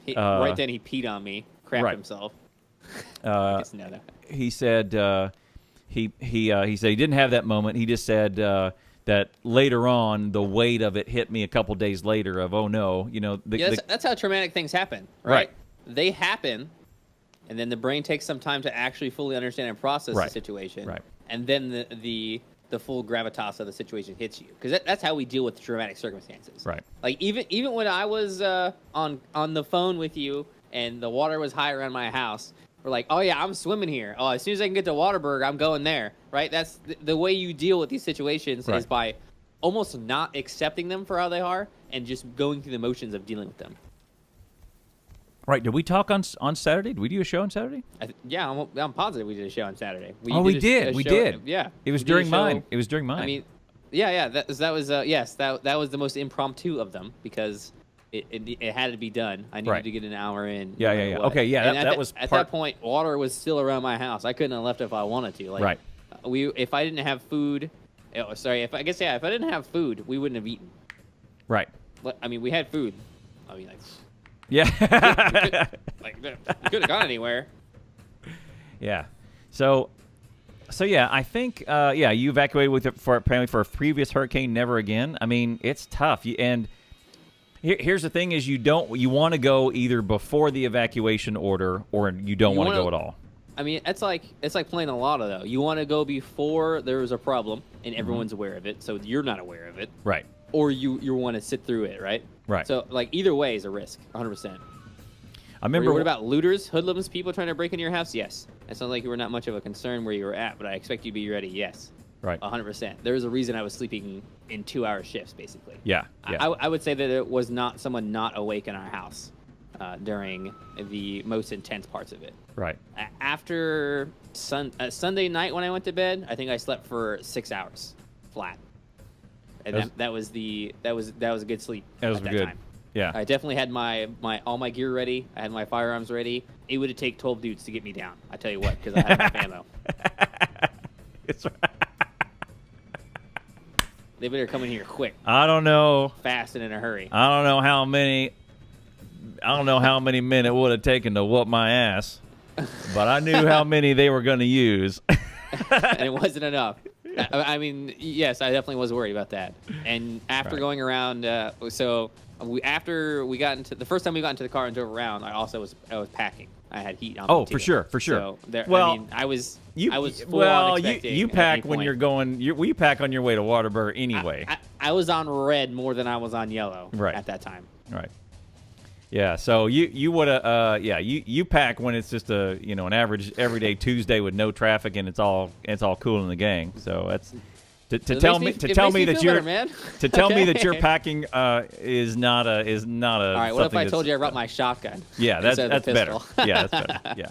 Right then he peed on me, crapped right. himself. He said he said he didn't have that moment. He just said that later on the weight of it hit me a couple days later. Of oh no, that's how traumatic things happen, right? They happen, and then the brain takes some time to actually fully understand and process the situation, right? And then the full gravitas of the situation hits you, because that's how we deal with traumatic circumstances, right? Like even when I was on the phone with you and the water was high around my house. We're like, oh yeah, I'm swimming here. Oh, as soon as I can get to Waterberg, I'm going there, right? That's the way you deal with these situations is by almost not accepting them for how they are and just going through the motions of dealing with them. Right. Did we talk on Saturday? Did we do a show on Saturday? I'm positive we did a show on Saturday. We did. We did. Yeah. It was during mine. It was during mine. I mean, yeah. That was that was the most impromptu of them, because it had to be done. I needed to get an hour in. Yeah. Okay, yeah, that was at that point, water was still around my house. I couldn't have left if I wanted to. Like, if I didn't have food, if I didn't have food, we wouldn't have eaten. Right. I mean, we had food. I mean, like, yeah. we could have gone anywhere. Yeah. So yeah, I think you evacuated with it for a previous hurricane. Never again. I mean, it's tough. And here's the thing: is you want to go either before the evacuation order, or you don't want to go at all. I mean, it's like playing the lotto, though. You want to go before there is a problem and everyone's aware of it, so you're not aware of it, right? Or you want to sit through it, right? Right. So like either way is a risk, 100%. I remember. What about looters, hoodlums, people trying to break into your house? Yes. It sounds like you were not much of a concern where you were at, but I expect you to be ready. Yes. Right. 100%. There was a reason I was sleeping in 2-hour shifts, basically. Yeah. I would say that it was not someone not awake in our house during the most intense parts of it. Right. After Sunday night when I went to bed, I think I slept for 6 hours flat. And that was a good sleep. That was good. Time. Yeah. I definitely had all my gear ready. I had my firearms ready. It would have taken 12 dudes to get me down. I tell you what, because I had enough ammo. It's right. They better come in here quick. I don't know. Fast and in a hurry. I don't know how many men it would have taken to whoop my ass, but I knew how many they were going to use. And it wasn't enough. I mean, yes, I definitely was worried about that. And after going around, after we got into the first time we got into the car and drove around, I was packing. I had heat on. Oh, for sure. So I was full on expecting. You pack when you're going. You pack on your way to Waterbury anyway. I was on red more than I was on yellow at that time. Right. Yeah. So you would have. You pack when it's just an average everyday Tuesday with no traffic and it's all cool in the gang. So that's. To tell me that you're packing is not a. All right. What if I told you I brought my shotgun? Yeah, that's better. Yeah, that's better. Yeah.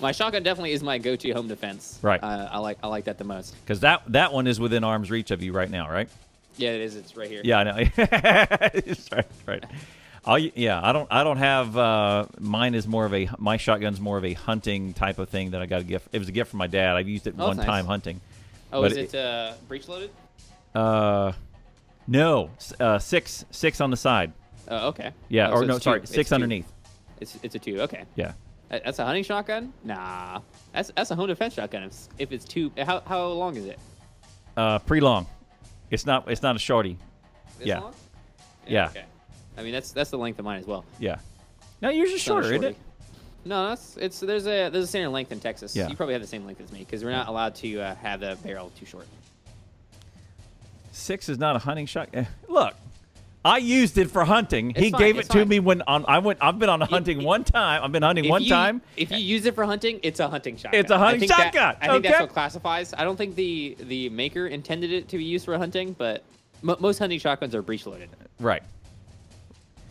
My shotgun definitely is my go-to home defense. Right. I like that the most. Because that one is within arm's reach of you right now, right? Yeah, it is. It's right here. Yeah, I know. It's right. I don't have. Mine is more of my shotgun's more of a hunting type of thing that I got a gift. It was a gift from my dad. I've used it one time hunting. Oh, but is it breech loaded? No, six on the side. Oh, okay. Yeah, Oh, or so no, it's sorry, two. six It's two. underneath. It's a 2. Okay. Yeah. That's a hunting shotgun? Nah. That's a home defense shotgun. If it's 2, how long is it? Pretty long. It's not a shorty. This Yeah. long? Yeah. Okay. I mean that's the length of mine as well. Yeah. No, yours is It's not a shorter, isn't it? shorty. No, there's a standard length in Texas. Yeah. You probably have the same length as me because we're not allowed to have the barrel too short. 6 is not a hunting shotgun. Look, I used it for hunting. It's He fine, gave it it's to fine. me when I've been on hunting one time. I've been hunting one time. If you use it for hunting, it's a hunting shotgun. It's a hunting I think shotgun. I think that's Okay. what classifies. I don't think the maker intended it to be used for hunting, but most hunting shotguns are breech loaded. Right.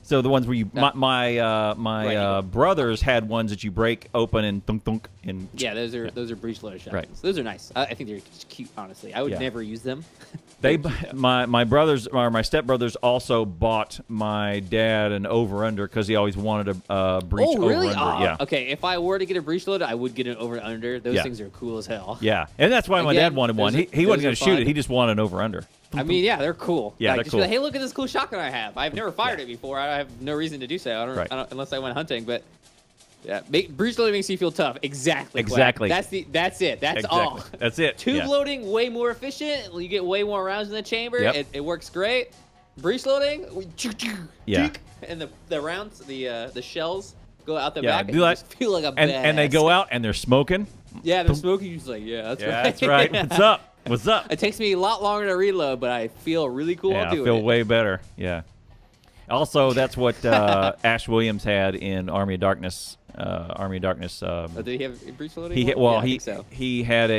So the ones where you my Right. brothers had ones that you break open and thunk thunk and Yeah, those are breech loaded shotguns. Right. Those are nice. I think they're just cute. Honestly, I would Yeah. never use them. They They're cute, though. my brothers or my stepbrothers also bought my dad an over under because he always wanted a breech Oh, really? over under. Yeah. Okay, if I were to get a breech loaded, I would get an over under. Those Yeah. things are cool as hell. Yeah, and that's why my Again, dad wanted one. those He are- wasn't those going are to shoot fun. it. He just wanted an over under. I mean, yeah, they're cool. Yeah, Like, they're just be like, cool. hey, look at this cool shotgun I have. I've never fired it before. I have no reason to do so. Right. I don't unless I went hunting. But yeah, breech loading makes you feel tough. Exactly. Quack. Exactly. That's it. That's Exactly. all. That's it. Tube Yeah. loading way more efficient. You get way more rounds in the chamber. Yep. It works great. Breech loading. Yeah. And the rounds, the shells go out the Yeah, back. do And you that. just feel like a And they go badass. out and they're smoking. Yeah, they're smoking. You're just like, yeah, that's Yeah, right. that's right. What's up? What's up? It takes me a lot longer to reload, but I feel really cool Yeah, while I doing feel it. way better. Yeah. Also, that's what Ash Williams had in Army of Darkness. Army of Darkness. Oh, did he have a breech loading? He one? hit, well, Yeah, I he think so. he had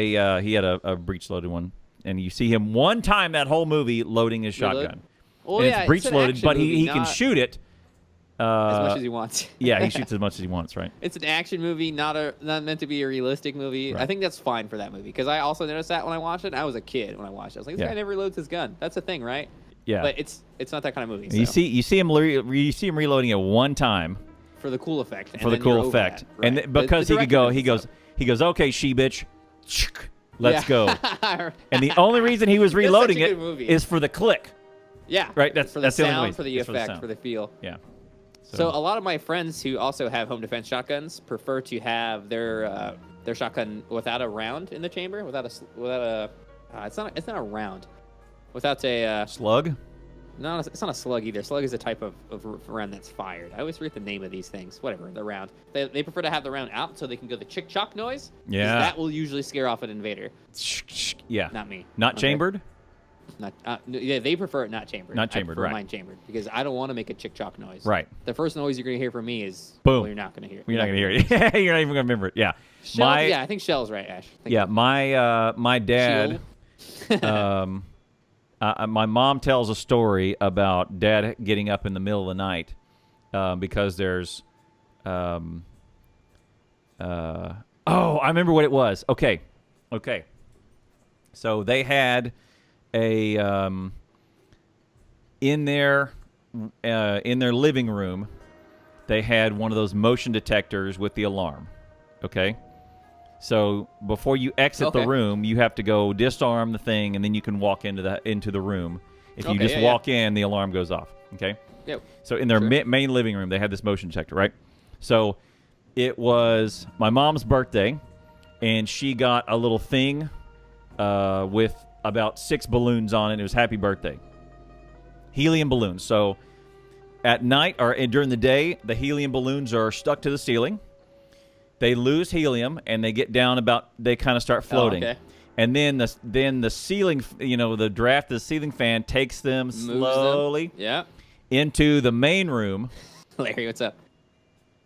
a breech loaded one, and you see him one time that whole movie loading his Reload? shotgun. Well, And yeah, it's breech an loaded, action but movie, he can not shoot it. as much as he wants. Yeah, he shoots as much as he wants, right? It's an action movie, not meant to be a realistic movie. Right. I think that's fine for that movie because I also noticed that when I watched it. I was a kid when I watched it. I was like, this Yeah. guy never reloads his gun. That's a thing, right? Yeah. But it's not that kind of movie. You so, see him reloading it one time for the cool effect. for the cool effect, and because he could go, he goes, okay, she bitch, let's go. And the only reason he was reloading such a it good movie. is for the click. Yeah. Right, that's for the that's the only sound, reason. for the It's effect, sound. for the feel. Yeah. So a lot of my friends who also have home defense shotguns prefer to have their shotgun without a round in the chamber, without a it's not a round, without a slug. no, it's not a slug either. Slug is a type of round that's fired. I always forget the name of these things. Whatever, the round. They prefer to have the round out so they can go the chick chock noise. 'cause Yeah. that will usually scare off an invader. Yeah. Not me. Not Okay. chambered. Not yeah, they prefer it not chambered. Not chambered, I prefer right. mine chambered because I don't want to make a chick chock noise. Right. The first noise you're gonna hear from me is Boom. Well, you're not gonna hear it. You're not gonna hear it. You're not even gonna remember it. Yeah. Shell, yeah, I think Shell's right, Ash. Thank Yeah. you. My dad. My mom tells a story about dad getting up in the middle of the night because there's. Oh, I remember what it was. Okay. So they had a in their living room, they had one of those motion detectors with the alarm. Okay. So before you exit the Okay. room, you have to go disarm the thing, and then you can walk into the room. If you Okay, just yeah, walk in, the alarm goes off. Okay. Yep. So in their Sure. main living room, they had this motion detector, right? So it was my mom's birthday, and she got a little thing with about 6 balloons on it. It was happy birthday. Helium balloons. So at night or during the day, the helium balloons are stuck to the ceiling. They lose helium, and they get down they kind of start floating. okay. And then the ceiling, the draft of the ceiling fan takes them Moves slowly them. Yeah. into the main room, Larry, what's up?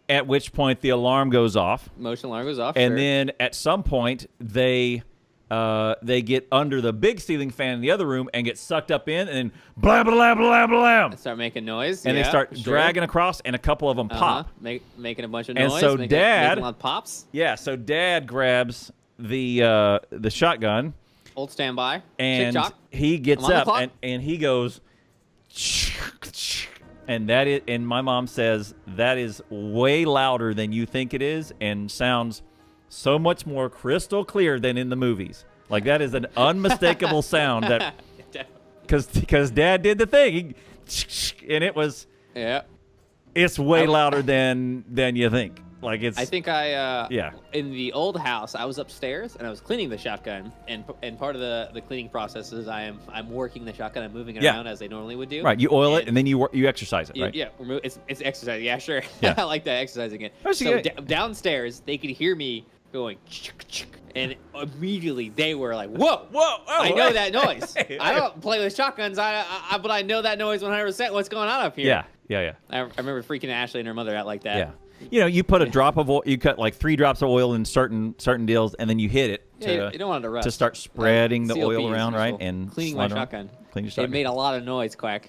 at which point the alarm goes off. Motion alarm goes off. And sure. then at some point they get under the big ceiling fan in the other room and get sucked up in, and blah blah blah blah blah, start making noise. and yeah, they start sure. dragging across, and a couple of them pop. Making a bunch of And noise. so making Dad- loud pops. Yeah, so Dad grabs the shotgun, Old standby. and Chick-chock. he gets I'm on the up clock. and he goes, and that is, and my mom says that is way louder than you think it is, and sounds so much more crystal clear than in the movies. Like, that is an unmistakable sound that because Dad did the thing, and it was. Yeah. It's way louder than you think. Like it's. I think yeah. In the old house, I was upstairs and I was cleaning the shotgun, and part of the cleaning process is I'm working the shotgun, I'm moving it around as they normally would do. Right. You oil it and then you exercise it. Right. Yeah. It's exercise. Yeah, sure. Yeah. I like that exercising it. So downstairs, they could hear me going, and immediately they were like, "Whoa, whoa! I know that noise. I don't play with shotguns, but I know that noise 100%. What's going on up here?" Yeah. I remember freaking Ashley and her mother out like that. Yeah. You put a drop of oil. You cut like 3 drops of oil in certain deals, and then you hit it you don't want it to rust. to start spreading the CLP oil around, right? useful. And cleaning my shotgun. Clean your shotgun. It made a lot of noise, Quack.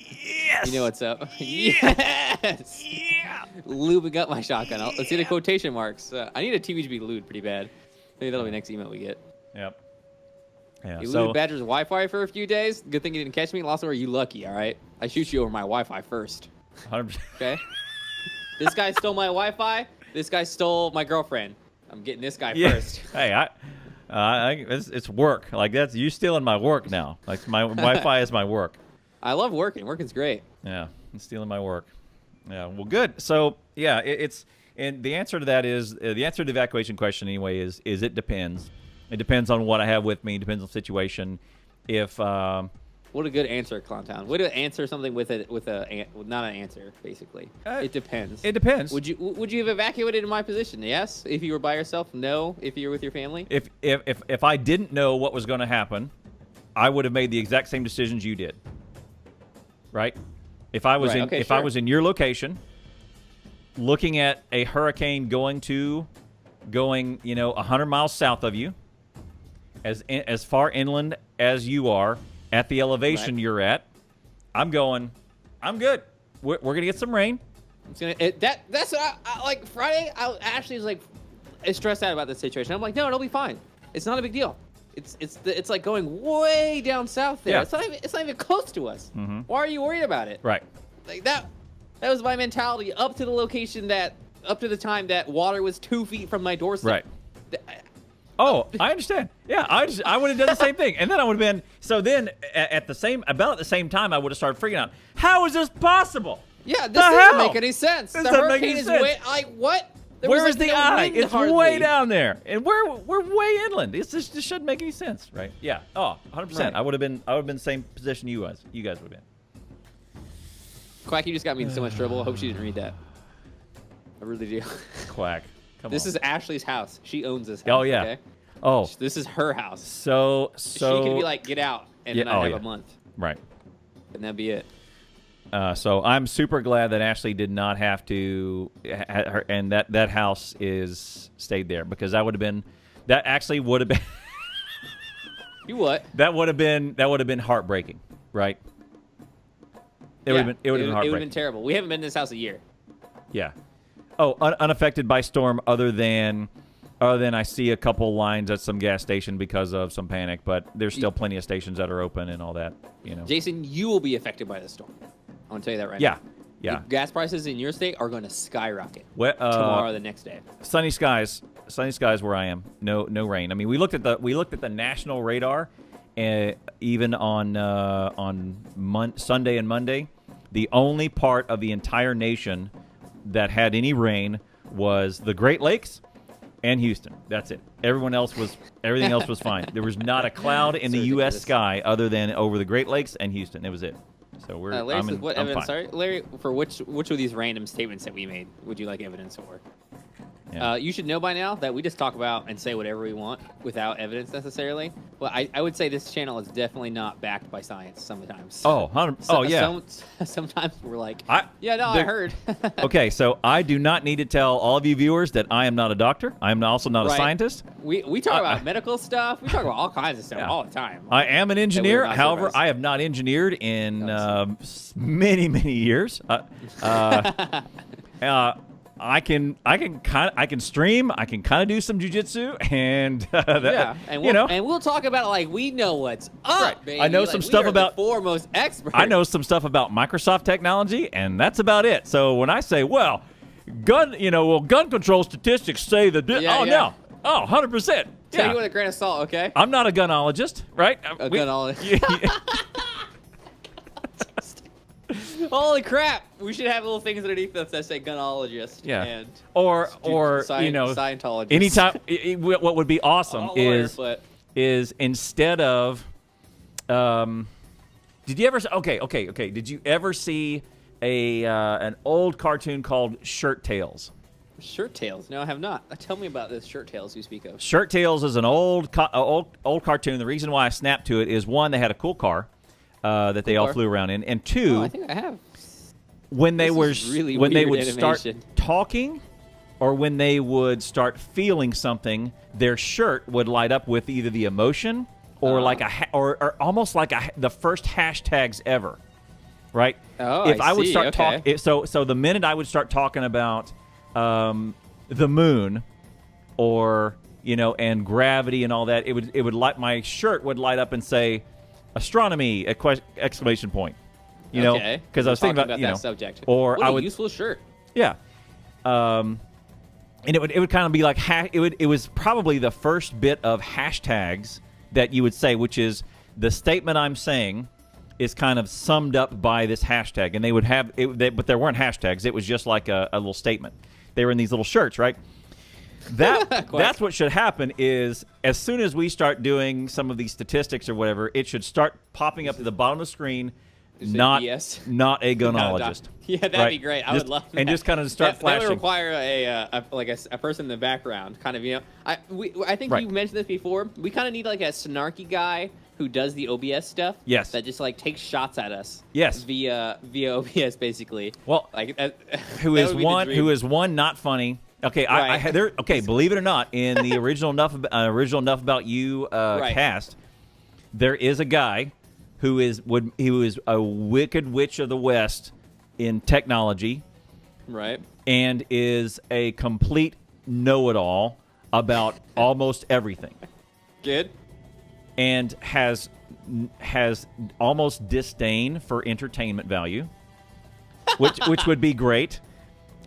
Yes. You know what's up? Yes. Yeah. Lubing up my shotgun. Let's see the quotation marks. I need a TV to be lubed pretty bad. Maybe that'll be the next email we get. Yep. Yeah. You So lubed Badger's Wi-Fi for a few days. Good thing you didn't catch me. Lost over. You lucky. All right. I shoot you over my Wi-Fi first. 100%. Okay. This guy stole my Wi-Fi. This guy stole my girlfriend. I'm getting this guy first. Hey, it's work. Like that's you stealing my work now. Like my Wi-Fi is my work. I love working. Working's great. Yeah, I'm stealing my work. Yeah, well, good. So yeah, it's and the answer to that is the answer to the evacuation question anyway is it depends. It depends on what I have with me. It depends on the situation. If what a good answer, Clowntown. Way to answer something with not an answer, basically. It depends. It depends. Would you have evacuated in my position? Yes. If you were by yourself? No. If you were with your family? If I didn't know what was going to happen, I would have made the exact same decisions you did. Right? If I was I was in your location, looking at a hurricane going 100 miles south of you, as far inland as you are, at the elevation you're at, I'm good. We're gonna get some rain. That's what I like. Friday, Ashley was like stressed out about the situation. I'm like, no, it'll be fine. It's not a big deal. It's like going way down south there. Yeah. It's not even close to us. Mm-hmm. Why are you worried about it? Right. Like that was my mentality up to the time that water was 2 feet from my doorstep. Right. Oh, I understand. Yeah, I would have done the same thing, and then I would have been. So then, about the same time, I would have started freaking out. How is this possible? Yeah, this doesn't make any sense. The hurricane is way. What? Where is the eye? It's way down there, and we're way inland. This shouldn't make any sense, right? Yeah. Oh, 100%. Right. I would have been the same position you guys would have been. Quack, you just got me in so much trouble. I hope she didn't read that. I really do. Quack. This is Ashley's house. She owns this house. Oh yeah. Okay? Oh. This is her house. So she could be like, get out, and then I have a month. Right. And that'd be it. So I'm super glad that Ashley did not have to, and that house stayed there, because that would have been You what? That would have been heartbreaking, right? It would have been heartbreaking. It would have been terrible. We haven't been in this house a year. Yeah. Oh, unaffected by storm, other than I see a couple lines at some gas station because of some panic, but there's still plenty of stations that are open and all that. Jason, you will be affected by the storm. I want to tell you that right now. Yeah. The gas prices in your state are going to skyrocket tomorrow, the next day. Sunny skies where I am. No rain. I mean, we looked at the national radar, even on Sunday and Monday. The only part of the entire nation that had any rain was the Great Lakes and Houston. That's it. Everything else was fine. There was not a cloud in the U.S. sky other than over the Great Lakes and Houston. It was it. So Larry says, what evidence? Fine. Sorry, Larry, for which of these random statements that we made would you like evidence for? Yeah. You should know by now that we just talk about and say whatever we want without evidence necessarily. Well, I would say this channel is definitely not backed by science sometimes. Yeah. Sometimes we're like, I heard. Okay, so I do not need to tell all of you viewers that I am not a doctor. I am also not a scientist. We talk about medical stuff. We talk about all kinds of stuff all the time. I am an engineer. However, I have not engineered in many, many years. I can stream. I can kind of do some jujitsu, and and we'll talk about it like we know what's up, baby. I know some stuff about the foremost experts. I know some stuff about Microsoft technology, and that's about it. So when I say, gun control statistics say that, 100%. Tell you with a grain of salt, okay? I'm not a gunologist, right? Gunologist. Holy crap! We should have little things underneath us that say gunologist. Yeah. And or you know, Scientologist. anytime. What would be awesome Lawyer, is instead of, did you ever? Okay. Did you ever see an old cartoon called Shirt Tales? Shirt Tales? No, I have not. Tell me about this Shirt Tales you speak of. Shirt Tales is an old cartoon. The reason why I snapped to it is, one, they had a cool car that they all flew around in, and two, I think I have. When they really when they would weird start animation. talking, or when they would start feeling something, their shirt would light up with either the emotion or like or almost like the first hashtags ever, right? Oh, if I would see. start Okay. talking, so the minute I would start talking about the moon, or and gravity and all that, it would light, my shirt would light up and say astronomy exclamation point. Okay. Because I was thinking about that subject. or what I a would useful shirt. yeah, and it would kind of be like it was probably the first bit of hashtags that you would say, which is the statement I'm saying is kind of summed up by this hashtag, and they would have it, but there weren't hashtags. It was just like a little statement. They were in these little shirts, right? That's what should happen. Is as soon as we start doing some of these statistics or whatever, it should start popping up to the bottom of the screen. Not a gunologist. Yeah, that'd be great. I would love that. And just kind of start flashing. That would require a person in the background, kind of, I think you mentioned this before. We kind of need like a snarky guy who does the OBS stuff. Yes. That just like takes shots at us. Yes. Via OBS, basically. Well, like who is one not funny. Okay, Right. okay. Believe it or not, in the original Enough About You cast, there is a guy who is a wicked witch of the West in technology, right, and is a complete know-it-all about almost everything. Good. And has almost disdain for entertainment value, which would be great.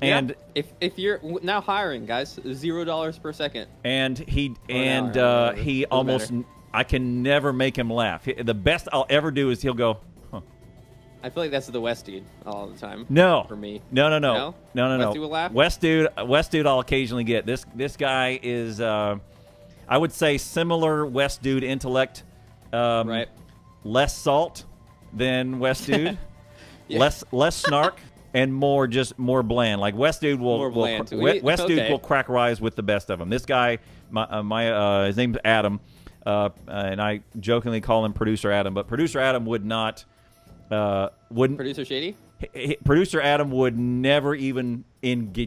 And if you're now hiring, guys, $0 per second. And he almost. I can never make him laugh. The best I'll ever do is he'll go, huh. I feel like that's the West dude all the time. No. For me. No. West dude will laugh? West dude I'll occasionally get. This guy is, I would say, similar West dude intellect. Right. Less salt than West dude. Yeah. Less snark. And more bland. Like West dude will dude will crack rise with the best of them. This guy, his name's Adam. And I jokingly call him Producer Adam, but Producer Adam wouldn't. Producer Shady? Producer Adam would never even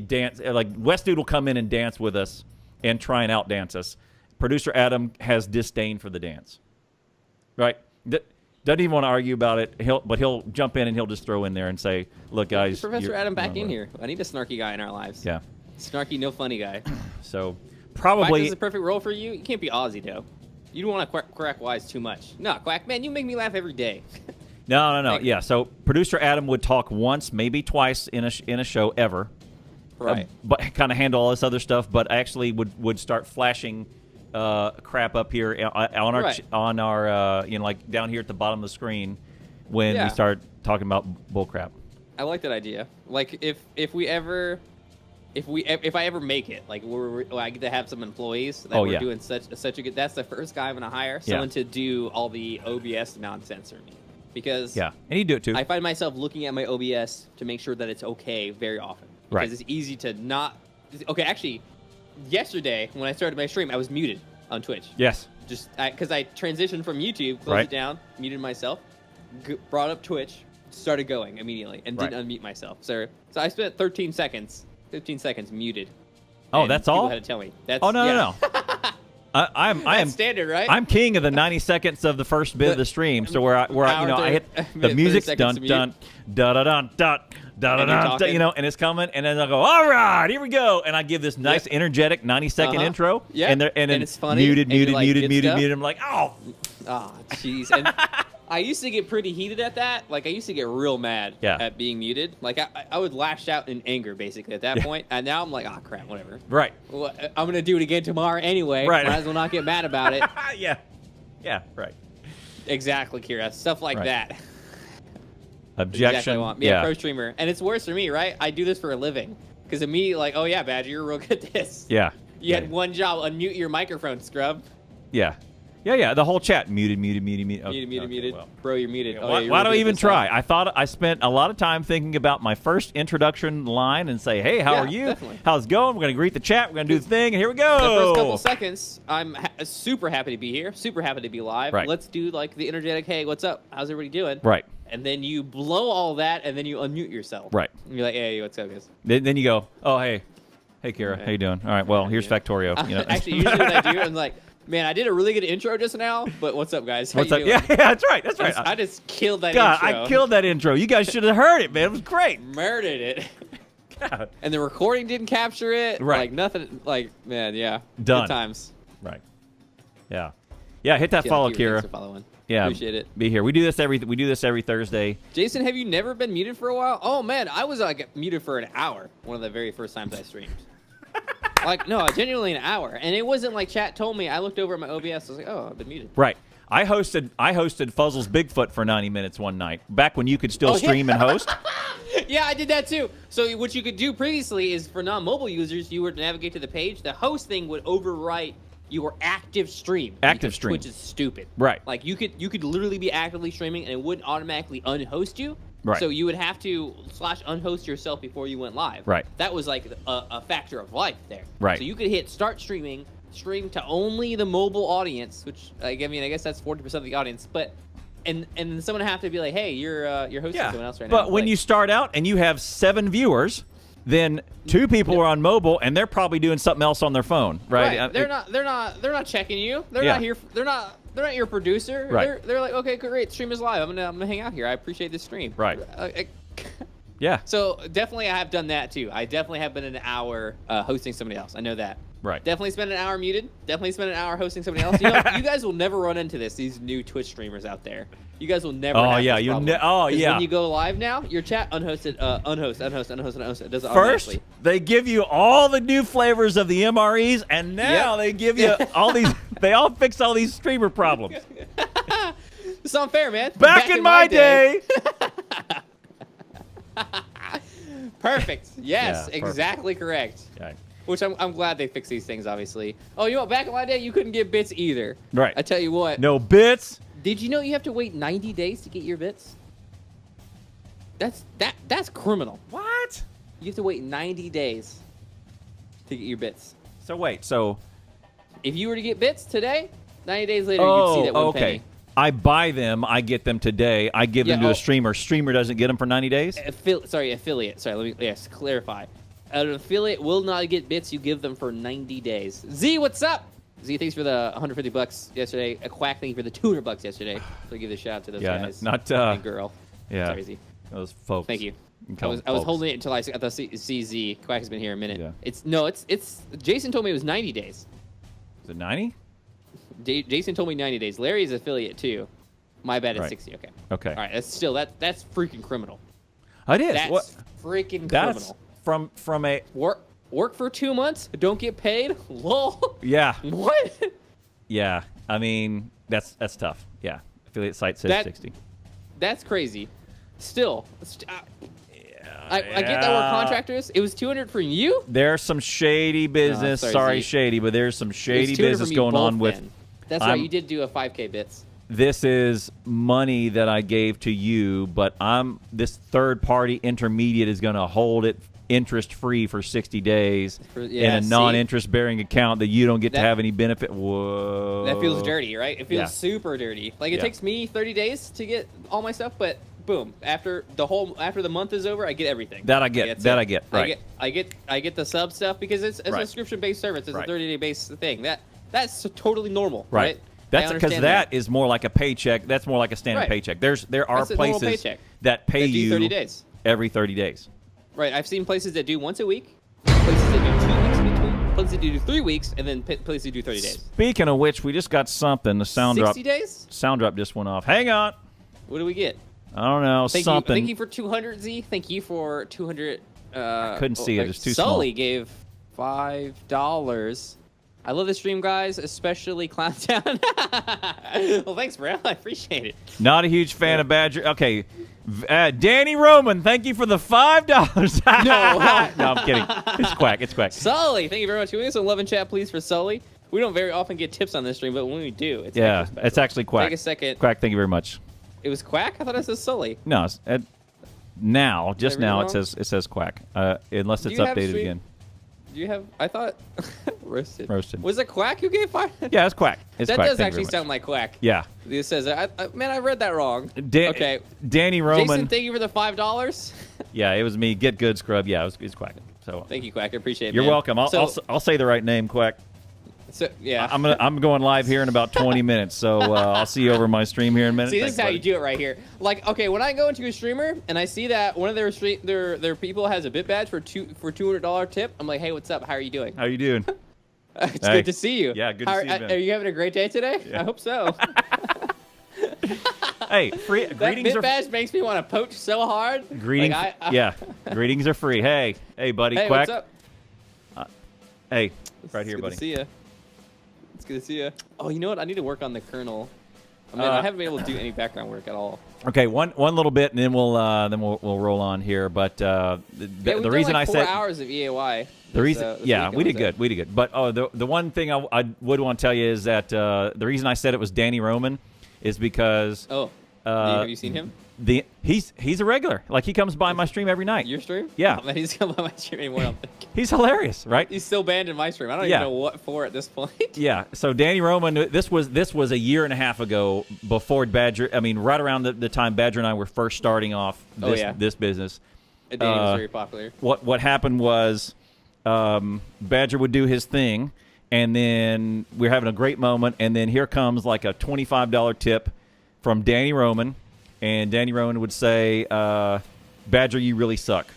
dance. Like West Dude will come in and dance with us and try and outdance us. Producer Adam has disdain for the dance. Right? Doesn't even want to argue about it. He'll jump in and he'll just throw in there and say, "Look, guys, Professor Adam back in here. I need a snarky guy in our lives." Yeah. Snarky, no funny guy. So Quack probably is the perfect role for you. You can't be Aussie though. You don't want to quack wise too much. No, Quack, man, you make me laugh every day. No. Yeah. So Producer Adam would talk once, maybe twice in a show ever. Right. But kind of handle all this other stuff, but actually would start flashing crap up here on our like down here at the bottom of the screen when we start talking about bull crap. I like that idea. Like if I ever make it, like I get to have some employees that we're doing such a good. That's the first guy I'm gonna hire, someone to do all the OBS nonsense for me, because and you do it too. I find myself looking at my OBS to make sure that it's okay very often, because it's easy to not. Okay, actually, yesterday when I started my stream, I was muted on Twitch. Yes. Just because I transitioned from YouTube, closed it down, muted myself, brought up Twitch, started going immediately, and didn't unmute myself. So I spent 15 seconds muted. Oh, that's all? People had to tell me. That's, no. I'm standard, right? I'm king of the 90 seconds of the first bit of the stream. So where I hit the music's dun dun da da dun dun da da dun, and it's coming, and then I'll go, all right, here we go, and I give this nice energetic 90-second intro, and then it's funny, muted. and I'm like, oh, jeez, and I used to get pretty heated at that. Like, I used to get real mad at being muted. Like, I would lash out in anger, basically, at that point. And now I'm like, oh, crap, whatever. Right. Well, I'm going to do it again tomorrow anyway. Right. Might as well not get mad about it. Yeah. Yeah, right. Exactly, Kira. Stuff like that. Objection. Exactly what I want. Yeah, pro streamer. And it's worse for me, right? I do this for a living. Because immediately, like, oh, yeah, Badger, you're real good at this. Yeah. You had one job, unmute your microphone, scrub. Yeah. Yeah. The whole chat. Muted. Muted. Well. Bro, you're muted. Yeah, Oh, yeah, why do I even try? I thought I spent a lot of time thinking about my first introduction line and say, hey, how are you? Definitely. How's it going? We're going to greet the chat. We're going to do the thing, and here we go. The first couple seconds, I'm super happy to be here. Super happy to be live. Right. Let's do, like, the energetic, hey, what's up? How's everybody doing? Right. And then you blow all that, and then you unmute yourself. Right. And you're like, hey, what's up, guys? Then you go, oh, hey. Hey, Kira. How you doing? All right, well, here's Factorio. You know? Actually, usually what I do, I'm like, man, I did a really good intro just now, but what's up, guys? How What's you up? doing? Yeah, that's right. I just killed that God, intro. I killed that intro. You guys should have heard it, man. It was great. Murdered it. God. And the recording didn't capture it. Right. Like, nothing. Like, man, yeah. Done. Good times. Right. Yeah. Yeah, hit that follow, Thanks Kira. for following. Yeah. Appreciate it. Be here. We do this every Thursday. Jason, have you never been muted for a while? Oh, man, I was like muted for an hour one of the very first times I streamed. Like, no, genuinely an hour. And it wasn't like chat told me. I looked over at my OBS. I was like, oh, I've been muted. Right. I hosted Fuzzle's Bigfoot for 90 minutes one night, back when you could still stream and host. Yeah, I did that too. So what you could do previously is for non-mobile users, you would navigate to the page. The host thing would overwrite your active stream. Active stream. Which is stupid. Right. Like, you could literally be actively streaming, and it wouldn't automatically unhost you. Right. So you would have to /unhost yourself before you went live. Right. That was like a factor of life there. Right. So you could hit start streaming, stream to only the mobile audience, which I mean, I guess that's 40% of the audience. But and then someone would have to be like, hey, you're hosting someone else right now. But when you start out and you have 7 viewers, then 2 people are on mobile and they're probably doing something else on their phone, right? They're not checking you. They're not here. They're not your producer. Right. They're like, okay, great, stream is live. I'm gonna hang out here. I appreciate this stream. Right. Yeah. So definitely, I have done that too. I definitely have been an hour hosting somebody else. I know that. Right. Definitely spent an hour muted. Definitely spent an hour hosting somebody else. You know, you guys will never run into this. These new Twitch streamers out there. You guys will never. Oh have yeah, this you. problem. Yeah. When you go live now, your chat unhosted, unhost. It does it First, automatically. they give you all the new flavors of the MREs, and now they give you all these. They all fix all these streamer problems. It's unfair, man. Back in my day. Perfect. Yes, Yeah, exactly correct. Okay. Which I'm glad they fixed these things, obviously. Oh, you know what? Back in my day, you couldn't get bits either. Right. I tell you what. No bits. Did you know you have to wait 90 days to get your bits? That's criminal. What? You have to wait 90 days to get your bits. So wait. So. If you were to get bits today, 90 days later, you'd see that one okay. penny. I buy them. I get them today. I give them to a streamer. Streamer doesn't get them for 90 days. Affiliate. Sorry, let me clarify. An affiliate will not get bits. You give them for 90 days. Z, what's up? Z, thanks for the $150 yesterday. A Quack, thank you for the $200 yesterday. So give a shout out to those guys. Not and girl. Yeah. Sorry, Z. Those folks. Thank you. I was holding it until I got the CZ. Quack has been here a minute. Yeah. It's Jason told me it was 90 days. Is it 90? Jason told me 90 days. Larry's affiliate too. My bad, it's Right. 60. Okay. Okay. All right. That's freaking criminal. It is. That's freaking That's criminal. from a Work for 2 months, don't get paid. Lol. yeah. What? Yeah. I mean, that's tough. Yeah. Affiliate site says 60. That's crazy. Still, I get that we're contractors. It was 200 from you. There's some shady business. sorry, Z. shady, but there's some It was shady 200 business from you going both on with. then. That's right. You did do a 5K bits. This is money that I gave to you, but this third party intermediate is going to hold it interest free for 60 days in a non-interest bearing account that you don't get to have any benefit. Whoa. That feels dirty, right? It feels super dirty. Like it takes me 30 days to get all my stuff, but boom, after the month is over, I get everything. That I get. Right. I get the sub stuff because it's a subscription based service. It's a 30-day based thing. That's totally normal, right? That's because that is more like a paycheck. That's more like a standard paycheck. There are places that pay you 30 days. Every 30 days. Right. I've seen places that do once a week, places that do 2 weeks in between, places that do 3 weeks, and then places that do 30 days. Speaking of which, we just got something. The sound 60 drop. days? Sound drop just went off. Hang on. What do we get? I don't know. Something. Thank you for 200, Z. Thank you for 200. I couldn't see it. It's too small. Sully gave $5. I love the stream, guys, especially Clowntown. Well, thanks, bro. I appreciate it. Not a huge fan of Badger. Okay. Danny Roman, thank you for the $5. No, I'm kidding. It's Quack. It's Quack. Sully, thank you very much. Can we get some love and chat, please, for Sully? We don't very often get tips on this stream, but when we do, it's it's actually Quack. Take a second. Quack, thank you very much. It was Quack? I thought it said Sully. No, just now it says Quack. Unless it's updated again. Do you have? I thought roasted. Roasted. Was it Quack who gave 5? Yeah, it's Quack. It's that Quack. does actually sound like Quack. Yeah. It says, man, I read that wrong. Okay. Danny Roman. Jason, thank you for the $5. Yeah, it was me. Get good, scrub. Yeah, it's Quack. So thank you, Quack. I appreciate it. You're man. welcome. I'll say the right name, Quack. So yeah, I'm going live here in about 20 minutes, so I'll see you over my stream here in a minute. See, this is how you do it right here. Like, okay, when I go into a streamer and I see that one of their people has a bit badge for $200 tip, I'm like, hey, what's up? How are you doing? How you doing? It's good to see you. Yeah, good to see you, man. Are you having a great day today? Yeah. I hope so. Hey, that greetings bit badge makes me want to poach so hard. Greetings, like, yeah. Greetings are free. Hey, buddy, hey, Quack. what's up? Hey, right here, buddy. Good to see you. It's good to see you. Oh, you know what? I need to work on the kernel. I mean, I haven't been able to do any background work at all. Okay, one little bit, and then we'll roll on here. But the reason I said 4 hours of EAY. The reason, we did good. We did good. But the one thing I would want to tell you is that the reason I said it was Danny Roman is because have you seen him? He's a regular. Like, he comes by my stream every night. Your stream? Yeah. Oh, man, he's come by my stream anymore. I don't think. He's hilarious, right? He's still banned in my stream. I don't even know what for at this point. Yeah. So Danny Roman, this was a year and a half ago, before Badger. I mean, right around the time Badger and I were first starting off this business. Danny was very popular. What happened was Badger would do his thing, and then we're having a great moment, and then here comes like a $25 tip from Danny Roman, and Danny Roman would say, Badger, you really suck.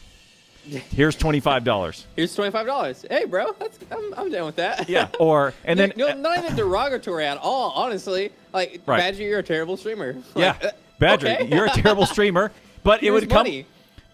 Here's $25. Here's $25. Hey, bro, I'm down with that. Yeah. Then not even derogatory at all, honestly. Like, right. Badger, you're a terrible streamer. Yeah, like, Badger, okay. you're a terrible streamer. But it would come. Money.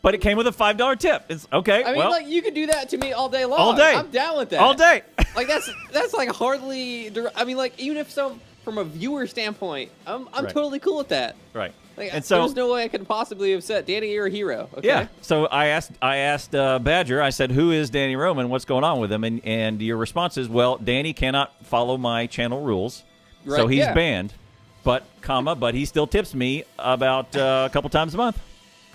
But it came with a $5 tip. It's okay. I mean, like, you could do that to me all day long. All day. I'm down with that. All day. Like, that's like hardly. I mean, like, even if from a viewer standpoint, I'm right. totally cool with that. Right. Like, and so there's no way I could possibly have said, Danny, you're a hero. Okay? Yeah. So I asked Badger. I said, "Who is Danny Roman? What's going on with him?" And your response is, "Well, Danny cannot follow my channel rules, so he's banned. But he still tips me about a couple times a month."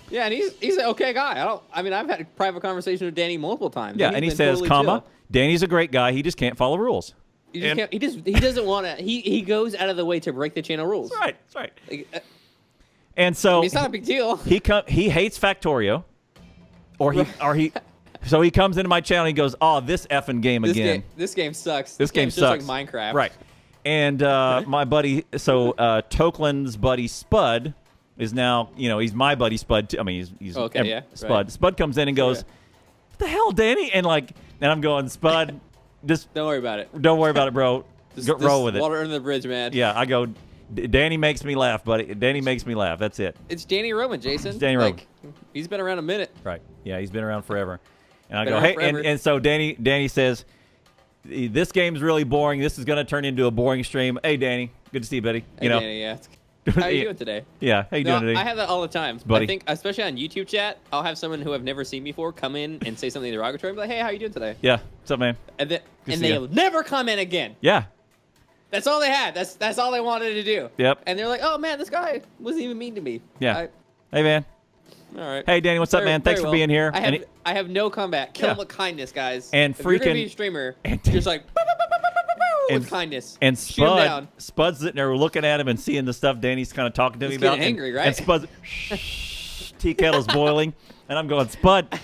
Yeah, and he's an okay guy. I've had a private conversation with Danny multiple times. Yeah, and he says, totally chill. Danny's a great guy. He just can't follow rules. He doesn't want to. He goes out of the way to break the channel rules. That's right. Like, and so it's not a big deal. He hates Factorio, so he comes into my channel and he goes, "Oh, this effing game again. This game sucks. This game sucks. Just like Minecraft." Right. And my buddy, Tokeland's buddy Spud is now, he's my buddy Spud too. I mean, he's Spud. Right. Spud comes in and goes, "What the hell, Danny?" And I'm going, "Spud, just don't worry about it. Don't worry about it, bro. Just roll with it. Water under the bridge, man." Yeah, I go, Danny makes me laugh, buddy. Danny makes me laugh. That's it. It's Danny Roman, Jason. It's Danny Roman. He's been around a minute. Right. Yeah, he's been around forever. And I go, hey, and so Danny says, "This game's really boring. This is going to turn into a boring stream." Hey, Danny. Good to see you, buddy. Danny, yeah. How are you doing today? Yeah, how you doing today? I have that all the time. Buddy. I think, especially on YouTube chat, I'll have someone who I've never seen before come in and say something derogatory and be like, "Hey, how you doing today?" Yeah, what's up, man? And they'll never comment again. Yeah. That's all they had. That's all they wanted to do. Yep. And they're like, "Oh man, this guy wasn't even mean to me." Yeah. Hey, man. All right. Hey, Danny, what's up, man? Thanks for being here. I have no comeback. Kill him with kindness, guys. And if you're gonna be a streamer, just like with kindness. And Spud's sitting there looking at him and seeing the stuff Danny's kind of talking to me about. Angry, right? And Spud's tea kettle's boiling, and I'm going, "Spud,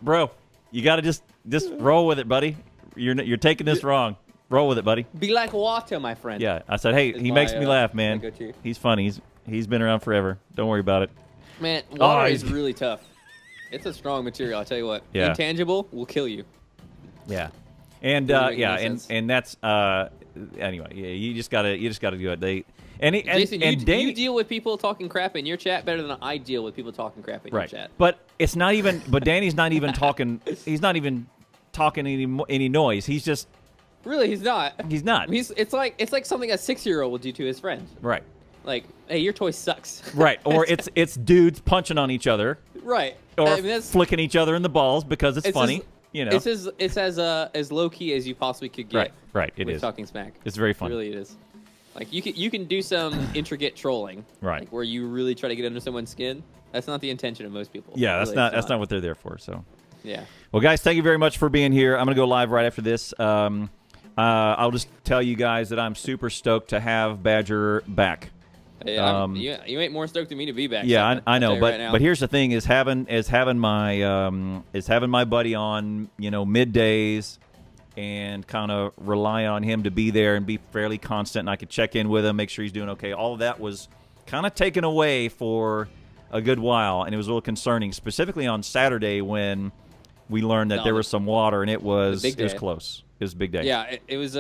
bro, you got to just roll with it, buddy. You're taking this wrong. Roll with it, buddy. Be like water, my friend." Yeah, I said, "Hey, he makes me laugh, man. He's funny. He's been around forever. Don't worry about it." Man, water is really tough. It's a strong material, I tell you what. Yeah. Intangible will kill you. Yeah. And and that's anyway. Yeah, you just gotta do it. Jason, Danny, you deal with people talking crap in your chat better than I deal with people talking crap in your chat. But it's not even. But Danny's not even talking. He's not even talking any noise. He's just. Really, he's not. He's not. It's like something a 6-year-old would do to his friend. Right. Like, hey, your toy sucks. Right. Or it's dudes punching on each other. Right. Or flicking each other in the balls because it's funny. It's as low key as you possibly could get. Right. It with is talking smack. It's very fun. It really, it is. Like you can do some intricate trolling. Right. Like, where you really try to get under someone's skin. That's not the intention of most people. Yeah. Really, that's not what they're there for. So. Yeah. Well, guys, thank you very much for being here. I'm gonna go live right after this. I'll just tell you guys that I'm super stoked to have Badger back. Yeah, you ain't more stoked than me to be back. Yeah, I know, but here's the thing: is having my buddy on, middays, and kind of relying on him to be there and be fairly constant, and I could check in with him, make sure he's doing okay. All of that was kind of taken away for a good while, and it was a little concerning, specifically on Saturday when we learned that there was some water, and it was close. It was a big day. Yeah, it was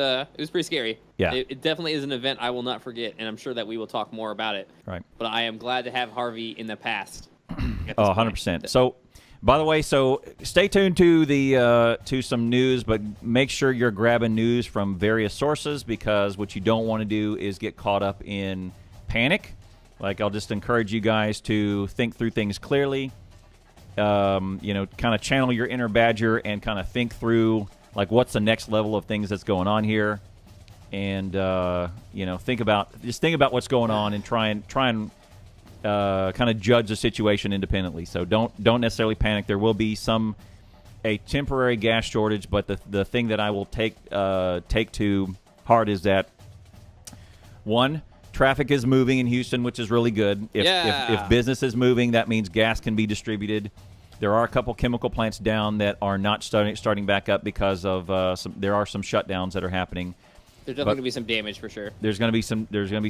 pretty scary. Yeah. It definitely is an event I will not forget, and I'm sure that we will talk more about it. Right. But I am glad to have Harvey in the past. 100%. So, by the way, stay tuned to to some news, but make sure you're grabbing news from various sources, because what you don't want to do is get caught up in panic. Like, I'll just encourage you guys to think through things clearly. Kind of channel your inner Badger and kind of think through, like, what's the next level of things that's going on here, and think about what's going on and try and kind of judge the situation independently. So don't necessarily panic. There will be a temporary gas shortage, but the thing that I will take to heart is that, one, traffic is moving in Houston, which is really good. If business is moving, that means gas can be distributed. There are a couple chemical plants down that are not starting back up because of there are some shutdowns that are happening. There's definitely going to be some damage for sure. There's going to be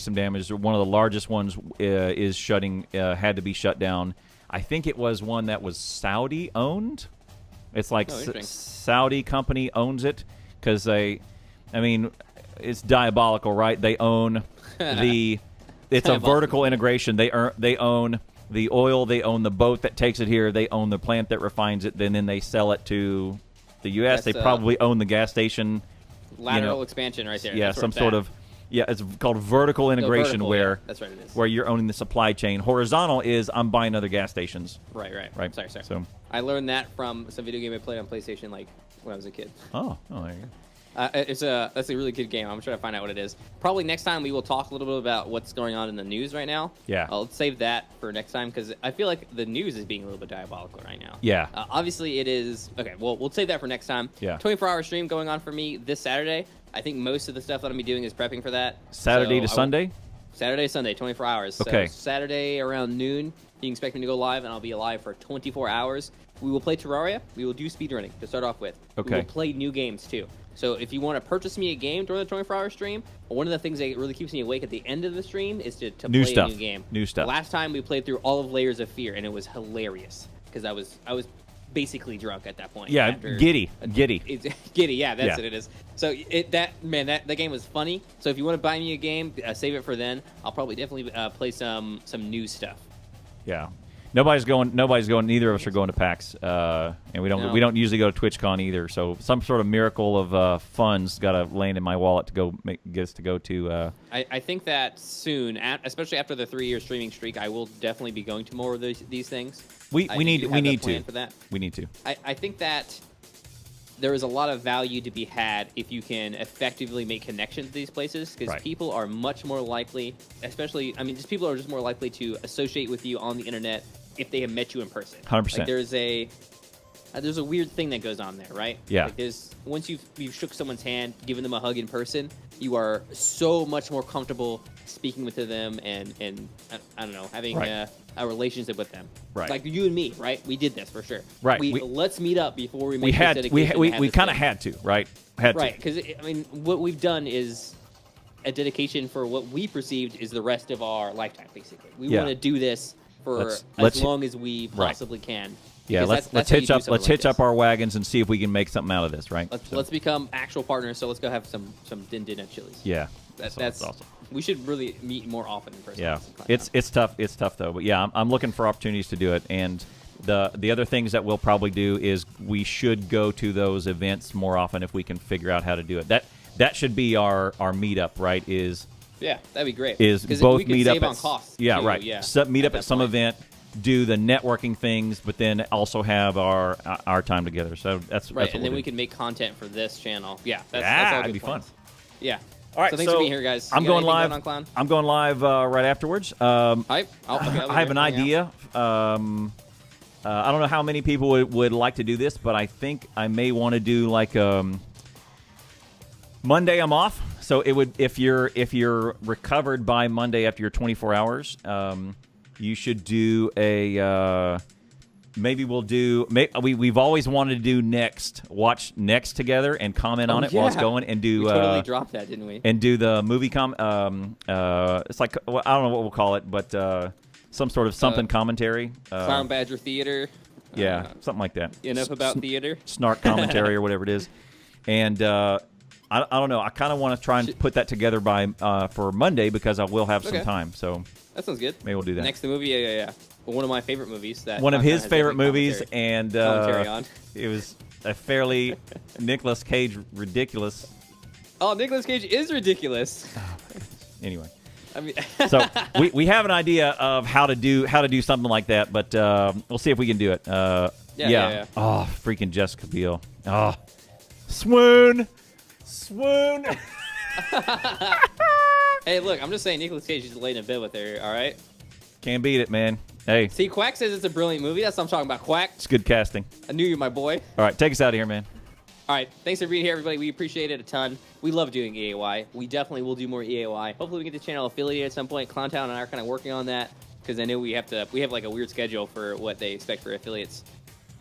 some damage. One of the largest ones had to be shut down. I think it was one that was Saudi owned. It's like Saudi company owns it, because it's diabolical, right? They own it's a vertical integration. They own the oil, they own the boat that takes it here, they own the plant that refines it, then they sell it to the U.S. They probably own the gas station. Lateral expansion right there. Yeah, that's some sort of. Yeah, it's called vertical integration, where that's right, it is. Where you're owning the supply chain. Horizontal is I'm buying other gas stations. Right. Sorry. So I learned that from some video game I played on PlayStation, like when I was a kid. Oh, there you go. That's a really good game. I'm trying to find out what it is. Probably next time we will talk a little bit about what's going on in the news right now. Yeah. Let's save that for next time, because I feel like the news is being a little bit diabolical right now. Yeah. Obviously it is. Okay, well, we'll save that for next time. Yeah. 24-hour stream going on for me this Saturday. I think most of the stuff that I'm going to be doing is prepping for that. Saturday to Sunday? Saturday, Sunday, 24 hours. Okay. So Saturday around noon, you can expect me to go live, and I'll be alive for 24 hours. We will play Terraria. We will do speedrunning to start off with. Okay. We will play new games, too. So if you want to purchase me a game during the 24-hour stream, one of the things that really keeps me awake at the end of the stream is to play a new game. New stuff. Last time we played through all of Layers of Fear, and it was hilarious, because I was basically drunk at that point. Yeah, giddy. It's giddy, yeah, that's what it is. So that game was funny. So if you want to buy me a game, save it for then. I'll probably definitely play some new stuff. Yeah. Nobody's going. Neither of us are going to PAX, and we don't usually go to TwitchCon either. So some sort of miracle of funds got to land in my wallet to get us to go to. I think that soon, especially after the 3-year streaming streak, I will definitely be going to more of these things. We need to. For that. We need to. I think that there is a lot of value to be had if you can effectively make connections to these places, because people are much more likely, people are just more likely to associate with you on the internet if they have met you in person. 100%. Like there's a weird thing that goes on there, right? Yeah. Like once you've shook someone's hand, given them a hug in person, you are so much more comfortable speaking with them and I don't know, having a relationship with them. Right. Like you and me, right? We did this for sure. Right. Let's meet up before we make we this had dedication. we kind of had to, right? Right, because what we've done is a dedication for what we perceived is the rest of our lifetime. Basically, we want to do this for let's as long as we possibly can. Yeah, Because let's how you hitch do up. something Let's like hitch up this. our wagons and see if we can make something out of this. Right. Let's become actual partners. So let's go have some din at Chili's. Yeah. That's awesome. We should really meet more often in person. Yeah, it's tough. It's tough though. But yeah, I'm looking for opportunities to do it. And the other things that we'll probably do is we should go to those events more often if we can figure out how to do it. That should be our meetup, right? Yeah, that'd be great. Is 'Cause both we could meet save up on costs. Yeah, too, right. Yeah, Meet up that at some point. event, do the networking things, but then also have our time together. So that's Right, what and then we'll we do. can make content for this channel. Yeah, that's all that'd good be fun. plans. Yeah. All right, So thanks for being here, guys. I'm You got going anything live. on Clown? I'm going live right afterwards. I'll I have an idea. I don't know how many people would like to do this, but I think I may want to do like Monday. I'm off, so it would if you're recovered by Monday after your 24 hours, you should do a. Maybe we'll do. We've always wanted to do watch Next together and comment on it while it's going, and do. We totally dropped that, didn't we? And do the movie it's like, well, I don't know what we'll call it, but some sort of something commentary. Clown Badger Theater. Yeah, something like that. Enough about theater. Snark commentary or whatever it is. And I don't know. I kind of want to try and put that together by for Monday because I will have some time. So that sounds good. Maybe we'll do that. Next the movie, yeah. Well, one of my favorite movies. One of his favorite movies, and commentary on. It was a fairly Nicolas Cage ridiculous. Oh, Nicolas Cage is ridiculous. Anyway. I mean, so we have an idea of how to do something like that, but we'll see if we can do it. Yeah. Oh, freaking Jessica Biel. Oh, swoon. Hey, look, I'm just saying Nicolas Cage is laying in bed with her. All right. Can't beat it, man. Hey. See, Quack says it's a brilliant movie. That's what I'm talking about. Quack. It's good casting. I knew you, my boy. All right, take us out of here, man. All right, thanks for being here, everybody. We appreciate it a ton. We love doing EAY. We definitely will do more EAY. Hopefully, we get the channel affiliated at some point. Clowntown and I are kind of working on that because I know we have like a weird schedule for what they expect for affiliates.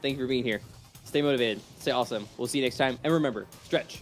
Thank you for being here. Stay motivated. Stay awesome. We'll see you next time. And remember, stretch.